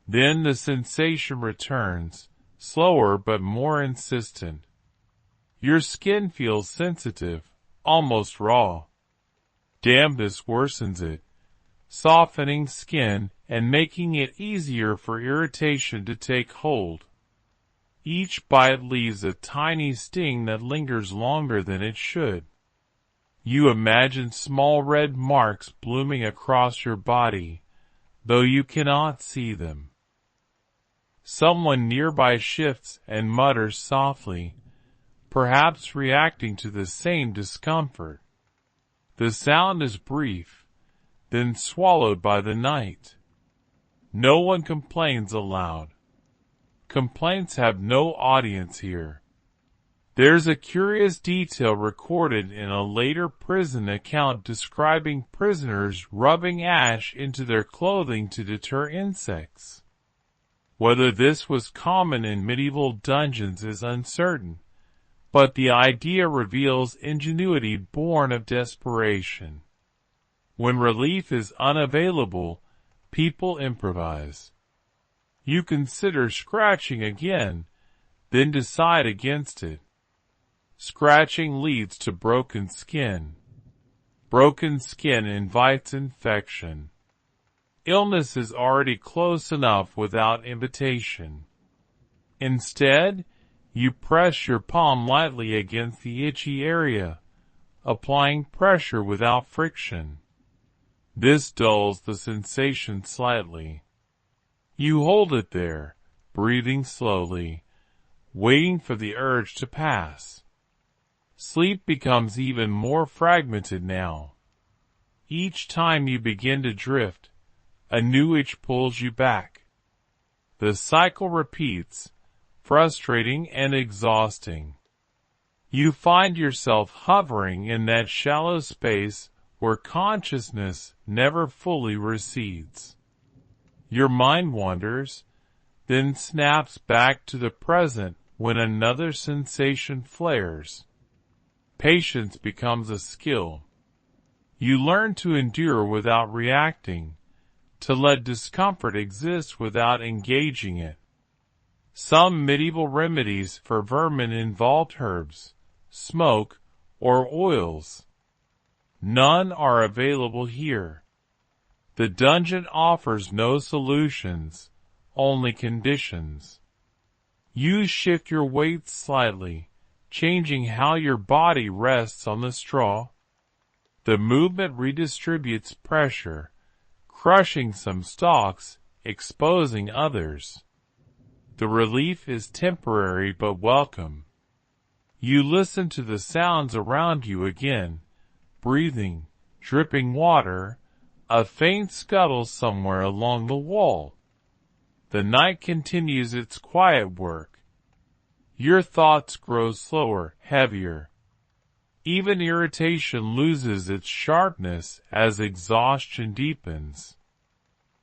Then the sensation returns, slower but more insistent. Your skin feels sensitive, almost raw. Dampness worsens it, softening skin and making it easier for irritation to take hold. Each bite leaves a tiny sting that lingers longer than it should. You imagine small red marks blooming across your body, though you cannot see them. Someone nearby shifts and mutters softly, perhaps reacting to the same discomfort. The sound is brief, then swallowed by the night. No one complains aloud. Complaints have no audience here. There's a curious detail recorded in a later prison account describing prisoners rubbing ash into their clothing to deter insects. Whether this was common in medieval dungeons is uncertain, but the idea reveals ingenuity born of desperation. When relief is unavailable, people improvise. You consider scratching again, then decide against it. Scratching leads to broken skin. Broken skin invites infection. Illness is already close enough without invitation. Instead, you press your palm lightly against the itchy area, applying pressure without friction. This dulls the sensation slightly. You hold it there, breathing slowly, waiting for the urge to pass. Sleep becomes even more fragmented now. Each time you begin to drift, a new itch pulls you back. The cycle repeats, frustrating and exhausting. You find yourself hovering in that shallow space where consciousness never fully recedes. Your mind wanders, then snaps back to the present when another sensation flares. Patience becomes a skill. You learn to endure without reacting, to let discomfort exist without engaging it. Some medieval remedies for vermin involved herbs, smoke, or oils. None are available here. The dungeon offers no solutions, only conditions. You shift your weight slightly, changing how your body rests on the straw. The movement redistributes pressure, crushing some stalks exposing others. The relief is temporary but welcome. You listen to the sounds around you again, breathing, dripping water, a faint scuttle somewhere along the wall. The night continues its quiet work. Your thoughts grow slower, heavier. Even irritation loses its sharpness as exhaustion deepens.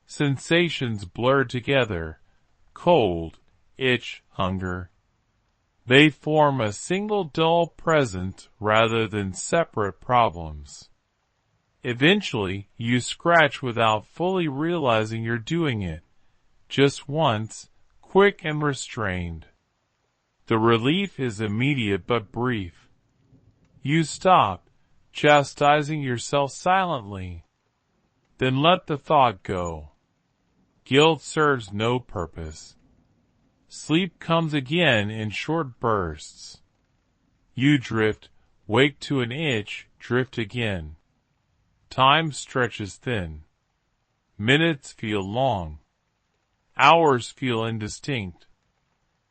Sensations blur together, cold, itch, hunger. They form a single dull present rather than separate problems. Eventually, you scratch without fully realizing you're doing it, just once, quick and restrained. The relief is immediate but brief. You stop, chastising yourself silently. Then let the thought go. Guilt serves no purpose. Sleep comes again in short bursts. You drift, wake to an itch, drift again. Time stretches thin. Minutes feel long. Hours feel indistinct.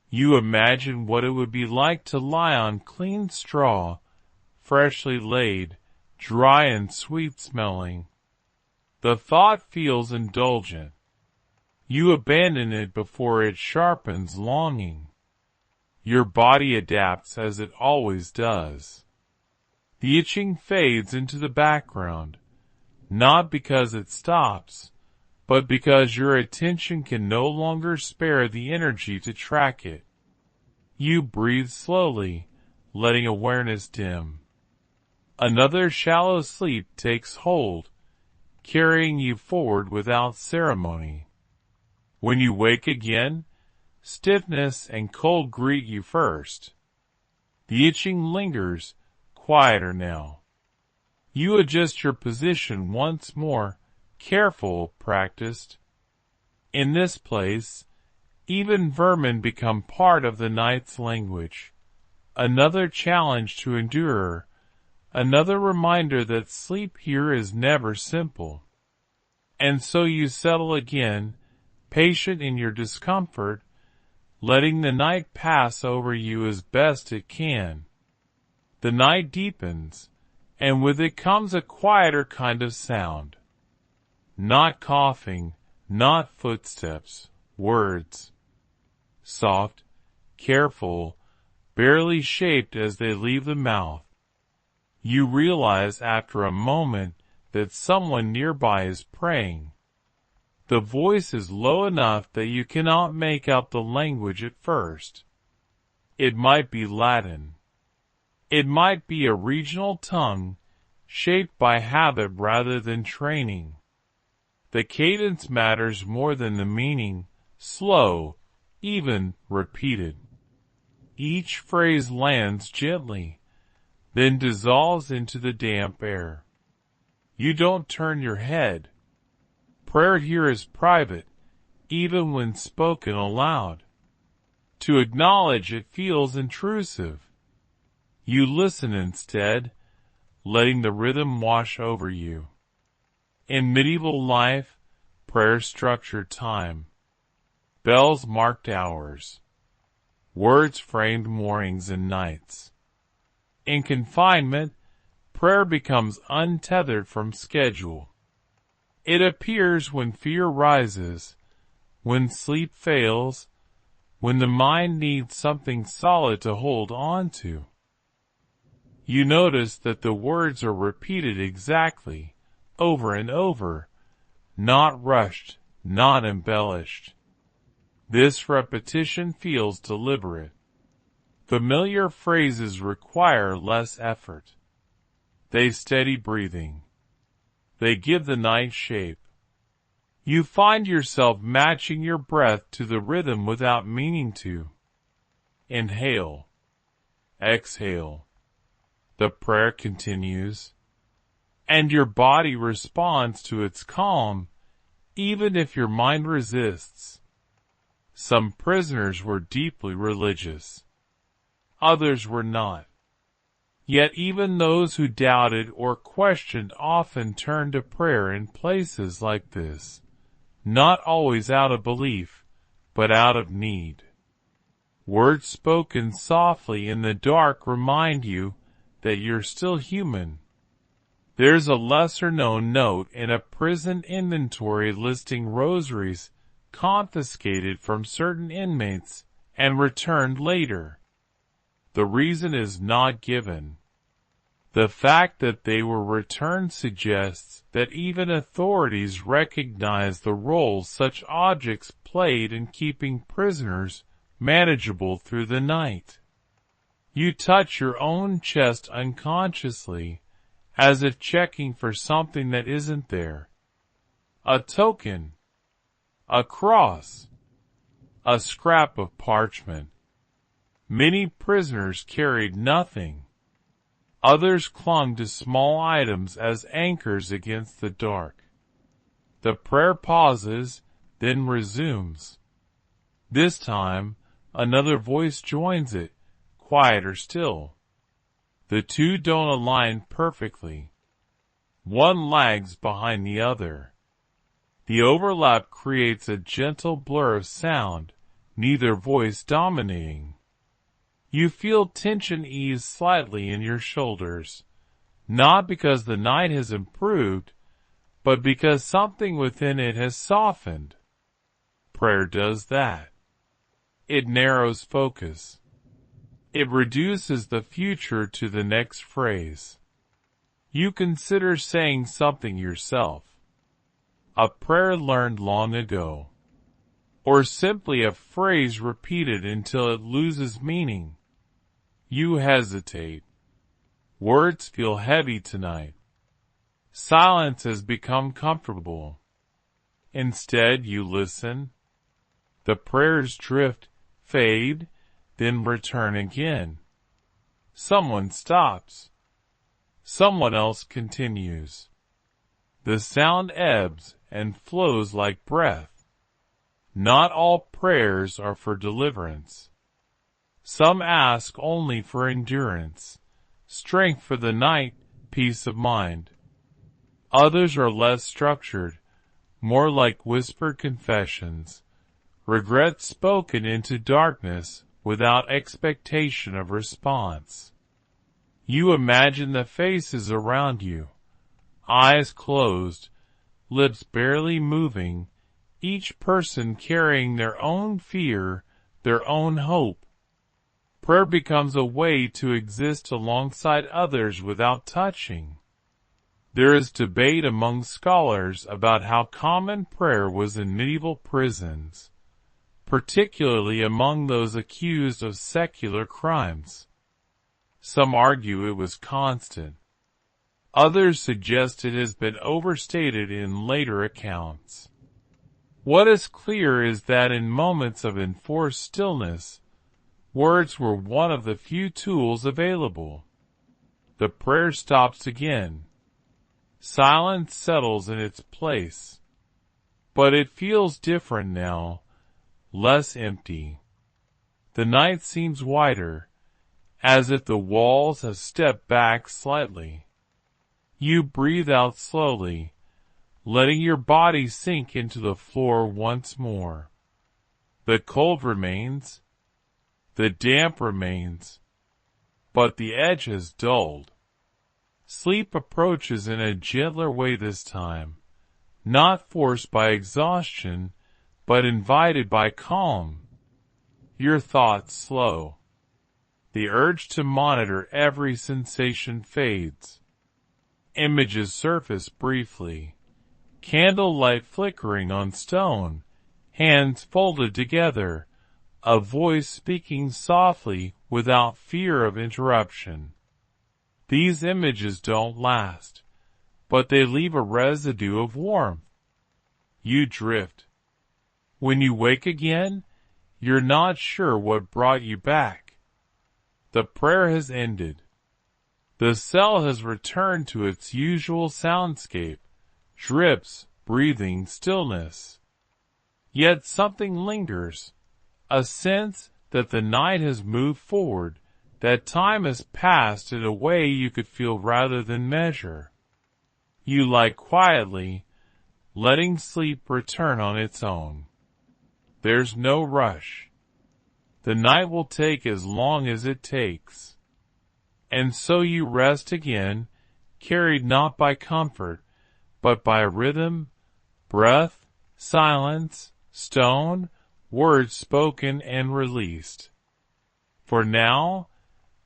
You imagine what it would be like to lie on clean straw, freshly laid, dry and sweet-smelling. The thought feels indulgent. You abandon it before it sharpens longing. Your body adapts as it always does. The itching fades into the background, not because it stops, but because your attention can no longer spare the energy to track it. You breathe slowly, letting awareness dim. Another shallow sleep takes hold, carrying you forward without ceremony. When you wake again, stiffness and cold greet you first. The itching lingers, quieter now. You adjust your position once more, careful, practiced. In this place, even vermin become part of the night's language. Another challenge to endure, another reminder that sleep here is never simple. And so you settle again, patient in your discomfort, letting the night pass over you as best it can. The night deepens, and with it comes a quieter kind of sound. Not coughing, not footsteps, words. Soft, careful, barely shaped as they leave the mouth. You realize after a moment that someone nearby is praying. The voice is low enough that you cannot make out the language at first. It might be Latin. It might be a regional tongue, shaped by habit rather than training. The cadence matters more than the meaning, slow, even, repeated. Each phrase lands gently, then dissolves into the damp air. You don't turn your head. Prayer here is private, even when spoken aloud. To acknowledge it feels intrusive. You listen instead, letting the rhythm wash over you. In medieval life, prayer structured time. Bells marked hours. Words framed mornings and nights. In confinement, prayer becomes untethered from schedule. It appears when fear rises, when sleep fails, when the mind needs something solid to hold on to. You notice that the words are repeated exactly, over and over, not rushed, not embellished. This repetition feels deliberate. Familiar phrases require less effort. They steady breathing. They give the night shape. You find yourself matching your breath to the rhythm without meaning to. Inhale. Exhale. The prayer continues. And your body responds to its calm, even if your mind resists. Some prisoners were deeply religious. Others were not. Yet even those who doubted or questioned often turned to prayer in places like this, not always out of belief, but out of need. Words spoken softly in the dark remind you that you're still human. There's a lesser-known note in a prison inventory listing rosaries confiscated from certain inmates and returned later. The reason is not given. The fact that they were returned suggests that even authorities recognize the role such objects played in keeping prisoners manageable through the night. You touch your own chest unconsciously, as if checking for something that isn't there. A token, a cross, a scrap of parchment. Many prisoners carried nothing. Others clung to small items as anchors against the dark. The prayer pauses, then resumes. This time, another voice joins it, quieter still. The two don't align perfectly. One lags behind the other. The overlap creates a gentle blur of sound, neither voice dominating. You feel tension ease slightly in your shoulders, not because the night has improved, but because something within it has softened. Prayer does that. It narrows focus. It reduces the future to the next phrase. You consider saying something yourself. A prayer learned long ago. Or simply a phrase repeated until it loses meaning. You hesitate. Words feel heavy tonight. Silence has become comfortable. Instead, you listen. The prayers drift, fade, then return again. Someone stops. Someone else continues. The sound ebbs and flows like breath. Not all prayers are for deliverance. Some ask only for endurance, strength for the night, peace of mind. Others are less structured, more like whispered confessions, regrets spoken into darkness without expectation of response. You imagine the faces around you, eyes closed, lips barely moving, each person carrying their own fear, their own hope. Prayer becomes a way to exist alongside others without touching. There is debate among scholars about how common prayer was in medieval prisons, particularly among those accused of secular crimes. Some argue it was constant. Others suggest it has been overstated in later accounts. What is clear is that in moments of enforced stillness, words were one of the few tools available. The prayer stops again. Silence settles in its place. But it feels different now, less empty. The night seems wider, as if the walls have stepped back slightly. You breathe out slowly, letting your body sink into the floor once more. The cold remains. The damp remains, but the edge has dulled. Sleep approaches in a gentler way this time, not forced by exhaustion, but invited by calm. Your thoughts slow. The urge to monitor every sensation fades. Images surface briefly. Candlelight flickering on stone, hands folded together, a voice speaking softly without fear of interruption. These images don't last, but they leave a residue of warmth. You drift. When you wake again, you're not sure what brought you back. The prayer has ended. The cell has returned to its usual soundscape, drips, breathing, stillness. Yet something lingers. A sense that the night has moved forward, that time has passed in a way you could feel rather than measure. You lie quietly, letting sleep return on its own. There's no rush. The night will take as long as it takes. And so you rest again, carried not by comfort, but by rhythm, breath, silence, stone, words spoken and released. For now,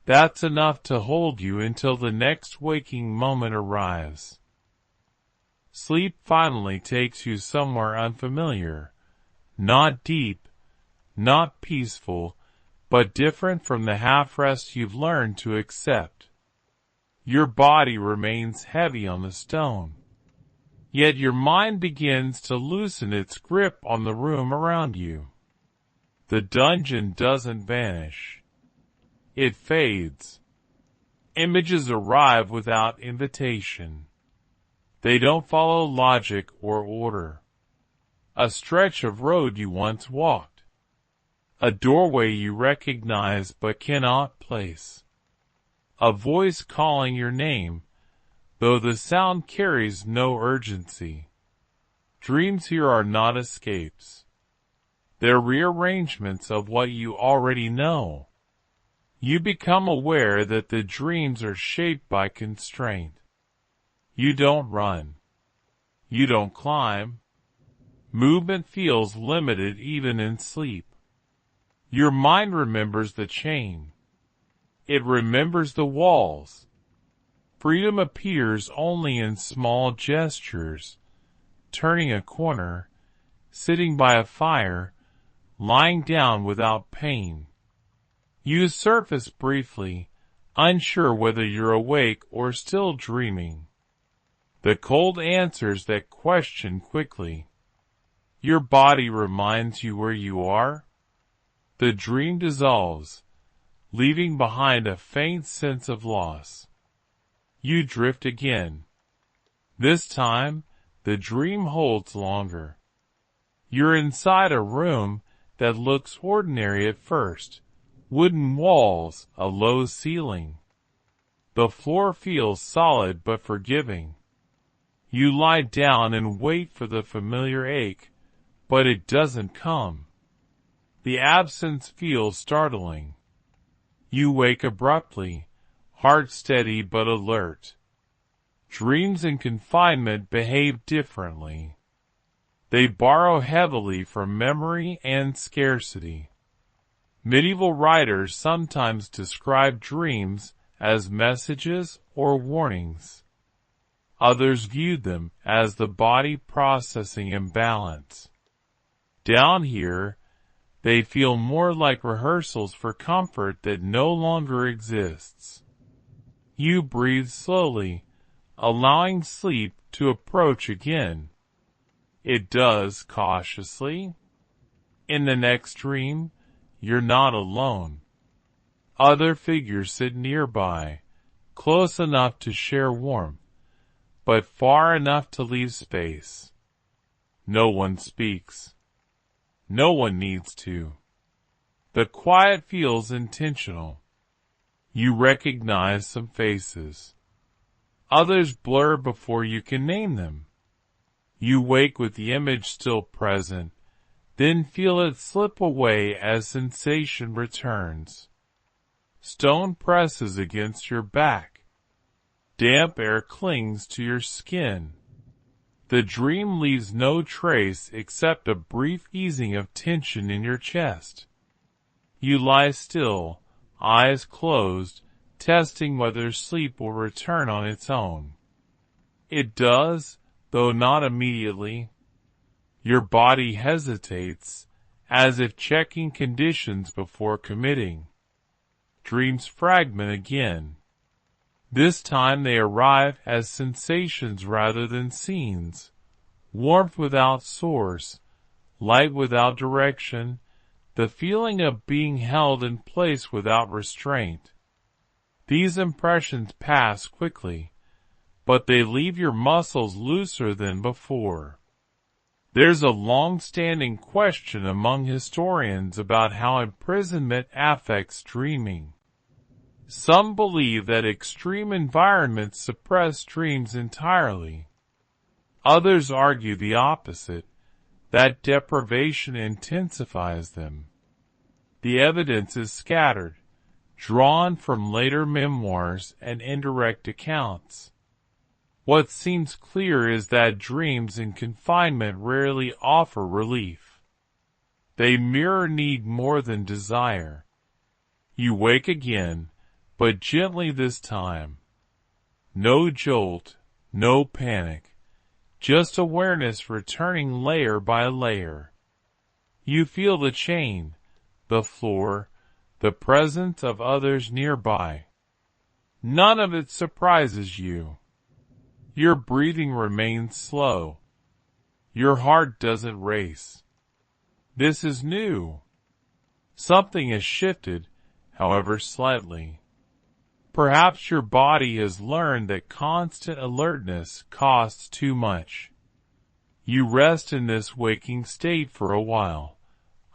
that's enough to hold you until the next waking moment arrives. Sleep finally takes you somewhere unfamiliar, not deep, not peaceful, but different from the half-rest you've learned to accept. Your body remains heavy on the stone, yet your mind begins to loosen its grip on the room around you. The dungeon doesn't vanish. It fades. Images arrive without invitation. They don't follow logic or order. A stretch of road you once walked. A doorway you recognize but cannot place. A voice calling your name, though the sound carries no urgency. Dreams here are not escapes. They're rearrangements of what you already know. You become aware that the dreams are shaped by constraint. You don't run. You don't climb. Movement feels limited even in sleep. Your mind remembers the chain. It remembers the walls. Freedom appears only in small gestures, turning a corner, sitting by a fire, lying down without pain. You surface briefly, unsure whether you're awake or still dreaming. The cold answers that question quickly. Your body reminds you where you are. The dream dissolves, leaving behind a faint sense of loss. You drift again. This time, the dream holds longer. You're inside a room that looks ordinary at first. Wooden walls, a low ceiling. The floor feels solid but forgiving. You lie down and wait for the familiar ache, but it doesn't come. The absence feels startling. You wake abruptly, heart steady but alert. Dreams in confinement behave differently. They borrow heavily from memory and scarcity. Medieval writers sometimes describe dreams as messages or warnings. Others viewed them as the body processing imbalance. Down here, they feel more like rehearsals for comfort that no longer exists. You breathe slowly, allowing sleep to approach again. It does cautiously. In the next dream, you're not alone. Other figures sit nearby, close enough to share warmth, but far enough to leave space. No one speaks. No one needs to. The quiet feels intentional. You recognize some faces. Others blur before you can name them. You wake with the image still present, then feel it slip away as sensation returns. Stone presses against your back. Damp air clings to your skin. The dream leaves no trace except a brief easing of tension in your chest. You lie still, eyes closed, testing whether sleep will return on its own. It does, though not immediately. Your body hesitates, as if checking conditions before committing. Dreams fragment again. This time they arrive as sensations rather than scenes. Warmth without source, light without direction, the feeling of being held in place without restraint. These impressions pass quickly, but they leave your muscles looser than before. There's a long-standing question among historians about how imprisonment affects dreaming. Some believe that extreme environments suppress dreams entirely. Others argue the opposite, that deprivation intensifies them. The evidence is scattered, drawn from later memoirs and indirect accounts. What seems clear is that dreams in confinement rarely offer relief. They mirror need more than desire. You wake again, but gently this time. No jolt, no panic, just awareness returning layer by layer. You feel the chain, the floor, the presence of others nearby. None of it surprises you. Your breathing remains slow. Your heart doesn't race. This is new. Something has shifted, however slightly. Perhaps your body has learned that constant alertness costs too much. You rest in this waking state for a while,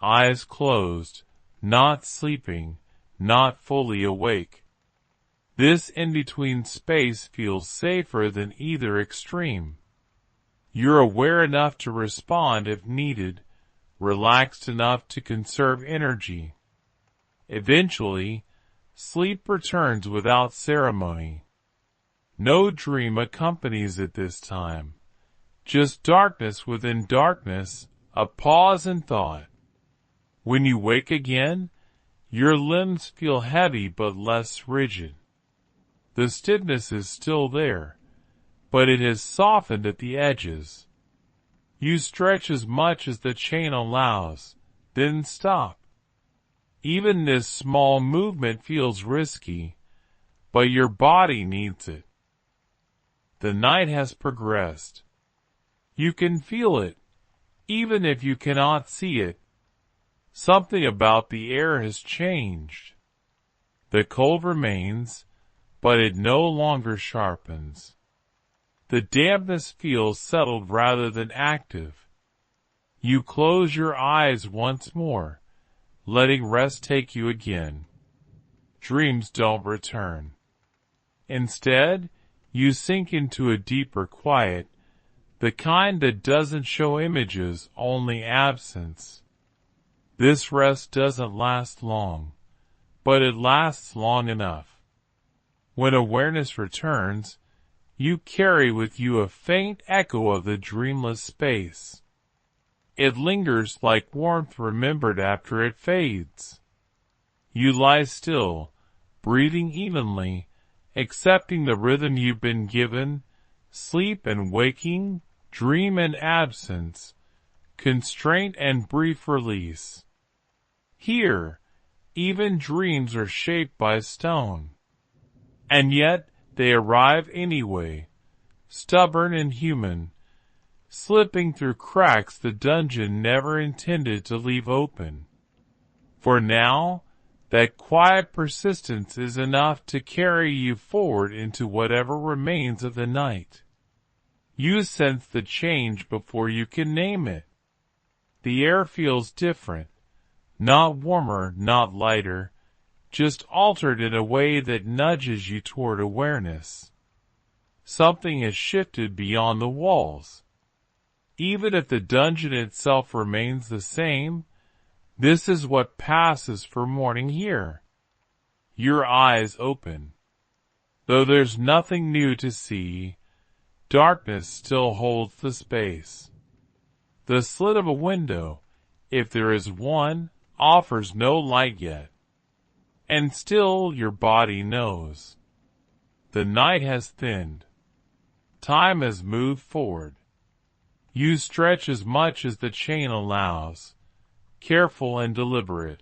eyes closed, not sleeping, not fully awake. This in-between space feels safer than either extreme. You're aware enough to respond if needed, relaxed enough to conserve energy. Eventually, sleep returns without ceremony. No dream accompanies it this time. Just darkness within darkness, a pause in thought. When you wake again, your limbs feel heavy but less rigid. The stiffness is still there, but it has softened at the edges. You stretch as much as the chain allows, then stop. Even this small movement feels risky, but your body needs it. The night has progressed. You can feel it, even if you cannot see it. Something about the air has changed. The cold remains, but it no longer sharpens. The dampness feels settled rather than active. You close your eyes once more, letting rest take you again. Dreams don't return. Instead, you sink into a deeper quiet, the kind that doesn't show images, only absence. This rest doesn't last long, but it lasts long enough. When awareness returns, you carry with you a faint echo of the dreamless space. It lingers like warmth remembered after it fades. You lie still, breathing evenly, accepting the rhythm you've been given, sleep and waking, dream and absence, constraint and brief release. Here, even dreams are shaped by stone. And yet, they arrive anyway, stubborn and human, slipping through cracks the dungeon never intended to leave open. For now, that quiet persistence is enough to carry you forward into whatever remains of the night. You sense the change before you can name it. The air feels different, not warmer, not lighter, just altered in a way that nudges you toward awareness. Something has shifted beyond the walls. Even if the dungeon itself remains the same, this is what passes for morning here. Your eyes open. Though there's nothing new to see, darkness still holds the space. The slit of a window, if there is one, offers no light yet. And still your body knows. The night has thinned. Time has moved forward. You stretch as much as the chain allows, careful and deliberate.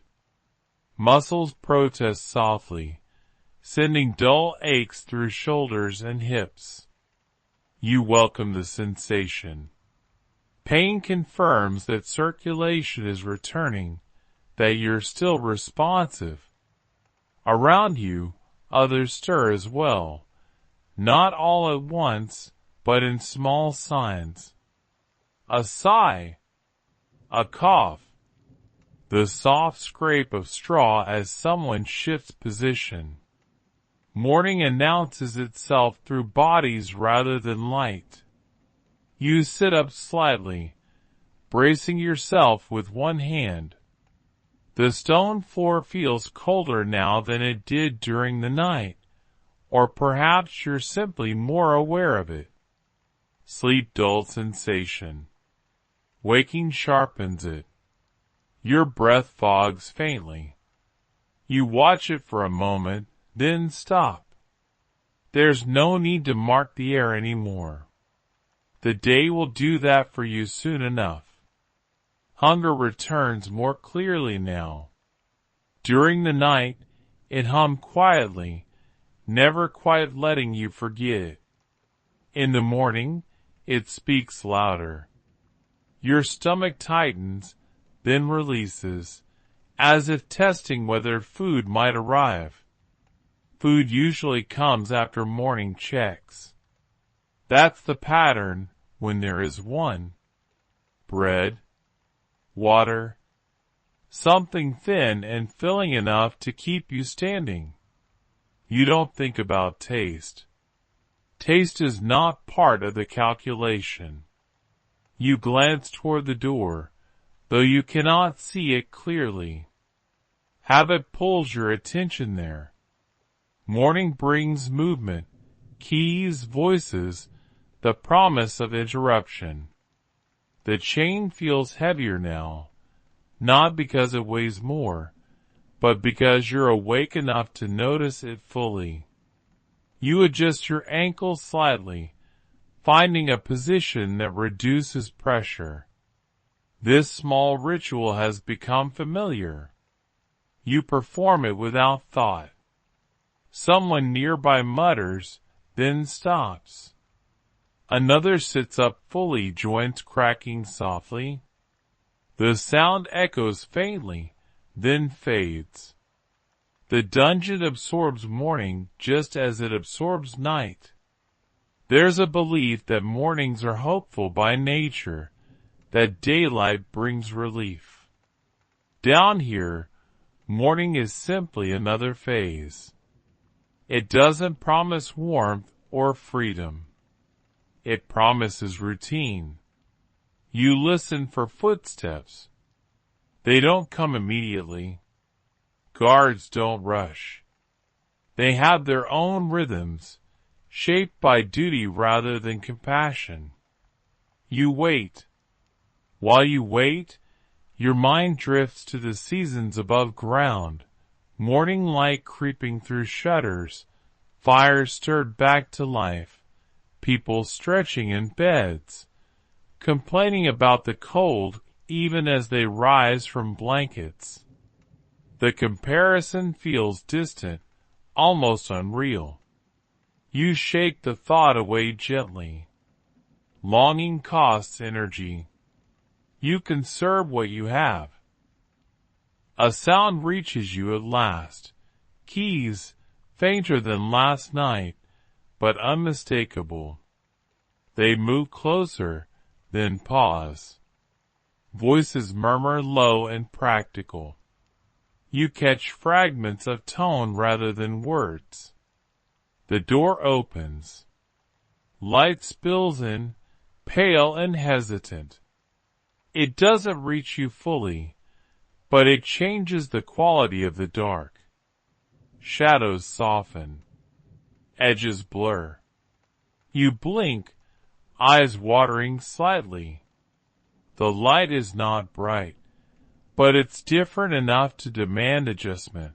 Muscles protest softly, sending dull aches through shoulders and hips. You welcome the sensation. Pain confirms that circulation is returning, that you're still responsive. Around you, others stir as well, not all at once, but in small signs. A sigh, a cough, the soft scrape of straw as someone shifts position. Morning announces itself through bodies rather than light. You sit up slightly, bracing yourself with one hand. The stone floor feels colder now than it did during the night, or perhaps you're simply more aware of it. Sleep dull sensation. Waking sharpens it. Your breath fogs faintly. You watch it for a moment, then stop. There's no need to mark the air anymore. The day will do that for you soon enough. Hunger returns more clearly now. During the night, it hummed quietly, never quite letting you forget it. In the morning, it speaks louder. Your stomach tightens, then releases, as if testing whether food might arrive. Food usually comes after morning checks. That's the pattern when there is one. Bread, water, something thin and filling enough to keep you standing. You don't think about taste. Taste is not part of the calculation. You glance toward the door, though you cannot see it clearly. Habit pulls your attention there. Morning brings movement, keys, voices, the promise of interruption. The chain feels heavier now, not because it weighs more, but because you're awake enough to notice it fully. You adjust your ankle slightly, finding a position that reduces pressure. This small ritual has become familiar. You perform it without thought. Someone nearby mutters, then stops. Another sits up fully, joints cracking softly. The sound echoes faintly, then fades. The dungeon absorbs morning just as it absorbs night. There's a belief that mornings are hopeful by nature, that daylight brings relief. Down here, morning is simply another phase. It doesn't promise warmth or freedom. It promises routine. You listen for footsteps. They don't come immediately. Guards don't rush. They have their own rhythms, shaped by duty rather than compassion. You wait. While you wait, your mind drifts to the seasons above ground, morning light creeping through shutters, fires stirred back to life, people stretching in beds, complaining about the cold even as they rise from blankets. The comparison feels distant, almost unreal. You shake the thought away gently. Longing costs energy. You conserve what you have. A sound reaches you at last. Keys, fainter than last night, but unmistakable. They move closer, then pause. Voices murmur low and practical. You catch fragments of tone rather than words. The door opens. Light spills in, pale and hesitant. It doesn't reach you fully, but it changes the quality of the dark. Shadows soften. Edges blur. You blink, eyes watering slightly. The light is not bright, but it's different enough to demand adjustment.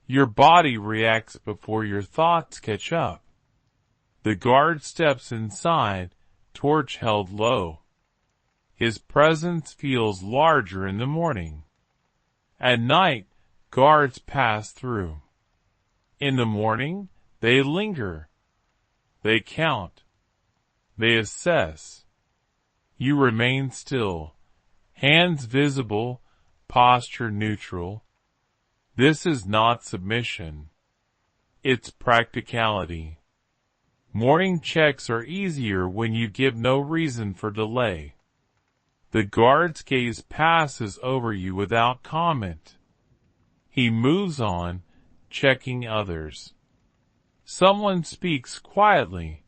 Your body reacts before your thoughts catch up. The guard steps inside, torch held low. His presence feels larger in the morning. At night, guards pass through. In the morning, they linger. They count. They assess. You remain still, hands visible, posture neutral. This is not submission. It's practicality. Morning checks are easier when you give no reason for delay. The guard's gaze passes over you without comment. He moves on, checking others. Someone speaks quietly,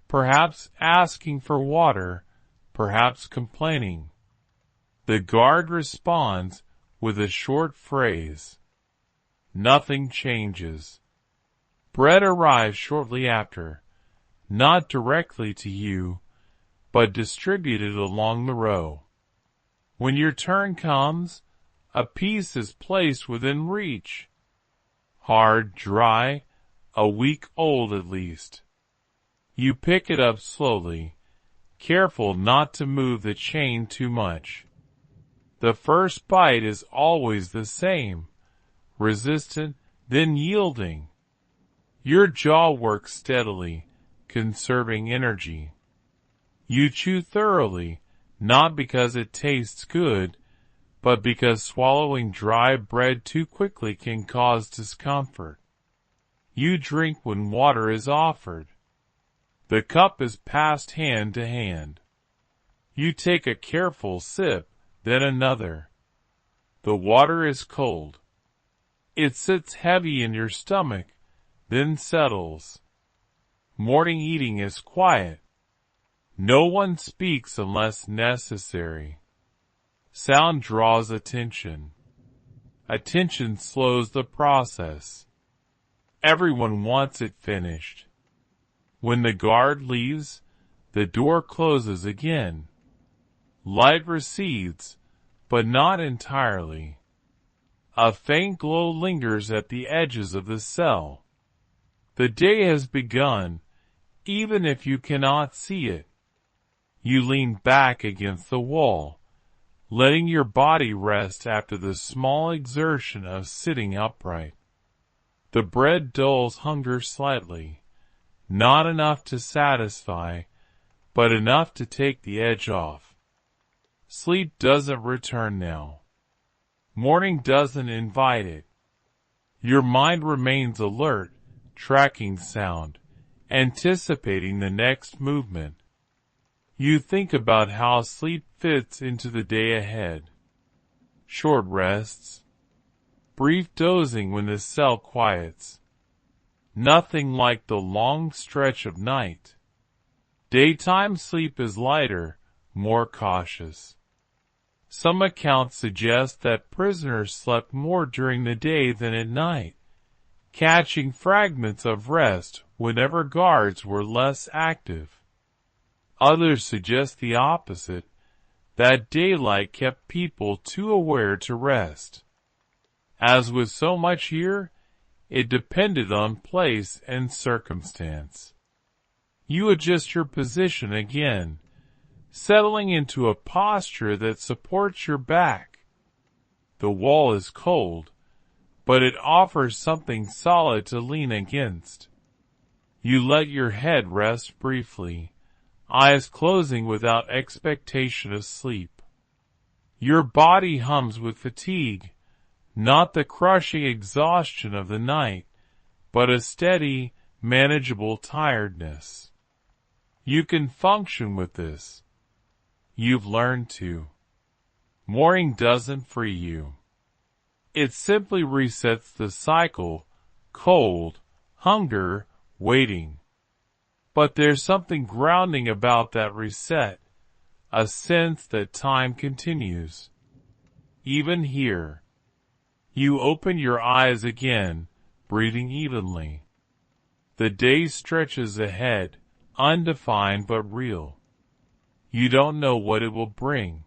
perhaps asking for water, perhaps complaining. The guard responds with a short phrase. Nothing changes. Bread arrives shortly after, not directly to you, but distributed along the row. When your turn comes, a piece is placed within reach. Hard, dry, a week old at least. You pick it up slowly, careful not to move the chain too much. The first bite is always the same, resistant, then yielding. Your jaw works steadily, conserving energy. You chew thoroughly, not because it tastes good, but because swallowing dry bread too quickly can cause discomfort. You drink when water is offered. The cup is passed hand to hand. You take a careful sip, then another. The water is cold. It sits heavy in your stomach, then settles. Morning eating is quiet. No one speaks unless necessary. Sound draws attention. Attention slows the process. Everyone wants it finished. When the guard leaves, the door closes again. Light recedes, but not entirely. A faint glow lingers at the edges of the cell. The day has begun, even if you cannot see it. You lean back against the wall, letting your body rest after the small exertion of sitting upright. The bread dulls hunger slightly, not enough to satisfy, but enough to take the edge off. Sleep doesn't return now. Morning doesn't invite it. Your mind remains alert, tracking sound, anticipating the next movement. You think about how sleep fits into the day ahead. Short rests. Brief dozing when the cell quiets. Nothing like the long stretch of night. Daytime sleep is lighter, more cautious. Some accounts suggest that prisoners slept more during the day than at night, catching fragments of rest whenever guards were less active. Others suggest the opposite, that daylight kept people too aware to rest. As with so much here, it depended on place and circumstance. You adjust your position again, settling into a posture that supports your back. The wall is cold, but it offers something solid to lean against. You let your head rest briefly, eyes closing without expectation of sleep. Your body hums with fatigue, not the crushing exhaustion of the night, but a steady, manageable tiredness. You can function with this. You've learned to. Morning doesn't free you. It simply resets the cycle, cold, hunger, waiting. But there's something grounding about that reset, a sense that time continues. Even here, you open your eyes again, breathing evenly. The day stretches ahead, undefined but real. You don't know what it will bring.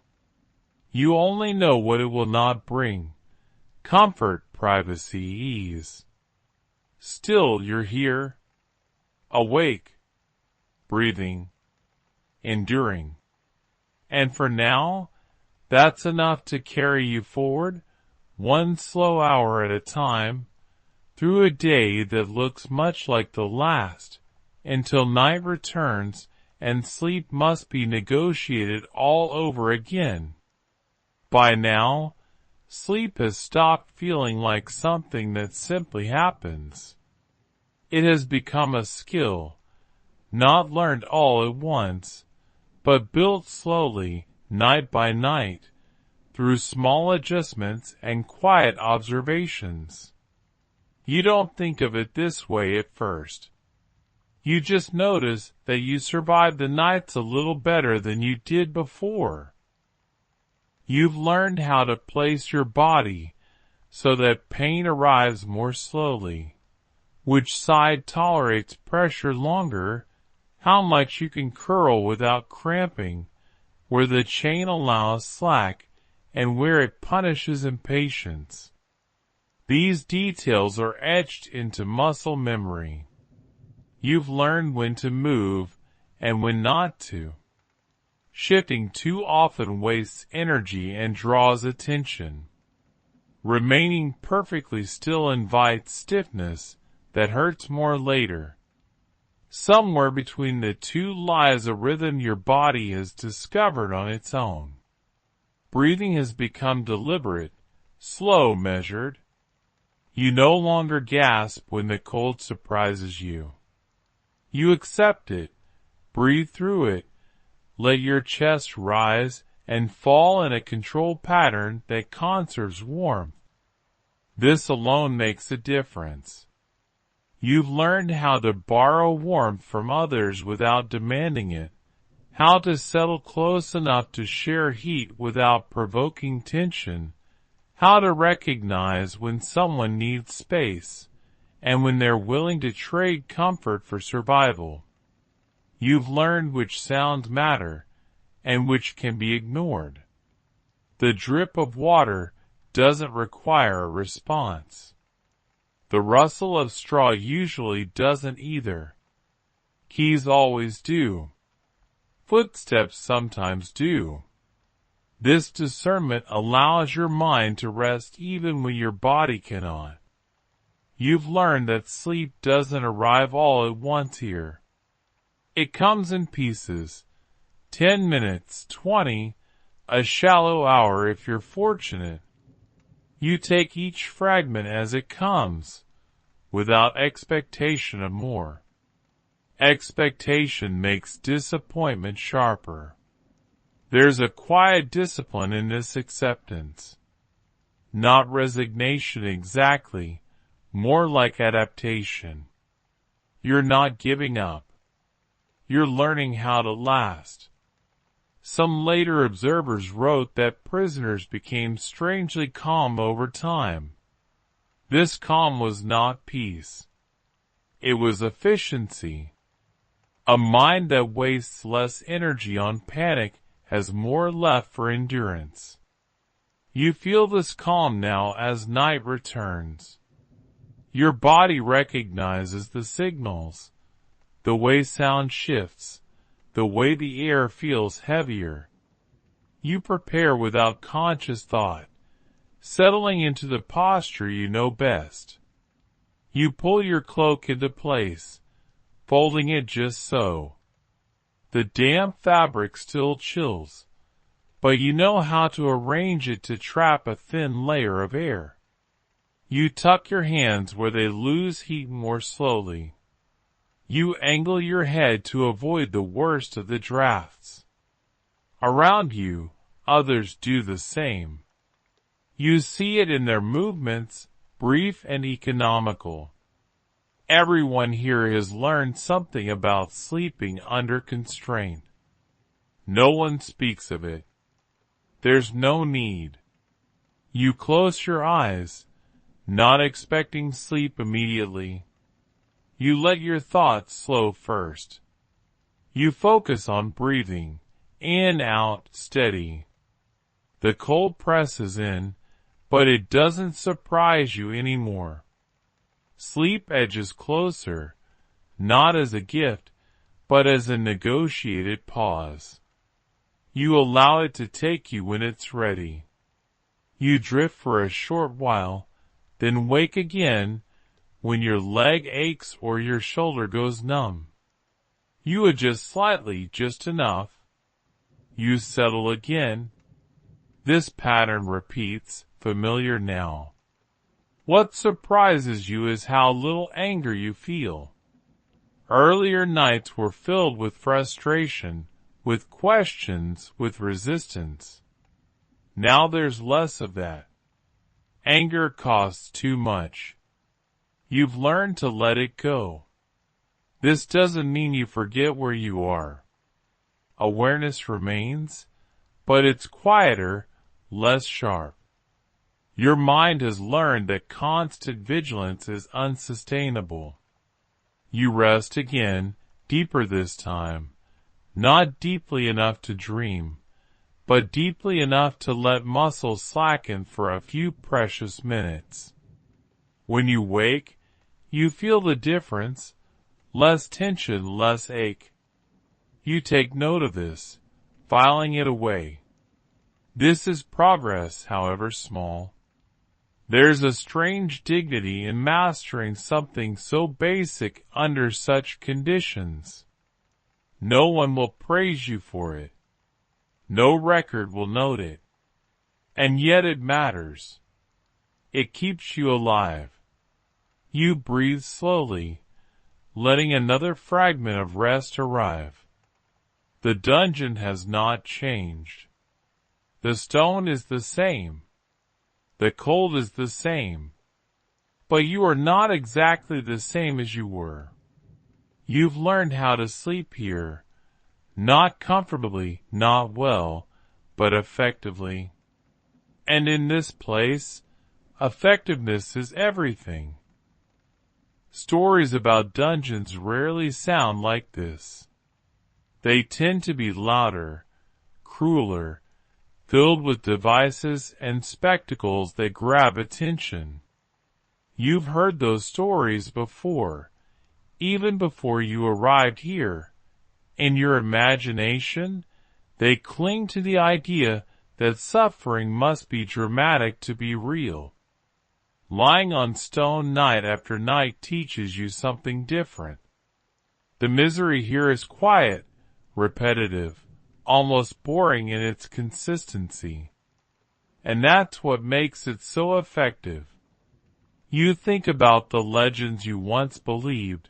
You only know what it will not bring. Comfort, privacy, ease. Still, you're here, awake, breathing, enduring. And for now, that's enough to carry you forward, one slow hour at a time, through a day that looks much like the last, until night returns and sleep must be negotiated all over again. By now, sleep has stopped feeling like something that simply happens. It has become a skill, not learned all at once, but built slowly, night by night, through small adjustments and quiet observations. You don't think of it this way at first. You just notice that you survive the nights a little better than you did before. You've learned how to place your body so that pain arrives more slowly, which side tolerates pressure longer, how much you can curl without cramping, where the chain allows slack, and where it punishes impatience. These details are etched into muscle memory. You've learned when to move and when not to. Shifting too often wastes energy and draws attention. Remaining perfectly still invites stiffness that hurts more later. Somewhere between the two lies a rhythm your body has discovered on its own. Breathing has become deliberate, slow, measured. You no longer gasp when the cold surprises you. You accept it, breathe through it, let your chest rise and fall in a controlled pattern that conserves warmth. This alone makes a difference. You've learned how to borrow warmth from others without demanding it, how to settle close enough to share heat without provoking tension, how to recognize when someone needs space, and when they're willing to trade comfort for survival. You've learned which sounds matter, and which can be ignored. The drip of water doesn't require a response. The rustle of straw usually doesn't either. Keys always do. Footsteps sometimes do. This discernment allows your mind to rest even when your body cannot. You've learned that sleep doesn't arrive all at once here. It comes in pieces. 10 minutes, 20, a shallow hour if you're fortunate. You take each fragment as it comes, without expectation of more. Expectation makes disappointment sharper. There's a quiet discipline in this acceptance. Not resignation exactly, more like adaptation. You're not giving up. You're learning how to last. Some later observers wrote that prisoners became strangely calm over time. This calm was not peace. It was efficiency. A mind that wastes less energy on panic has more left for endurance. You feel this calm now as night returns. Your body recognizes the signals, the way sound shifts, the way the air feels heavier. You prepare without conscious thought, settling into the posture you know best. You pull your cloak into place, folding it just so. The damp fabric still chills, but you know how to arrange it to trap a thin layer of air. You tuck your hands where they lose heat more slowly. You angle your head to avoid the worst of the drafts. Around you, others do the same. You see it in their movements, brief and economical. Everyone here has learned something about sleeping under constraint. No one speaks of it. There's no need. You close your eyes, not expecting sleep immediately. You let your thoughts slow first. You focus on breathing, in, out, steady. The cold presses in, but it doesn't surprise you anymore. Sleep edges closer, not as a gift, but as a negotiated pause. You allow it to take you when it's ready. You drift for a short while, then wake again when your leg aches or your shoulder goes numb. You adjust slightly, just enough. You settle again. This pattern repeats, familiar now. What surprises you is how little anger you feel. Earlier nights were filled with frustration, with questions, with resistance. Now there's less of that. Anger costs too much. You've learned to let it go. This doesn't mean you forget where you are. Awareness remains, but it's quieter, less sharp. Your mind has learned that constant vigilance is unsustainable. You rest again, deeper this time, not deeply enough to dream, but deeply enough to let muscles slacken for a few precious minutes. When you wake, you feel the difference, less tension, less ache. You take note of this, filing it away. This is progress, however small. There's a strange dignity in mastering something so basic under such conditions. No one will praise you for it. No record will note it. And yet it matters. It keeps you alive. You breathe slowly, letting another fragment of rest arrive. The dungeon has not changed. The stone is the same. The cold is the same. But you are not exactly the same as you were. You've learned how to sleep here, not comfortably, not well, but effectively. And in this place, effectiveness is everything. Stories about dungeons rarely sound like this. They tend to be louder, crueler, filled with devices and spectacles that grab attention. You've heard those stories before, even before you arrived here. In your imagination, they cling to the idea that suffering must be dramatic to be real. Lying on stone night after night teaches you something different. The misery here is quiet, repetitive, almost boring in its consistency. And that's what makes it so effective. You think about the legends you once believed,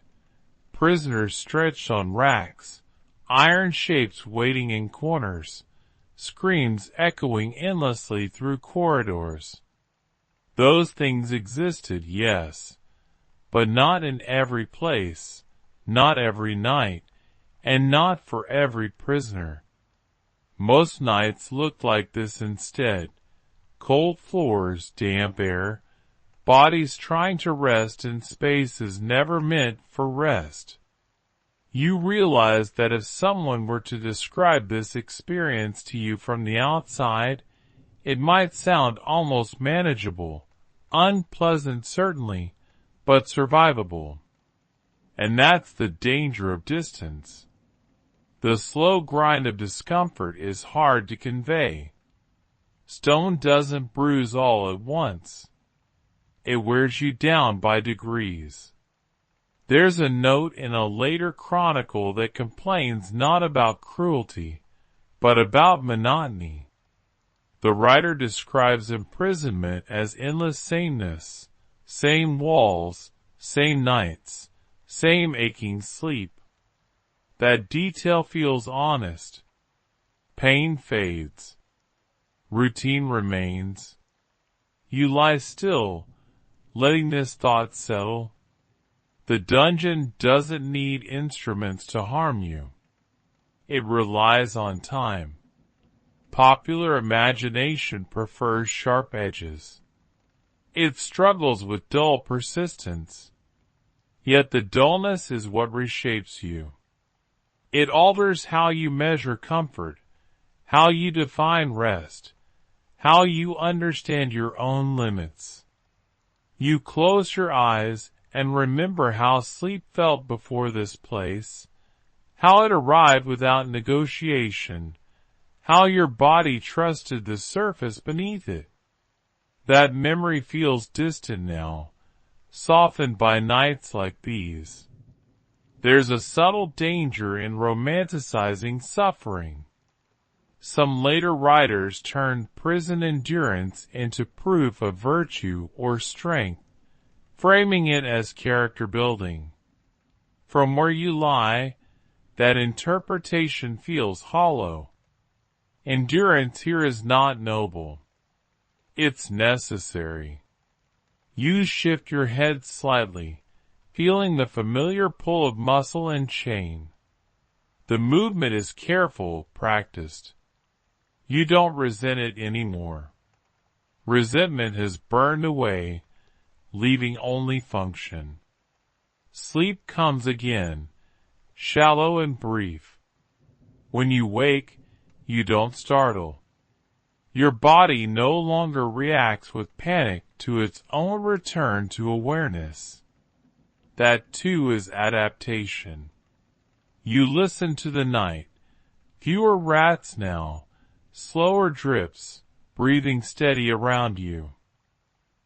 prisoners stretched on racks, iron shapes waiting in corners, screams echoing endlessly through corridors. Those things existed, yes, but not in every place, not every night, and not for every prisoner. Most nights looked like this instead. Cold floors, damp air, bodies trying to rest in spaces never meant for rest. You realize that if someone were to describe this experience to you from the outside, it might sound almost manageable, unpleasant certainly, but survivable. And that's the danger of distance. The slow grind of discomfort is hard to convey. Stone doesn't bruise all at once. It wears you down by degrees. There's a note in a later chronicle that complains not about cruelty, but about monotony. The writer describes imprisonment as endless sameness, same walls, same nights, same aching sleep. That detail feels honest. Pain fades. Routine remains. You lie still, letting this thought settle. The dungeon doesn't need instruments to harm you. It relies on time. Popular imagination prefers sharp edges. It struggles with dull persistence. Yet the dullness is what reshapes you. It alters how you measure comfort, how you define rest, how you understand your own limits. You close your eyes and remember how sleep felt before this place, how it arrived without negotiation, how your body trusted the surface beneath it. That memory feels distant now, softened by nights like these. There's a subtle danger in romanticizing suffering. Some later writers turned prison endurance into proof of virtue or strength, framing it as character building. From where you lie, that interpretation feels hollow. Endurance here is not noble. It's necessary. You shift your head slightly, feeling the familiar pull of muscle and chain. The movement is careful, practiced. You don't resent it anymore. Resentment has burned away, leaving only function. Sleep comes again, shallow and brief. When you wake, you don't startle. Your body no longer reacts with panic to its own return to awareness. That too is adaptation. You listen to the night. Fewer rats now, slower drips, breathing steady around you.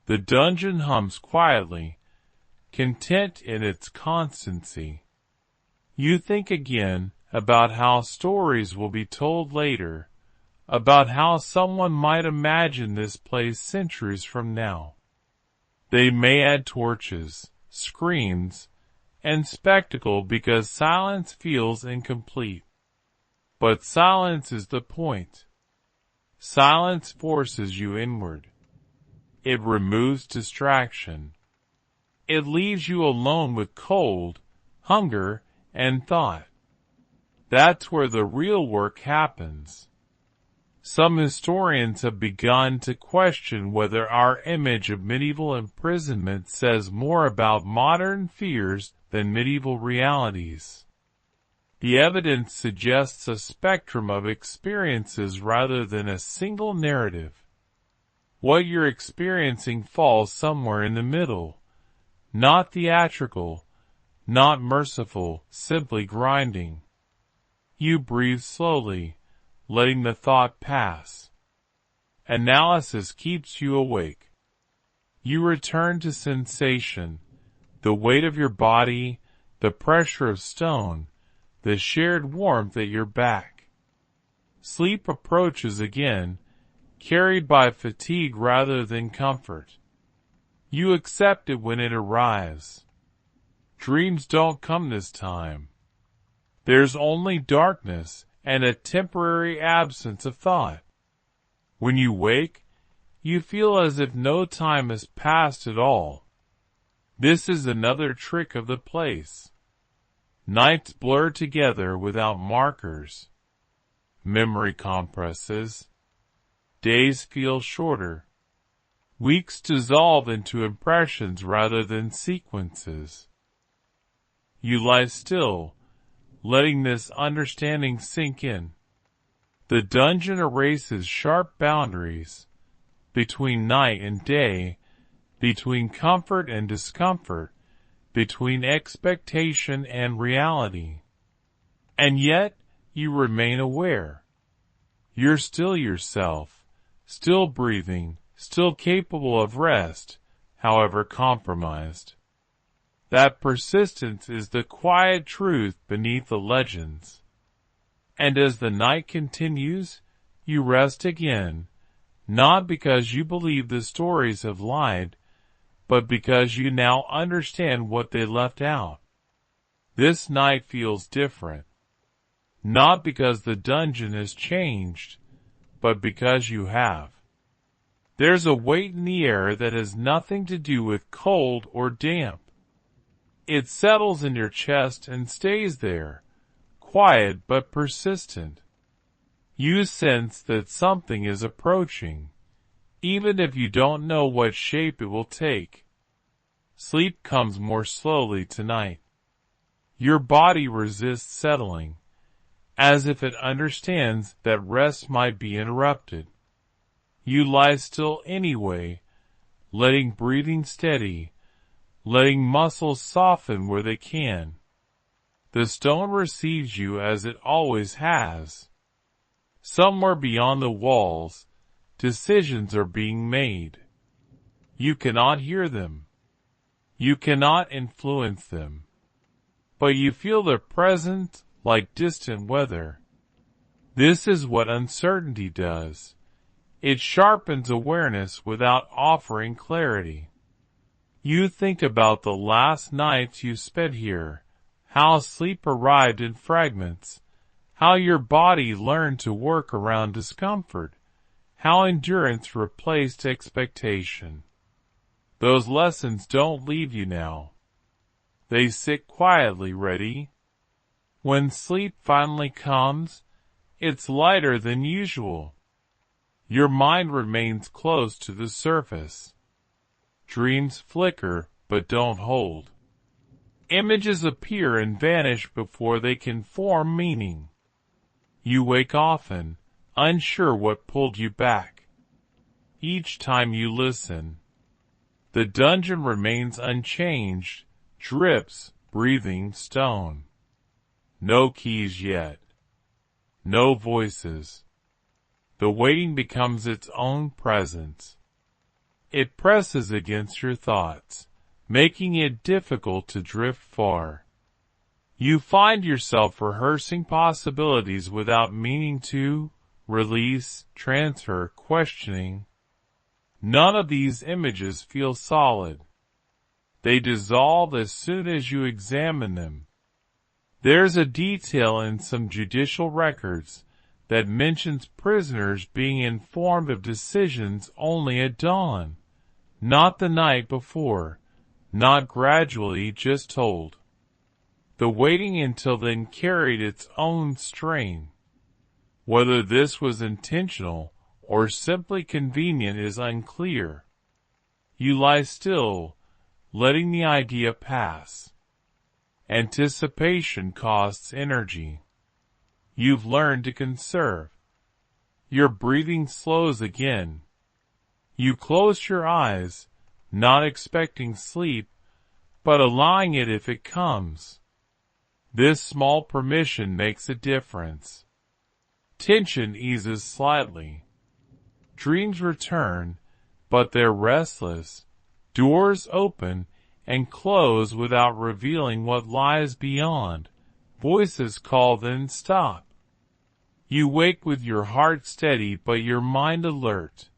The dungeon hums quietly, content in its constancy. You think again about how stories will be told later, about how someone might imagine this place centuries from now. They may add torches, screams, and spectacle because silence feels incomplete. But silence is the point. Silence forces you inward. It removes distraction. It leaves you alone with cold, hunger, and thought. That's where the real work happens. Some historians have begun to question whether our image of medieval imprisonment says more about modern fears than medieval realities. The evidence suggests a spectrum of experiences rather than a single narrative. What you're experiencing falls somewhere in the middle, not theatrical, not merciful, simply grinding. You breathe slowly, letting the thought pass. Analysis keeps you awake. You return to sensation, the weight of your body, the pressure of stone, the shared warmth at your back. Sleep approaches again, carried by fatigue rather than comfort. You accept it when it arrives. Dreams don't come this time. There's only darkness and a temporary absence of thought. When you wake, you feel as if no time has passed at all. This is another trick of the place. Nights blur together without markers. Memory compresses. Days feel shorter. Weeks dissolve into impressions rather than sequences. You lie still, letting this understanding sink in. The dungeon erases sharp boundaries between night and day, between comfort and discomfort, between expectation and reality. And yet, you remain aware. You're still yourself, still breathing, still capable of rest, however compromised. That persistence is the quiet truth beneath the legends. And as the night continues, you rest again, not because you believe the stories have lied, but because you now understand what they left out. This night feels different, not because the dungeon has changed, but because you have. There's a weight in the air that has nothing to do with cold or damp. It settles in your chest and stays there, quiet but persistent. You sense that something is approaching, even if you don't know what shape it will take. Sleep comes more slowly tonight. Your body resists settling, as if it understands that rest might be interrupted. You lie still anyway, letting breathing steady, letting muscles soften where they can. The stone receives you as it always has. Somewhere beyond the walls, decisions are being made. You cannot hear them. You cannot influence them. But you feel their presence like distant weather. This is what uncertainty does. It sharpens awareness without offering clarity. You think about the last nights you spent here, how sleep arrived in fragments, how your body learned to work around discomfort, how endurance replaced expectation. Those lessons don't leave you now. They sit quietly ready. When sleep finally comes, it's lighter than usual. Your mind remains close to the surface. Dreams flicker but don't hold. Images appear and vanish before they can form meaning. You wake often, unsure what pulled you back. Each time you listen, the dungeon remains unchanged, drips, breathing stone. No keys yet. No voices. The waiting becomes its own presence. It presses against your thoughts, making it difficult to drift far. You find yourself rehearsing possibilities without meaning to, release, transfer, questioning. None of these images feel solid. They dissolve as soon as you examine them. There's a detail in some judicial records that mentions prisoners being informed of decisions only at dawn, not the night before, not gradually, just told. The waiting until then carried its own strain. Whether this was intentional or simply convenient is unclear. You lie still, letting the idea pass. Anticipation costs energy. You've learned to conserve. Your breathing slows again. You close your eyes, not expecting sleep, but allowing it if it comes. This small permission makes a difference. Tension eases slightly. Dreams return, but they're restless. Doors open and close without revealing what lies beyond. Voices call then stop. You wake with your heart steady but your mind alert.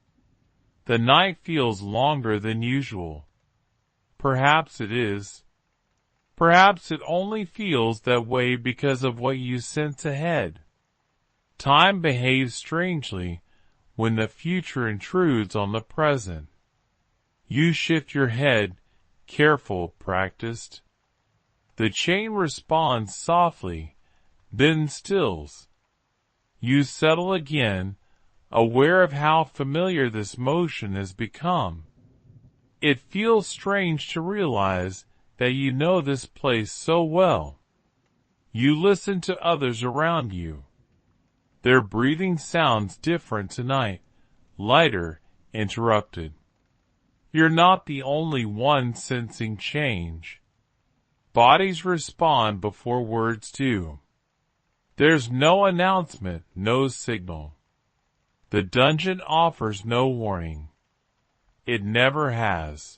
The night feels longer than usual. Perhaps it is. Perhaps it only feels that way because of what you sense ahead. Time behaves strangely when the future intrudes on the present. You shift your head, careful, practiced. The chain responds softly, then stills. You settle again, aware of how familiar this motion has become. It feels strange to realize that you know this place so well. You listen to others around you. Their breathing sounds different tonight, lighter, interrupted. You're not the only one sensing change. Bodies respond before words do. There's no announcement, no signal. The dungeon offers no warning. It never has.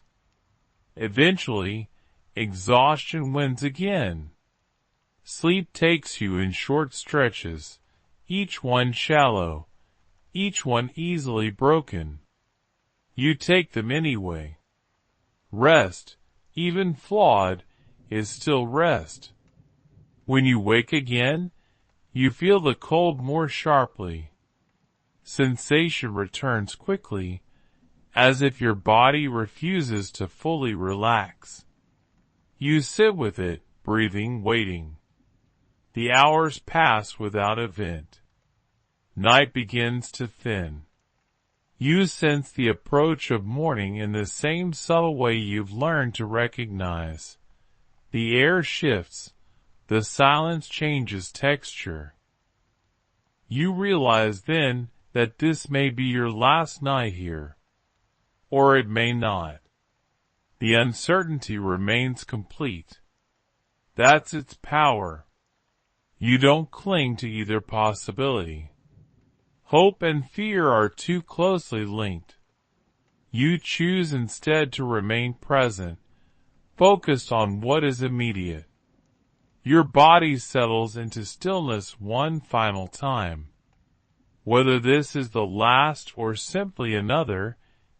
Eventually, exhaustion wins again. Sleep takes you in short stretches, each one shallow, each one easily broken. You take them anyway. Rest, even flawed, is still rest. When you wake again, you feel the cold more sharply. Sensation returns quickly, as if your body refuses to fully relax. You sit with it, breathing, waiting. The hours pass without event. Night begins to thin. You sense the approach of morning in the same subtle way you've learned to recognize. The air shifts. The silence changes texture. You realize then that this may be your last night here. Or it may not. The uncertainty remains complete. That's its power. You don't cling to either possibility. Hope and fear are too closely linked. You choose instead to remain present, focused on what is immediate. Your body settles into stillness one final time. Whether this is the last or simply another,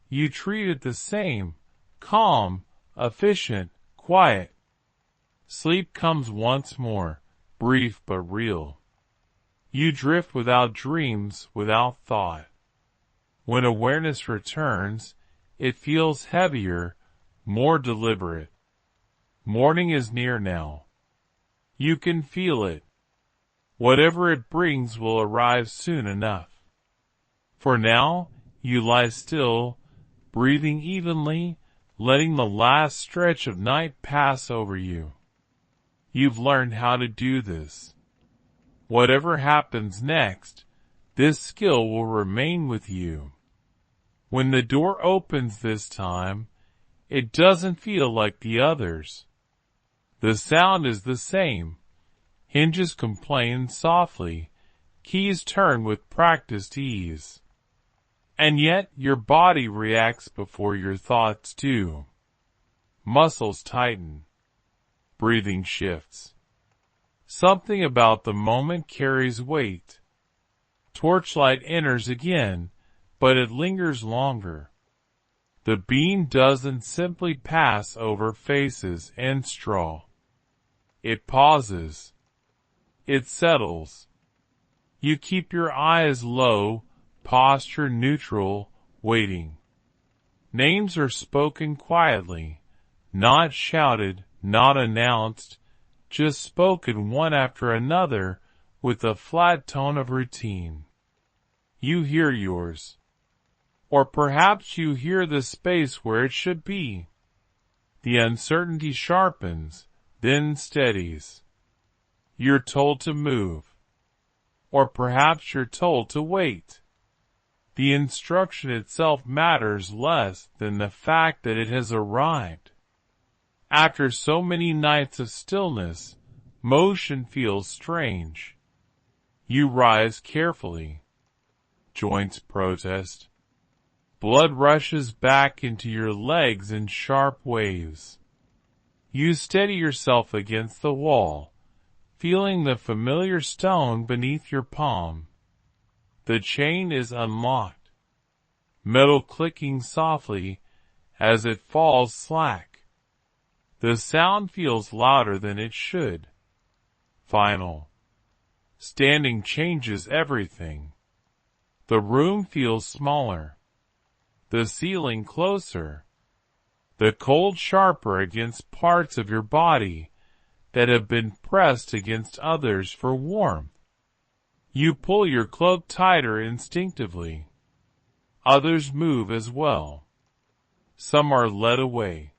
you treat it the same, calm, efficient, quiet. Sleep comes once more, brief but real. You drift without dreams, without thought. When awareness returns, it feels heavier, more deliberate. Morning is near now. You can feel it. Whatever it brings will arrive soon enough. For now, you lie still, breathing evenly, letting the last stretch of night pass over you. You've learned how to do this. Whatever happens next, this skill will remain with you. When the door opens this time, it doesn't feel like the others. The sound is the same. Hinges complain softly. Keys turn with practiced ease. And yet your body reacts before your thoughts do. Muscles tighten. Breathing shifts. Something about the moment carries weight. Torchlight enters again, but it lingers longer. The beam doesn't simply pass over faces and straw. It pauses. It settles. You keep your eyes low, posture neutral, waiting. Names are spoken quietly, not shouted, not announced, just spoken one after another with a flat tone of routine. You hear yours. Or perhaps you hear the space where it should be. The uncertainty sharpens, then steadies. You're told to move. Or perhaps you're told to wait. The instruction itself matters less than the fact that it has arrived. After so many nights of stillness, motion feels strange. You rise carefully. Joints protest. Blood rushes back into your legs in sharp waves. You steady yourself against the wall, feeling the familiar stone beneath your palm. The chain is unlocked, metal clicking softly as it falls slack. The sound feels louder than it should. Final. Standing changes everything. The room feels smaller. The ceiling closer. The cold sharper against parts of your body that have been pressed against others for warmth. You pull your cloak tighter instinctively. Others move as well. Some are led away.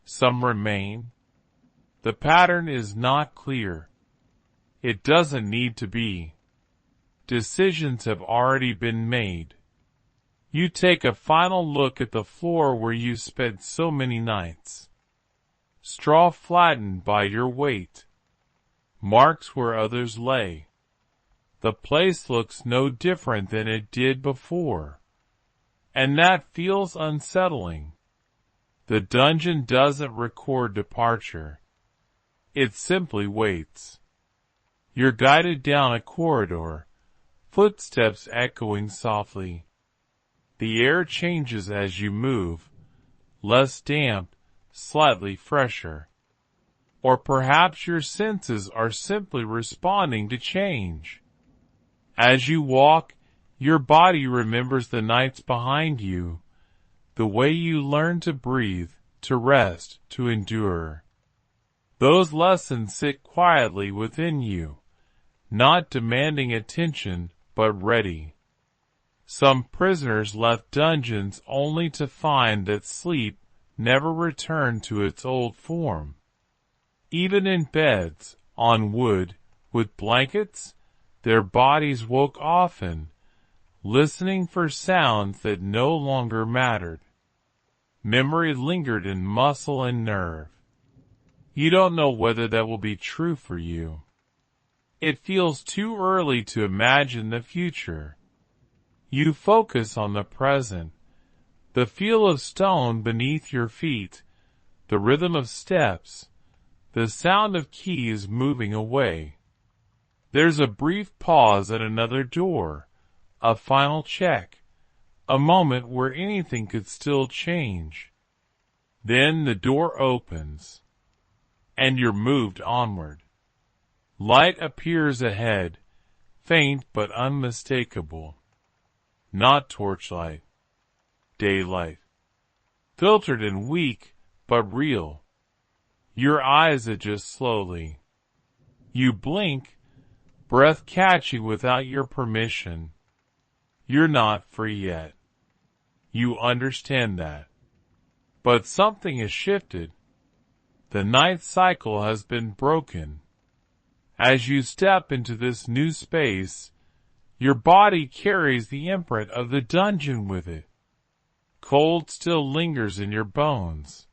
Some remain. The pattern is not clear. It doesn't need to be. Decisions have already been made. You take a final look at the floor where you spent so many nights. Straw flattened by your weight. Marks where others lay. The place looks no different than it did before. And that feels unsettling. The dungeon doesn't record departure. It simply waits. You're guided down a corridor, footsteps echoing softly. The air changes as you move, less damp, slightly fresher. Or perhaps your senses are simply responding to change. As you walk, your body remembers the nights behind you, the way you learn to breathe, to rest, to endure. Those lessons sit quietly within you, not demanding attention, but ready. Some prisoners left dungeons only to find that sleep never returned to its old form. Even in beds, on wood, with blankets, their bodies woke often, listening for sounds that no longer mattered. Memory lingered in muscle and nerve. You don't know whether that will be true for you. It feels too early to imagine the future. You focus on the present, the feel of stone beneath your feet, the rhythm of steps, the sound of keys moving away. There's a brief pause at another door, a final check, a moment where anything could still change. Then the door opens, and you're moved onward. Light appears ahead, faint but unmistakable. Not torchlight. Daylight. Filtered and weak, but real. Your eyes adjust slowly. You blink, breath catching without your permission. You're not free yet. You understand that. But something has shifted. The night cycle has been broken. As you step into this new space, your body carries the imprint of the dungeon with it. Cold still lingers in your bones.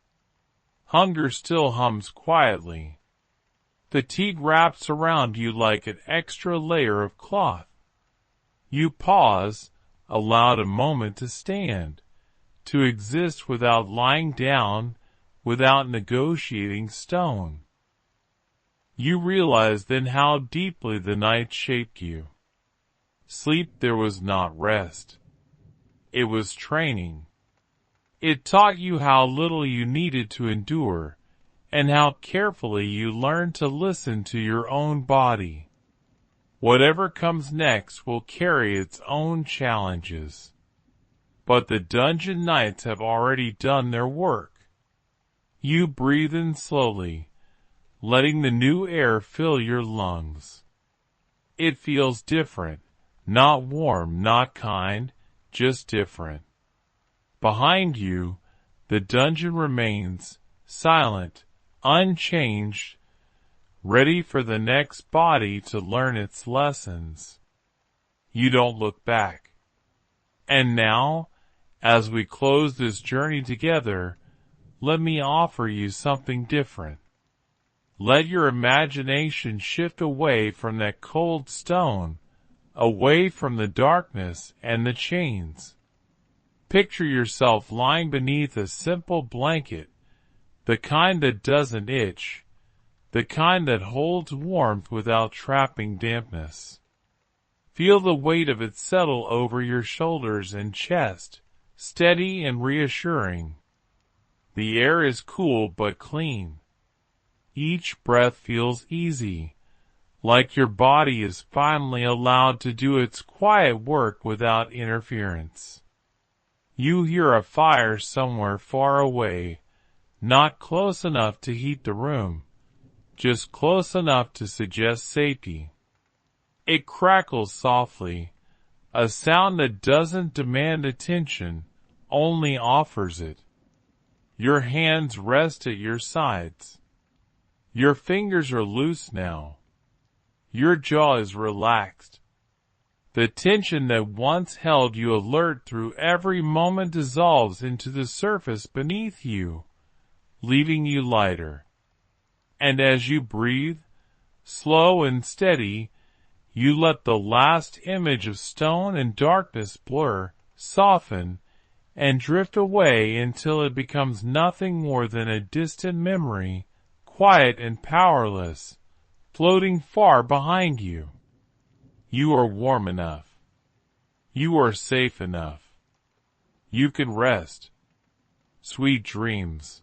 Hunger still hums quietly. Fatigue wraps around you like an extra layer of cloth. You pause, allowed a moment to stand, to exist without lying down, without negotiating stone. You realize then how deeply the night shaped you. Sleep there was not rest. It was training. It taught you how little you needed to endure, and how carefully you learned to listen to your own body. Whatever comes next will carry its own challenges. But the dungeon nights have already done their work. You breathe in slowly, letting the new air fill your lungs. It feels different, not warm, not kind, just different. Behind you, the dungeon remains, silent, unchanged, ready for the next body to learn its lessons. You don't look back. And now, as we close this journey together, let me offer you something different. Let your imagination shift away from that cold stone, away from the darkness and the chains. Picture yourself lying beneath a simple blanket, the kind that doesn't itch, the kind that holds warmth without trapping dampness. Feel the weight of it settle over your shoulders and chest, steady and reassuring. The air is cool but clean. Each breath feels easy, like your body is finally allowed to do its quiet work without interference. You hear a fire somewhere far away, not close enough to heat the room, just close enough to suggest safety. It crackles softly, a sound that doesn't demand attention, only offers it. Your hands rest at your sides. Your fingers are loose now. Your jaw is relaxed. The tension that once held you alert through every moment dissolves into the surface beneath you, leaving you lighter. And as you breathe, slow and steady, you let the last image of stone and darkness blur, soften, and drift away until it becomes nothing more than a distant memory, quiet and powerless, floating far behind you. You are warm enough. You are safe enough. You can rest. Sweet dreams.